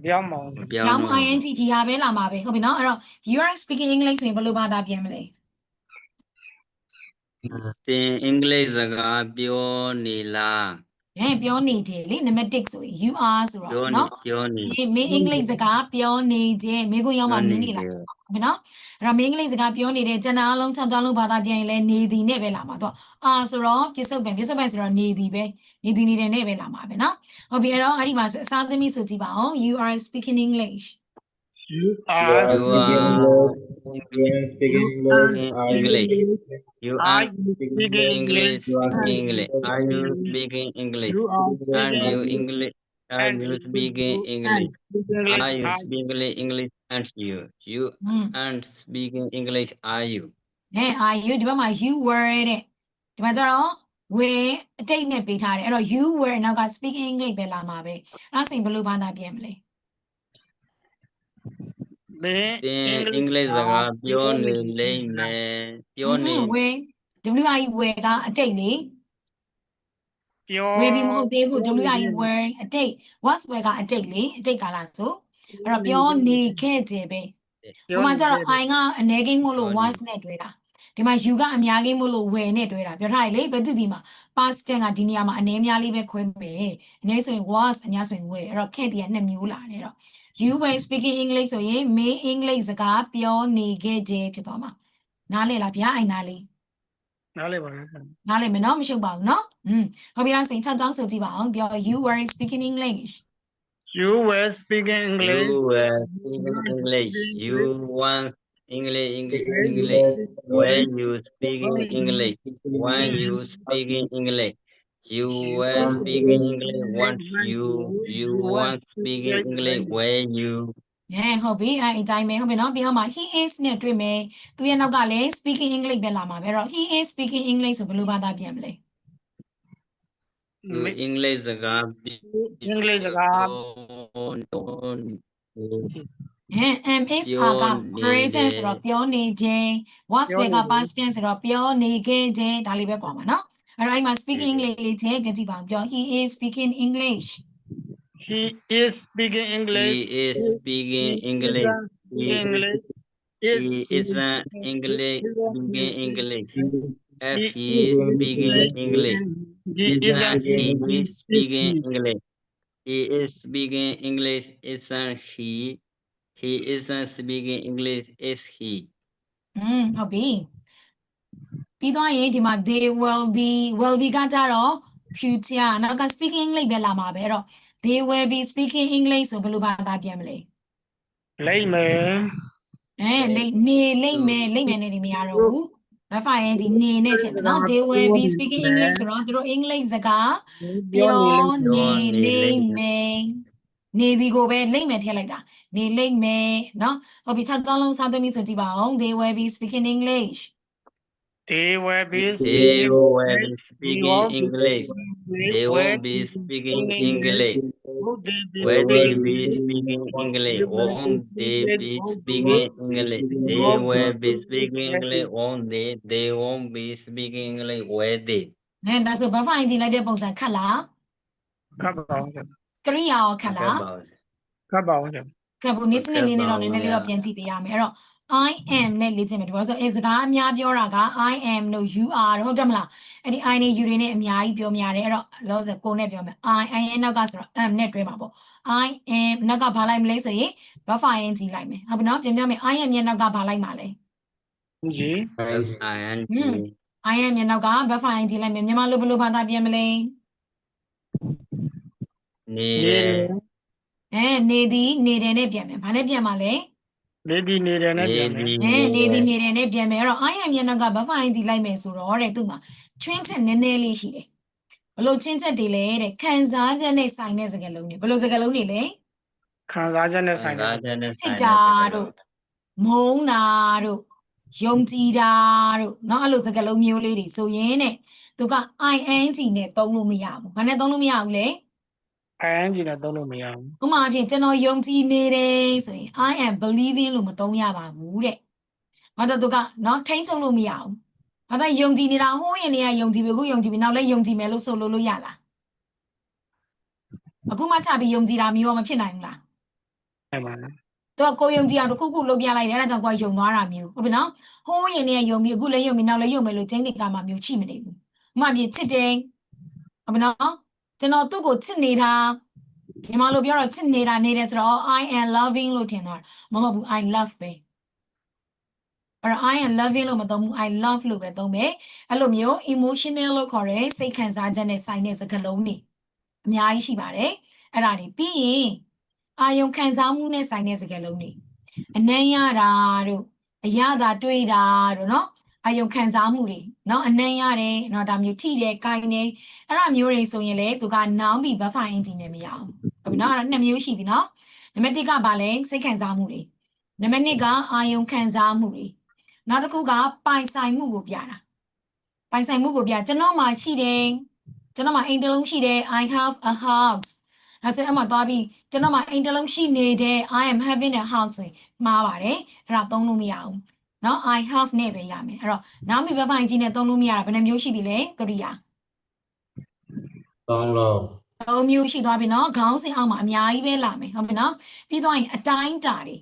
Speaker 2: ပြောင်းပါဦး
Speaker 3: ပြော
Speaker 1: ပြော
Speaker 3: င်း
Speaker 1: င်း
Speaker 3: တော့
Speaker 1: ing ဒီဟာပဲလာမှာပဲဟုတ်ပြီနော်အဲ့တော့ you are speaking English ဆိုရင်ဘယ်လိုဘာသာပြန်မလဲ
Speaker 3: တင်အင်္ဂလိပ်စကားပြောနေလား
Speaker 1: ပြောနေတယ်လေ name 1ဆိုရင် you are ဆိုတော့
Speaker 3: ပြောနေ
Speaker 1: နော်
Speaker 3: ပြောနေ
Speaker 1: မင်းအင်္ဂလိပ်စကားပြောနေတယ်မိကိုရောက်မှ
Speaker 3: ပြော
Speaker 1: မ
Speaker 3: နေ
Speaker 1: င်းနေလား
Speaker 3: တယ်
Speaker 1: ဟုတ်နော်အဲ့တော့မင်းကလေးစကားပြောနေတဲ့ကျန်တာအလုံး6ချောင်းလုံးဘာသာပြန်ရင်လည်းနေသည်နဲ့ပဲလာမှာတော့ဆိုတော့ပြစ္ဆုတ်ပန်ဆိုတော့နေသည်ပဲနေသည်နေတဲ့နဲ့ပဲလာမှာပဲနော်ဟုတ်ပြီအဲ့တော့အဲ့ဒီမှာအစားသမီးဆိုကြည့်ပါအောင် you are speaking English
Speaker 2: You
Speaker 4: You
Speaker 2: are
Speaker 4: are
Speaker 2: speaking
Speaker 4: speaking English.
Speaker 3: English. You
Speaker 2: Are
Speaker 3: are
Speaker 2: you speaking
Speaker 3: English.
Speaker 4: You are
Speaker 3: English. Are you speaking English?
Speaker 2: You are
Speaker 3: And
Speaker 2: speaking
Speaker 3: you English. Are you speaking English? Are you speaking English? And you and speaking English. Are you?
Speaker 1: are you ဒီဘက်မှာ you were တဲ့ဒီမှာကျတော့ were အတိတ်နဲ့ပေးထားတယ်အဲ့တော့ you were နောက်က speaking English ပဲလာမှာပဲအဲ့ဆိုရင်ဘယ်လိုဘာသာပြန်မလဲ
Speaker 3: English စကားပြောနေလိမ့်မယ်ပြောနေ
Speaker 1: were WI were ကအတိတ်လေ were ပြီးမဟုတ်သေးဘူး WI were အတိတ် was were ကအတိတ်လေအတိတ်ကာလဆိုအဲ့တော့ပြောနေခဲ့တယ်ပဲဟိုမှာကျတော့ I ကအနည်းကိန်းမို့လို့ was နဲ့တွဲတာဒီမှာ you ကအများကိန်းမို့လို့ were နဲ့တွဲတာပြောထားရလေဘယ်သူပြီးမှာ past tense ကဒီနေရာမှာအနည်းများလေးပဲခွဲမယ်အနည်းဆိုရင် was အများဆိုရင် were အဲ့တော့ခဲ့တည်းကနှစ်မျိုးလာတယ်တော့ you were speaking English ဆိုရင်မင်း English စကားပြောနေခဲ့တယ်ဖြစ်သွားမှာနားလေလားဗျာအိုင်နားလေး
Speaker 2: နားလည်ပါလား
Speaker 1: နားလည်မယ်နော်မရှုပ်ပါဘူးနော်ဟုတ်ပြီလားစိန်6ချောင်းဆိုကြည့်ပါအောင်ပြော you were speaking English
Speaker 2: You were speaking English.
Speaker 3: You were speaking English. You want English. When you speaking English. When you speaking English. You were speaking English. Once you want speaking English. When you.
Speaker 1: ဟုတ်ပြီအဲ့အတိုင်းပဲဟုတ်ပြီနော်ပြီးတော့မှ he is နဲ့တွေ့မယ်သူရဲ့နောက်ကလည်း speaking English ပဲလာမှာပဲအဲ့တော့ he is speaking English ဆိုဘယ်လိုဘာသာပြန်မလဲ
Speaker 3: English စကား
Speaker 2: English စကား
Speaker 1: am is are က present ဆိုတော့ပြောနေခြင်း was ပဲက past tense ဆိုတော့ပြောနေခဲ့ခြင်းဒါလေးပဲကွာမှာနော်အဲ့တော့အဲ့မှာ speaking English လေးထည့်ပြန်ကြည့်ပါအောင်ပြော he is speaking English
Speaker 2: He is speaking English.
Speaker 3: He is speaking English.
Speaker 2: English.
Speaker 3: He is English speaking English. If he is speaking English.
Speaker 2: He isn't.
Speaker 3: He is speaking English. He is speaking English. Isn't he? He isn't speaking English. Is he?
Speaker 1: ဟုတ်ပြီပြီးသွားရင်ဒီမှာ they will be ကကြတော့ future နောက်က speaking English ပဲလာမှာပဲအဲ့တော့ they will be speaking English ဆိုဘယ်လိုဘာသာပြန်မလဲ
Speaker 2: လိမ့်မယ်
Speaker 1: လိမ့်မယ်နေဒီမရတော့ဘူးဘာဖာရင်ဒီနေနဲ့ထည့်မယ်နော် they will be speaking English ဆိုတော့သူတို့ English စကားပြောနေလိမ့်မယ်နေဒီကိုပဲလိမ့်မယ်ထည့်လိုက်တာနေလိမ့်မယ်နော်ဟုတ်ပြီ6ချောင်းလုံးစားသမီးဆိုကြည့်ပါအောင် they will be speaking English
Speaker 2: They will be
Speaker 3: They will be speaking English. They will be speaking English. Will they be speaking English? Won't they be speaking English? They will be speaking English. Won't they? They won't be speaking English. Will they?
Speaker 1: ဒါဆိုဘာဖာရင်ကြည့်လိုက်တဲ့ပုံစံခတ်လား
Speaker 2: ခပ်ပါအောင်
Speaker 1: ကရိယာရောခတ်လား
Speaker 2: ခပ်ပါအောင်
Speaker 1: ကဲဘူးနည်းစနစ်လေးနဲ့တော့နည်းနည်းလေးတော့ပြန်ကြည့်ပေးရမယ်အဲ့တော့ I am နဲ့လေ့ကျင့်မယ်ဒီပေါ်ဆိုစကားအများပြောတာက I am တို့ you are တို့ဟုတ်တယ်မလားအဲ့ဒီ I နဲ့ you တွေနဲ့အများကြီးပြောများတယ်အဲ့တော့လောဆယ်ကိုနဲ့ပြောမယ် I ရဲ့နောက်ကဆိုတော့ am နဲ့တွဲမှာပေါ့ I am နောက်ကဘာလိုက်မလဲဆိုရင် buffer ing လိုက်မယ်ဟုတ်ပြီနော်ပြန်ပြမယ် I am ရဲ့နောက်ကဘာလိုက်မှာလဲ
Speaker 2: G
Speaker 1: I am ရဲ့နောက်က buffer ing လိုက်မယ်မြန်မာလိုဘယ်လိုဘာသာပြန်မလဲ
Speaker 3: နေတယ်
Speaker 1: နေသည်နေတယ်နဲ့ပြန်မယ်ဘာနဲ့ပြန်မှာလဲ
Speaker 2: နေသည်နေတယ်နဲ့ပြန်မယ်
Speaker 1: နေသည်နေတယ်နဲ့ပြန်မယ်အဲ့တော့ I am ရဲ့နောက်က buffer ing လိုက်မယ်ဆိုတော့တဲ့သူ့မှာ twin ချက်နည်းနည်းလေးရှိတယ်ဘလို့ချင်းချက်တွေလဲတဲ့ခံစားချက်နဲ့ဆိုင်တဲ့စကားလုံးတွေဘလို့စကားလုံးတွေလဲ
Speaker 2: ခံစားချက်နဲ့ဆိုင်တယ်
Speaker 1: စစ်တာတို့မုန်းတာတို့ယုံကြည်တာတို့เนาะအဲ့လိုစကားလုံးမျိုးလေးတွေဆိုရင်တဲ့သူက ing နဲ့သုံးလို့မရဘူးဘာနဲ့သုံးလို့မရဘူးလဲ
Speaker 2: ing နဲ့သုံးလို့မရဘူး
Speaker 1: ဥပမာအဖြစ်ကျွန်တော်ယုံကြည်နေတယ်ဆိုရင် I am believing လို့မသုံးရပါဘူးတဲ့ဘာလို့သူကเนาะထိန်းချုပ်လို့မရဘူးဘာသာယုံကြည်နေတာဟိုးရင်နေရယုံကြည်ပြီအခုယုံကြည်ပြီနောက်လဲယုံကြည်မယ်လို့ဆိုလို့ရလားအခုမှချပြီးယုံကြည်တာမျိုးရောမဖြစ်နိုင်ဘူးလား
Speaker 2: အဲ့ပါလား
Speaker 1: တော့ကိုယုံကြည်အောင်တစ်ခုခုလုပ်ပြလိုက်တယ်အဲ့ဒါကြောင့်ကိုယုံသွားတာမျိုးဟုတ်ပြီနော်ဟိုးရင်နဲ့ယုံပြီးအခုလည်းယုံပြီးနောက်လည်းယုံမယ်လို့ကျင်းနေတာမှမျိုးချိမနေဘူးဥမာပြချစ်တယ်ဟုတ်ပြီနော်ကျွန်တော်သူ့ကိုချစ်နေတာညီမလိုပြောတော့ချစ်နေတာနေတယ်ဆိုတော့ I am loving လို့ထင်တော့မဟုတ်ဘူး I love ပဲ အဲ့တော့ I am loving လို့မသုံးဘူး I love လို့ပဲသုံးမယ်အဲ့လိုမျိုး emotional လို့ခေါ်တဲ့စိတ်ခံစားချက်နဲ့ဆိုင်တဲ့စကားလုံးတွေအများကြီးရှိပါတယ်အဲ့ဒါတွေပြီးရင်အာယုံခံစားမှုနဲ့ဆိုင်တဲ့စကားလုံးတွေအနံ့ရတာတို့အရသာတွေ့တာတို့เนาะအာယုံခံစားမှုတွေเนาะအနံ့ရတယ်เนาะဒါမျိုးထိတယ်ကိုင်းတယ်အဲ့ဒါမျိုးတွေဆိုရင်လေသူက noun ပြီး verb ing နဲ့မရအောင်ဟုတ်ပြီเนาะအဲ့ဒါနှစ်မျိုးရှိပြီเนาะနံပါတ်1ကဘာလဲစိတ်ခံစားမှုတွေနံပါတ်2ကအာယုံခံစားမှုတွေနောက်တစ်ခုကပိုင်ဆိုင်မှုကိုပြတာပိုင်ဆိုင်မှုကိုပြကျွန်တော်မှာရှိတယ်ကျွန်တော်မှာအိမ်တစ်လုံးရှိတယ် I have a house ဒါဆိုအမှသွားပြီးကျွန်တော်မှာအိမ်တစ်လုံးရှိနေတယ် I am having a house ဆိုမှားပါတယ်အဲ့ဒါသုံးလို့မရအောင်เนาะ I have နဲ့ပဲရမယ်အဲ့တော့နောက်မိဘဖိုင်ကြီးနဲ့သုံးလို့မရတာဘယ်နှမျိုးရှိပြီလဲကရိယာ
Speaker 4: 3 လုံး
Speaker 1: 3မျိုးရှိသွားပြီเนาะခေါင်းစဉ်အောက်မှာအများကြီးပဲလာမယ်ဟုတ်ပြီเนาะပြီးတော့ရင်အတိုင်းတာတွေ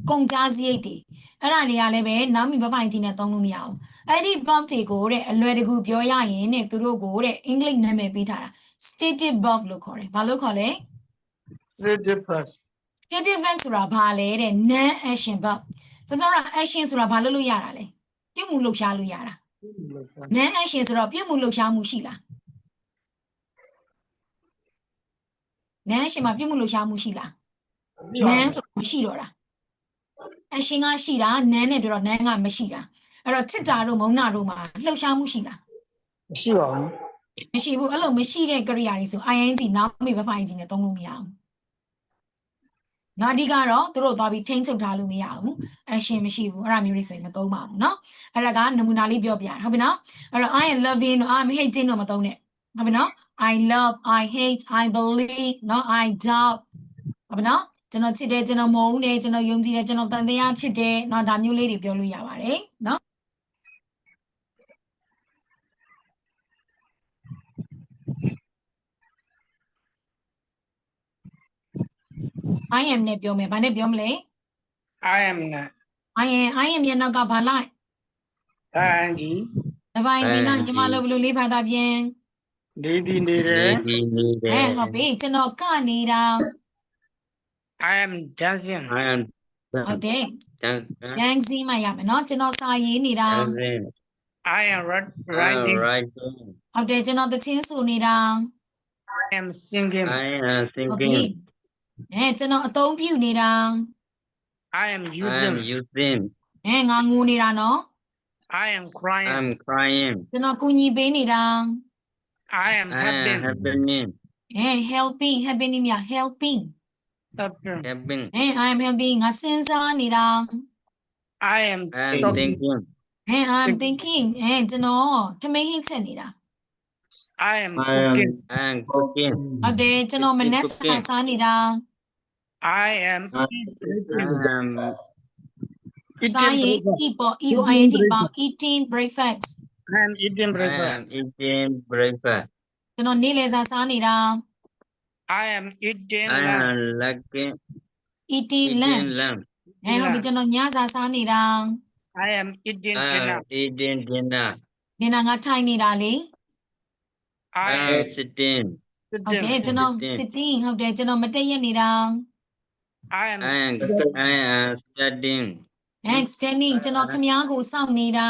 Speaker 1: ကုန်ကြစရိတ်တွေအဲ့ဒါတွေကလည်းပဲနောက်မိဘဖိုင်ကြီးနဲ့သုံးလို့မရအောင်အဲ့ဒီ verb တွေကိုတဲ့အလွယ်တကူပြောရရင်တဲ့သူတို့ကိုတဲ့အင်္ဂလိပ်နာမည်ပေးထားတာ stative verb လို့ခေါ်တယ်ဘာလို့ခေါ်လဲ
Speaker 2: stative verb
Speaker 1: stative verb ဆိုတာဘာလဲတဲ့ non action verb စစောရ action ဆိုတာဘာလုပ်လို့ရတာလဲပြုမှုလှုပ်ရှားလို့ရတာ non action ဆိုတော့ပြုမှုလှုပ်ရှားမှုရှိလား non action မှာပြုမှုလှုပ်ရှားမှုရှိလား non ဆိုမရှိတော့တာ action ကရှိတာ non နဲ့တော့ non ကမရှိတာအဲ့တော့ချစ်တာတို့မုန်းတာတို့မှာလှုပ်ရှားမှုရှိလား
Speaker 2: မရှိပါဘူး
Speaker 1: မရှိဘူးအဲ့လိုမရှိတဲ့ကရိယာတွေဆို ing နောက်မိဘဖိုင်ကြီးနဲ့သုံးလို့မရအောင်နောက်ဒီကတော့သူတို့သွားပြီးထိန်းချုပ်ထားလို့မရဘူး action မရှိဘူးအဲ့ဒါမျိုးတွေဆိုရင်မသုံးပါဘူးเนาะအဲ့ဒါကနမူနာလေးပြောပြတာဟုတ်ပြီနော်အဲ့တော့ I am loving တို့ I am hating တို့မသုံးနဲ့ဟုတ်ပြီနော် I love I hate I believe เนาะ I doubt ဟုတ်ပြီနော်ကျွန်တော်ချစ်တယ်ကျွန်တော်မုန်းတယ်ကျွန်တော်ယုံကြည်တယ်ကျွန်တော်တန်တရားဖြစ်တယ်เนาะဒါမျိုးလေးတွေပြောလို့ရပါတယ်เนาะI am နဲ့ပြောမယ်ဘာနဲ့ပြောမလဲ
Speaker 2: I am နဲ့
Speaker 1: I am ရဲ့နောက်ကဘာလိုက်
Speaker 2: ing
Speaker 1: တပိုင်းကြီးလိုက်ညီမလို့ဘယ်လိုလေးဖတ်တာပြန်
Speaker 2: နေဒီနေတယ်
Speaker 3: နေနေတယ်
Speaker 1: ဟုတ်ပြီကျွန်တော်နေတာ
Speaker 2: I am dancing
Speaker 3: I am
Speaker 1: ဟုတ်တယ်
Speaker 3: dancing
Speaker 1: dancing မှရမယ်เนาะကျွန်တော်စာရေးနေတာ
Speaker 2: I am
Speaker 3: I am
Speaker 2: writing
Speaker 3: writing
Speaker 1: ဟုတ်တယ်ကျွန်တော်သချင်းဆိုနေတာ
Speaker 2: I am singing
Speaker 3: I am
Speaker 1: ဟုတ်ပြီ
Speaker 3: singing
Speaker 1: ကျွန်တော်အသုံးပြုနေတာ
Speaker 2: I am
Speaker 3: I
Speaker 2: using
Speaker 3: am using
Speaker 1: ငါငိုနေတာနော်
Speaker 2: I am crying
Speaker 3: I am crying
Speaker 1: ကျွန်တော်ကူညီပေးနေတာ
Speaker 2: I am
Speaker 3: I am
Speaker 2: helping
Speaker 3: happening
Speaker 1: helping helping မြ helping
Speaker 3: helping
Speaker 1: I am helping ငါစဉ်းစားနေတာ
Speaker 2: I am
Speaker 3: I am thinking
Speaker 1: I am thinking ကျွန်တော်ထမင်းဟင်းချက်နေတာ
Speaker 2: I am
Speaker 4: I am
Speaker 2: cooking
Speaker 3: I am cooking
Speaker 1: ဟုတ်တယ်ကျွန်တော်မနက်စာစားနေတာ
Speaker 2: I am
Speaker 3: I
Speaker 2: eating
Speaker 3: am
Speaker 1: စားရင်
Speaker 2: breakfast.
Speaker 1: eat ပေါ့ ego ing ပေါ့ eating breakfast
Speaker 2: I am eating
Speaker 3: I
Speaker 2: breakfast
Speaker 3: am eating breakfast
Speaker 1: ကျွန်တော်နေ့လယ်စာစားနေတာ
Speaker 2: I am eating
Speaker 3: I
Speaker 2: lunch
Speaker 3: am lucky
Speaker 1: eating
Speaker 3: eating
Speaker 1: lunch
Speaker 3: lunch
Speaker 1: ဟုတ်ပြီကျွန်တော်ညစာစားနေတာ
Speaker 2: I am eating
Speaker 3: I
Speaker 2: dinner
Speaker 3: am eating dinner
Speaker 1: ဒီနာငါထိုင်နေတာလေ
Speaker 3: I
Speaker 2: I
Speaker 3: am
Speaker 2: am
Speaker 3: sitting
Speaker 1: ဟုတ်တယ်
Speaker 2: sitting
Speaker 1: ကျွန်တော်
Speaker 3: sitting
Speaker 1: sitting ဟုတ်တယ်ကျွန်တော်မတက်ရက်နေတာ
Speaker 2: I am
Speaker 3: I am studying
Speaker 1: standing ကျွန်တော်ခမားကိုစောင့်နေတာ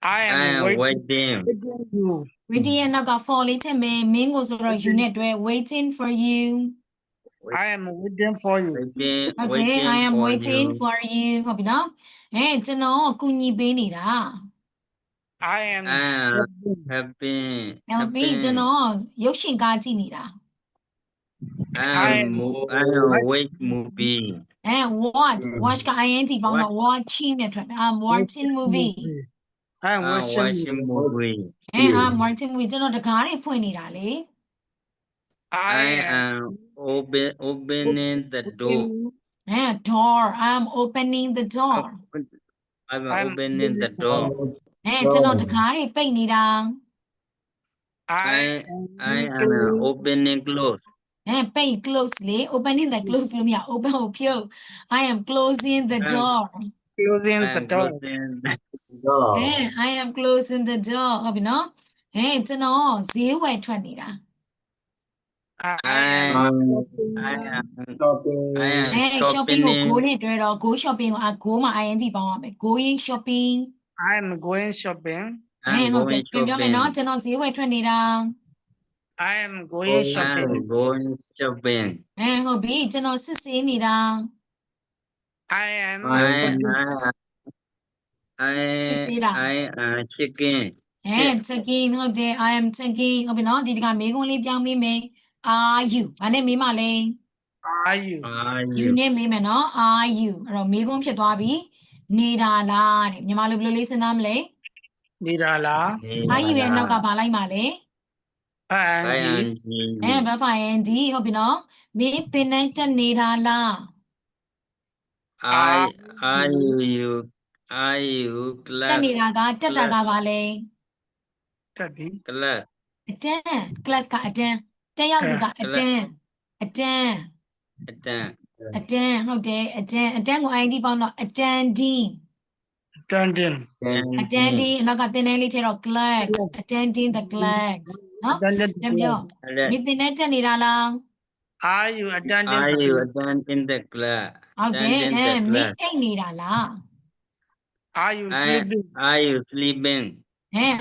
Speaker 2: I
Speaker 3: I
Speaker 2: am
Speaker 3: am
Speaker 2: waiting
Speaker 3: waiting
Speaker 2: you
Speaker 1: waiting ရဲ့နောက်က for လေးထည့်မယ်မင်းကိုဆိုတော့ you နဲ့တွဲ waiting for you
Speaker 2: I am waiting for you
Speaker 3: waiting
Speaker 1: ဟုတ်တယ်
Speaker 3: waiting
Speaker 1: I am
Speaker 3: for
Speaker 1: waiting
Speaker 3: you
Speaker 1: for you ဟုတ်ပြီနော်ကျွန်တော်ကူညီပေးနေတာ
Speaker 2: I am
Speaker 3: I am
Speaker 2: helping
Speaker 3: helping
Speaker 1: ကျွန်တော်ရုပ်ရှင်ကားကြည့်နေတာ
Speaker 3: I am awake movie
Speaker 1: watch က ing ပေါင်းတော့ watching နဲ့ထွက်တယ် I'm watching movie
Speaker 2: I am
Speaker 3: I am watching movie
Speaker 1: I'm watching movie ကျွန်တော်တကားတွေဖွင့်နေတာလေ
Speaker 3: I am opening the door
Speaker 1: door I'm opening the door
Speaker 3: I am opening the door
Speaker 1: ကျွန်တော်တကားတွေပိတ်နေတာ
Speaker 2: I
Speaker 3: I am opening close
Speaker 1: ပိတ် close လေ opening the close လို့မရ open ကိုဖြုတ် I am closing the door
Speaker 2: closing
Speaker 3: I
Speaker 2: the
Speaker 3: am
Speaker 2: door
Speaker 3: closing the
Speaker 4: door
Speaker 1: I am closing the door ဟုတ်ပြီနော်ကျွန်တော်ဈေးဝယ်ထွက်နေတာ
Speaker 2: I am
Speaker 3: I
Speaker 2: shopping.
Speaker 3: am
Speaker 1: shopping ကို go
Speaker 3: shopping.
Speaker 1: နဲ့တွဲတော့ go shopping ကိုgo မှာ ing ပေါင်းရမယ် going shopping
Speaker 2: I am going shopping.
Speaker 1: ဟုတ်တယ်
Speaker 3: I'm
Speaker 1: ပြန်
Speaker 3: going
Speaker 1: ပြောမယ်နော်
Speaker 3: shopping.
Speaker 1: ကျွန်တော်ဈေးဝယ်ထွက်နေတာ
Speaker 2: I am going shopping.
Speaker 3: I'm going shopping.
Speaker 1: ဟုတ်ပြီကျွန်တော်စစ်ဆေးနေတာ
Speaker 2: I am
Speaker 3: I am checking.
Speaker 1: checking ဟုတ်တယ် I am checking ဟုတ်ပြီနော်ဒီတခါမေးခွန်းလေးပြောင်းပေးမယ် are you ဘာနဲ့မေးမှလဲ
Speaker 2: are you?
Speaker 3: Are
Speaker 1: you
Speaker 3: you?
Speaker 1: နဲ့မေးမယ်နော် are you အဲ့တော့မေးခွန်းဖြစ်သွားပြီနေတာလားတဲ့မြန်မာလိုဘယ်လိုလေးစဉ်းစားမလဲ
Speaker 2: Nira la.
Speaker 1: are you ရဲ့နောက်ကဘာလိုက်မှာလဲ
Speaker 2: ing.
Speaker 3: ing.
Speaker 1: ဘာဖိုင် nd ဟုတ်ပြီနော်မင်းသင်တန်းတက်နေတာလား
Speaker 3: Are you
Speaker 1: တက်
Speaker 3: class
Speaker 1: နေတာကတက်တာကဘာလဲ
Speaker 2: Tadi.
Speaker 3: class
Speaker 1: အတန်း class ကအတန်းတက်ရောက်သူကအတန်းအတန်း
Speaker 3: attend
Speaker 1: အတန်းဟုတ်တယ်အတန်းကို ing ပေါင်းတော့ attending
Speaker 2: Attending.
Speaker 1: attending နောက်ကသင်တန်းလေးထဲတော့ class attending the class နော်
Speaker 2: Attending the
Speaker 1: ပြန်ပြော
Speaker 3: class.
Speaker 1: မင်းသင်တန်းတက်နေတာလား
Speaker 2: Are you attending?
Speaker 3: Are you attending the class?
Speaker 1: ဟုတ်တယ်
Speaker 3: Attending the
Speaker 1: မင်း
Speaker 3: class.
Speaker 1: အိတ်နေတာလား
Speaker 2: Are you sleeping?
Speaker 3: Are you sleeping?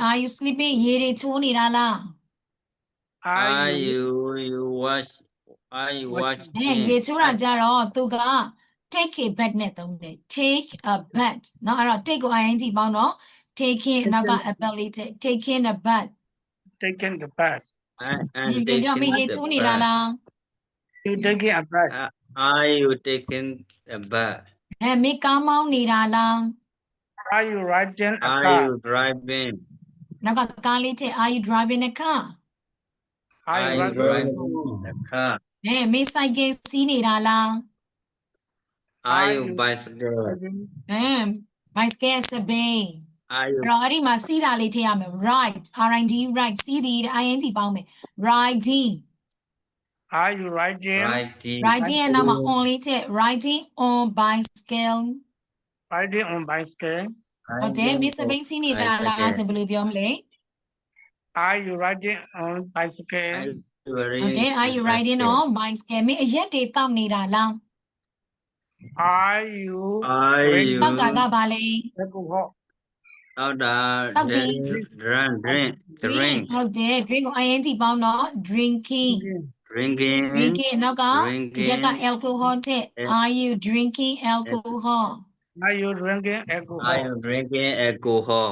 Speaker 1: are you sleeping ရေတွေချိုးနေတာလား
Speaker 2: Are you
Speaker 3: Are you
Speaker 1: ရေ
Speaker 3: watching?
Speaker 1: ချိုးတာကြတော့သူက take a bath နဲ့သုံးတယ် take a bath เนาะအဲ့တော့ take ကို ing ပေါင်းတော့ taking နောက်က ability taking a bath
Speaker 2: taking the bath?
Speaker 3: And
Speaker 1: ပြန်ပြောမင်းရေ
Speaker 3: taking
Speaker 1: ချိုး
Speaker 3: the
Speaker 1: နေတာ
Speaker 3: bath.
Speaker 1: လား
Speaker 2: You taking a bath?
Speaker 3: Are you taking a bath?
Speaker 1: မင်းကားမောင်းနေတာလား
Speaker 2: Are you riding a
Speaker 3: Are
Speaker 2: car?
Speaker 3: you driving?
Speaker 1: နောက်ကကားလေးတဲ့ are you driving a car
Speaker 2: Are
Speaker 3: Are
Speaker 2: you
Speaker 3: you
Speaker 2: riding?
Speaker 3: driving a car?
Speaker 1: မင်း cycle စီးနေတာလား
Speaker 3: Are you bicycle?
Speaker 1: bicycle စပင်း
Speaker 3: Are you
Speaker 1: အဲ့တော့အဲ့ဒီမှာစီးတာလေးထည့်ရမယ် ride ride စီးသည်တဲ့ ing ပေါင်းမယ် riding
Speaker 2: Are you riding?
Speaker 3: riding?
Speaker 1: riding ရဲ့နောက်မှာ on လေးထည့် riding on bicycle
Speaker 2: Riding on bicycle?
Speaker 1: ဟုတ်တယ်မင်းစပင်းစီးနေတာလားဆိုဘယ်လိုပြောမလဲ
Speaker 2: Are you riding on bicycle?
Speaker 1: ဟုတ်တယ် are you riding on bicycle မင်းအရက်တွေတောက်နေတာလား
Speaker 2: Are you
Speaker 3: Are you
Speaker 1: တောက်တာကဘာလဲ
Speaker 2: alcohol?
Speaker 3: out the
Speaker 1: Tao đi.
Speaker 3: drink
Speaker 1: ဟုတ်တယ် drink ကို ing ပေါင်းတော့ drinking
Speaker 3: drinking
Speaker 1: နောက်က
Speaker 3: Drinking.
Speaker 1: ရက်က alcohol တဲ့ are you drinking alcohol
Speaker 2: Are you drinking alcohol?
Speaker 3: Are you drinking alcohol?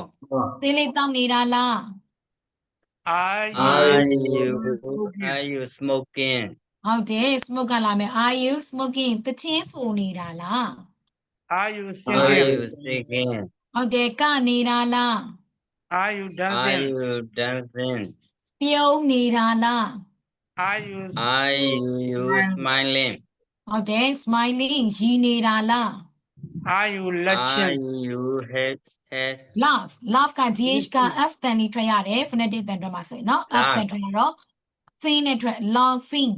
Speaker 1: သင်လေးတောက်နေတာလား
Speaker 2: Are
Speaker 3: Are you smoking?
Speaker 1: ဟုတ်တယ် smoke ကလာမယ် are you smoking တချင်းဆိုနေတာလား
Speaker 2: Are you
Speaker 3: Are
Speaker 2: singing?
Speaker 3: you singing?
Speaker 1: ဟုတ်တယ်ကနေတာလား
Speaker 2: Are you
Speaker 3: Are
Speaker 2: dancing?
Speaker 3: you dancing?
Speaker 1: ပြုံးနေတာလား
Speaker 2: Are you
Speaker 3: Are you smiling?
Speaker 1: ဟုတ်တယ် smiling ရည်နေတာလား
Speaker 2: Are you
Speaker 3: Are
Speaker 2: latching?
Speaker 3: you head
Speaker 1: laugh က gh က f တန်လေးထွက်ရတယ် phonetic တန်ထွက်မှာဆိုရင်เนาะ f တန်ထွက်ရတော့ fin နဲ့ထွက် laughing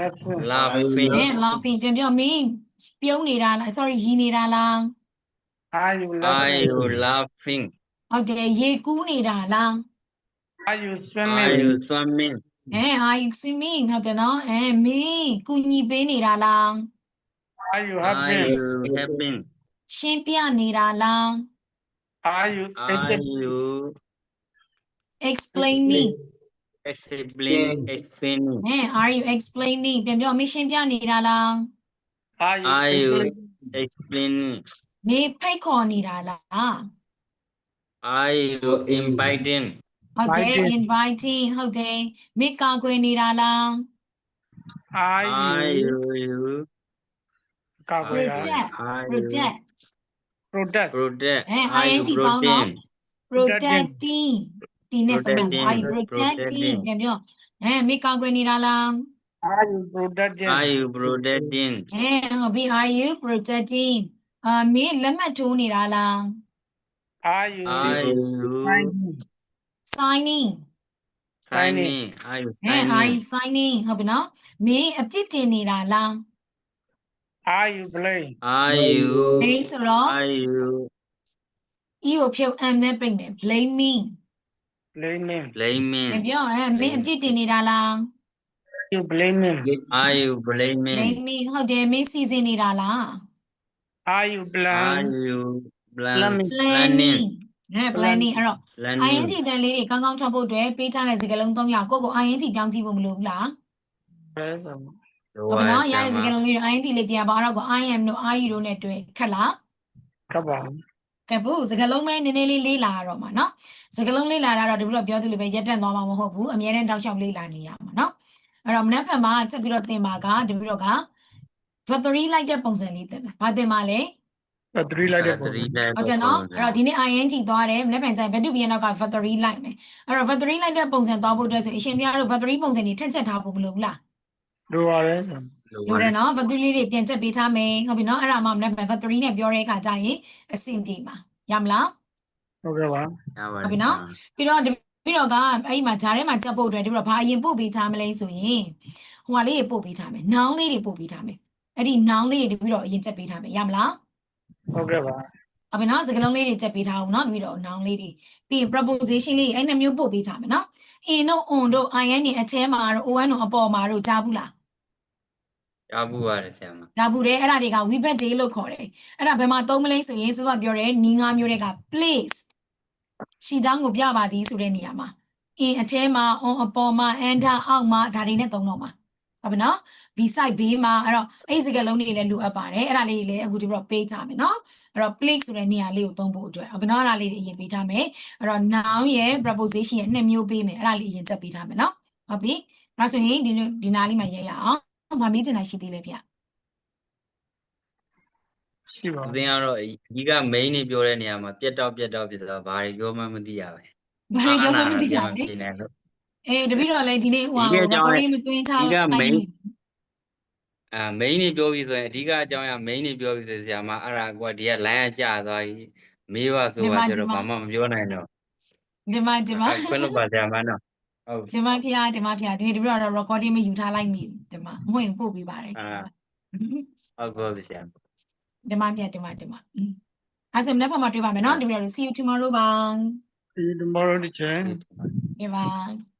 Speaker 2: Laughing?
Speaker 3: laughing?
Speaker 1: laughing ပြန်ပြောမင်းပြုံးနေတာလား sorry ရည်နေတာလား
Speaker 2: Are you
Speaker 3: Are
Speaker 2: laughing?
Speaker 3: you laughing?
Speaker 1: ဟုတ်တယ်ရေကူးနေတာလား
Speaker 2: Are you
Speaker 3: Are
Speaker 2: swimming?
Speaker 3: you swimming?
Speaker 1: are you swimming ဟုတ်တယ်နော်မင်းကူညီပေးနေတာလား
Speaker 2: Are you
Speaker 3: Are
Speaker 2: happy?
Speaker 3: you helping?
Speaker 1: ရှင်းပြနေတာလား
Speaker 2: Are you
Speaker 3: Are you
Speaker 1: explaining
Speaker 3: explaining?
Speaker 1: are you explaining ပြန်ပြောမင်းရှင်းပြနေတာလား
Speaker 2: Are
Speaker 3: Are
Speaker 2: you
Speaker 3: you explaining?
Speaker 1: မင်းဖိတ်ခေါ်နေတာလား
Speaker 3: Are you inviting?
Speaker 1: ဟုတ်တယ် inviting ဟုတ်တယ်မင်းကာကွယ်နေတာလား
Speaker 2: Are
Speaker 3: Are
Speaker 2: you
Speaker 3: you
Speaker 1: protect
Speaker 3: Are
Speaker 1: protect
Speaker 2: product?
Speaker 3: protect?
Speaker 1: ing
Speaker 3: Are you
Speaker 1: ပေါင်းတော့
Speaker 3: protecting?
Speaker 1: protecting ဒီနဲ့ဆက်မှာ are you protecting ပြန်ပြောမင်းကာကွယ်နေတာလား
Speaker 2: Are you protecting?
Speaker 3: Are you protecting?
Speaker 1: ဟုတ်ပြီ are you protecting မင်းလက်မှတ်ထိုးနေတာလား
Speaker 2: Are you
Speaker 3: Are you
Speaker 1: signing
Speaker 3: signing? Are you
Speaker 1: are you
Speaker 3: signing?
Speaker 1: signing ဟုတ်ပြီနော်မင်းအပြစ်တင်နေတာလား
Speaker 2: Are you playing?
Speaker 3: Are you
Speaker 1: မင်းဆိုတော့
Speaker 3: Are you
Speaker 1: e ကိုဖြုတ် m နဲ့ပိတ်မယ် blaming
Speaker 2: Blaming?
Speaker 1: ပြန်
Speaker 3: blaming?
Speaker 1: ပြောမင်းအပြစ်တင်နေတာလား
Speaker 2: you blaming
Speaker 3: Are you blaming?
Speaker 1: blaming ဟုတ်တယ်မင်းစီစဉ်နေတာလား
Speaker 2: are you
Speaker 3: Are you
Speaker 2: Planning.
Speaker 1: planning ဟဲ့ planning အဲ့တော့
Speaker 3: planning?
Speaker 1: ing တန်လေးတွေကောင်းကောင်းထွက်ဖို့အတွက်ပေးထားတဲ့စကားလုံး3យ៉ាងကိုယ့်ကို ing ပြောင်းကြည့်ဖို့မလိုဘူးလား
Speaker 2: yes
Speaker 1: ဟုတ်ပါနော်ရတဲ့စကားလုံးလေးတွေ ing လေးပြန်ပါအဲ့တော့ကို I am တို့ are you တို့နဲ့တွေ့ခက်လား
Speaker 2: ကပ်ပါ
Speaker 1: ကဲဘူးစကားလုံးပဲနည်းနည်းလေးလေးလာရတော့မှာနော်စကားလုံးလေးလာတာတော့ဒီလိုပြောသလိုပဲရက်တက်သွားမှာမဟုတ်ဘူးအများနဲ့တောက်လျှောက်လေးလာနေရမှာနော်အဲ့တော့မနေ့ဖက်မှာချက်ပြီးတော့သင်ပါကဒီပြီးတော့က factory လိုက်တဲ့ပုံစံလေးသင်မယ်ဘာသင်ပါလဲ
Speaker 2: 3 လိုက်တဲ့ပုံ
Speaker 3: 3
Speaker 1: ဟုတ်တယ်နော်အဲ့တော့ဒီနေ့ ing သွားတယ်မနေ့ဖက်ကျရင်ဘယ်သူပြန်တော့က factory လိုက်မယ်အဲ့တော့ factory လိုက်တဲ့ပုံစံသွားဖို့အတွက်ဆိုအရှင်ပြတို့ factory ပုံစံတွေထက်ချက်ထားဖို့မလိုဘူးလား
Speaker 2: လိုပါတယ်
Speaker 1: လိုတယ်နော် factory လေးတွေပြန်ချက်ပေးထားမယ်ဟုတ်ပြီနော်အဲ့ဒါမှမနေ့ဖက် factory နဲ့ပြောတဲ့အခါကျရင်အဆင်ပြေမှာရမလား
Speaker 2: ဟုတ်ကဲ့ပါ
Speaker 1: ဟုတ်ပြီနော်ပြီးတော့ကအဲ့ဒီမှာဂျားထဲမှာချက်ဖို့အတွက်ဒီတော့ဘာအရင်ပို့ပေးထားမလဲဆိုရင်ဟိုဟာလေးတွေပို့ပေးထားမယ် noun လေးတွေပို့ပေးထားမယ်အဲ့ဒီ noun လေးတွေပြီးတော့အရင်ချက်ပေးထားမယ်ရမလား
Speaker 2: ဟုတ်ကဲ့ပါ
Speaker 1: ဟုတ်ပြီနော်စကားလုံးလေးတွေချက်ပေးထားအောင်နော်ပြီးတော့ noun လေးတွေပြီးရင် preposition လေးအဲ့နှစ်မျိုးပို့ပေးထားမယ်နော် in တို့ on တို့ in နဲ့အထဲမှာတို့ on တို့အပေါ်မှာတို့ကြားဘူးလား
Speaker 3: ရဘူးရတယ်ဆရာမ
Speaker 1: ကြားဘူးတယ်အဲ့ဒါတွေက we bet day လို့ခေါ်တယ်အဲ့ဒါဘယ်မှာသုံးမလဲဆိုရင်စောစောပြောတယ်နီးငါးမျိုးတွေက place ရှီချောင်းကိုပြပါသည်ဆိုတဲ့နေရာမှာ in အထဲမှာ on အပေါ်မှာ under အောက်မှာဒါတွေနဲ့သုံးတော့မှာဟုတ်ပြီနော် beside ဘေးမှာအဲ့တော့အဲ့ဒီစကားလုံးတွေလည်းလိုအပ်ပါတယ်အဲ့ဒါလေးတွေလည်းအခုဒီတော့ပေးထားမယ်နော်အဲ့တော့ place ဆိုတဲ့နေရာလေးကိုသုံးဖို့အတွက်ဟုတ်ပြီနော်အဲ့ဒါလေးတွေအရင်ပေးထားမယ်အဲ့တော့ noun ရဲ့ preposition ရဲ့နှစ်မျိုးပေးမယ်အဲ့ဒါလေးအရင်ချက်ပေးထားမယ်နော်ဟုတ်ပြီနောက်ဆိုရင်ဒီနားလေးမှာရေးရအောင်ဗာမေးချင်တာရှိသေးလဲဗျ
Speaker 2: ရှိပါ
Speaker 3: အသင်ကတော့အကြီးက main နေပြောတဲ့နေရာမှာပြတ်တော့ဖြစ်တော့ဘာတွေပြောမှမသိရပဲ
Speaker 1: ဘာတွေပြောမှမသိရ
Speaker 3: မ
Speaker 1: ဘူး
Speaker 3: ဖြစ်နေလို့
Speaker 1: တပည့်တော်လည်းဒီနေ့ဟို recording မသွင်းထားလိုက်ဘူး
Speaker 3: main နေပြောပြီးဆိုရင်အဓိကအကြောင်းအရာ main နေပြောပြီးဆိုဆရာမအဲ့ဒါကွာဒီက line ကကျသွားပြီမေးပါဆိုတော့ကျတော့ဘာမှမပြောနိုင်တော့
Speaker 1: ဒီမှာ
Speaker 3: ခွင့်လို့ပါဆရာမနော်ဟုတ်
Speaker 1: ဒီမှာဖျားဒီနေ့တပည့်တော်တော့ recording မယူထားလိုက်မိဘူးဒီမှာမွင့်ပို့ပေးပါတယ်
Speaker 3: ဟုတ်ပါပြီဆရာ
Speaker 1: ဒီမှာအဲ့ဆိုမနေ့ဖက်မှာတွေ့ပါမယ်နော်တပည့်တော် see you tomorrow ပါ
Speaker 2: ဒီ tomorrow teacher
Speaker 1: Bye bye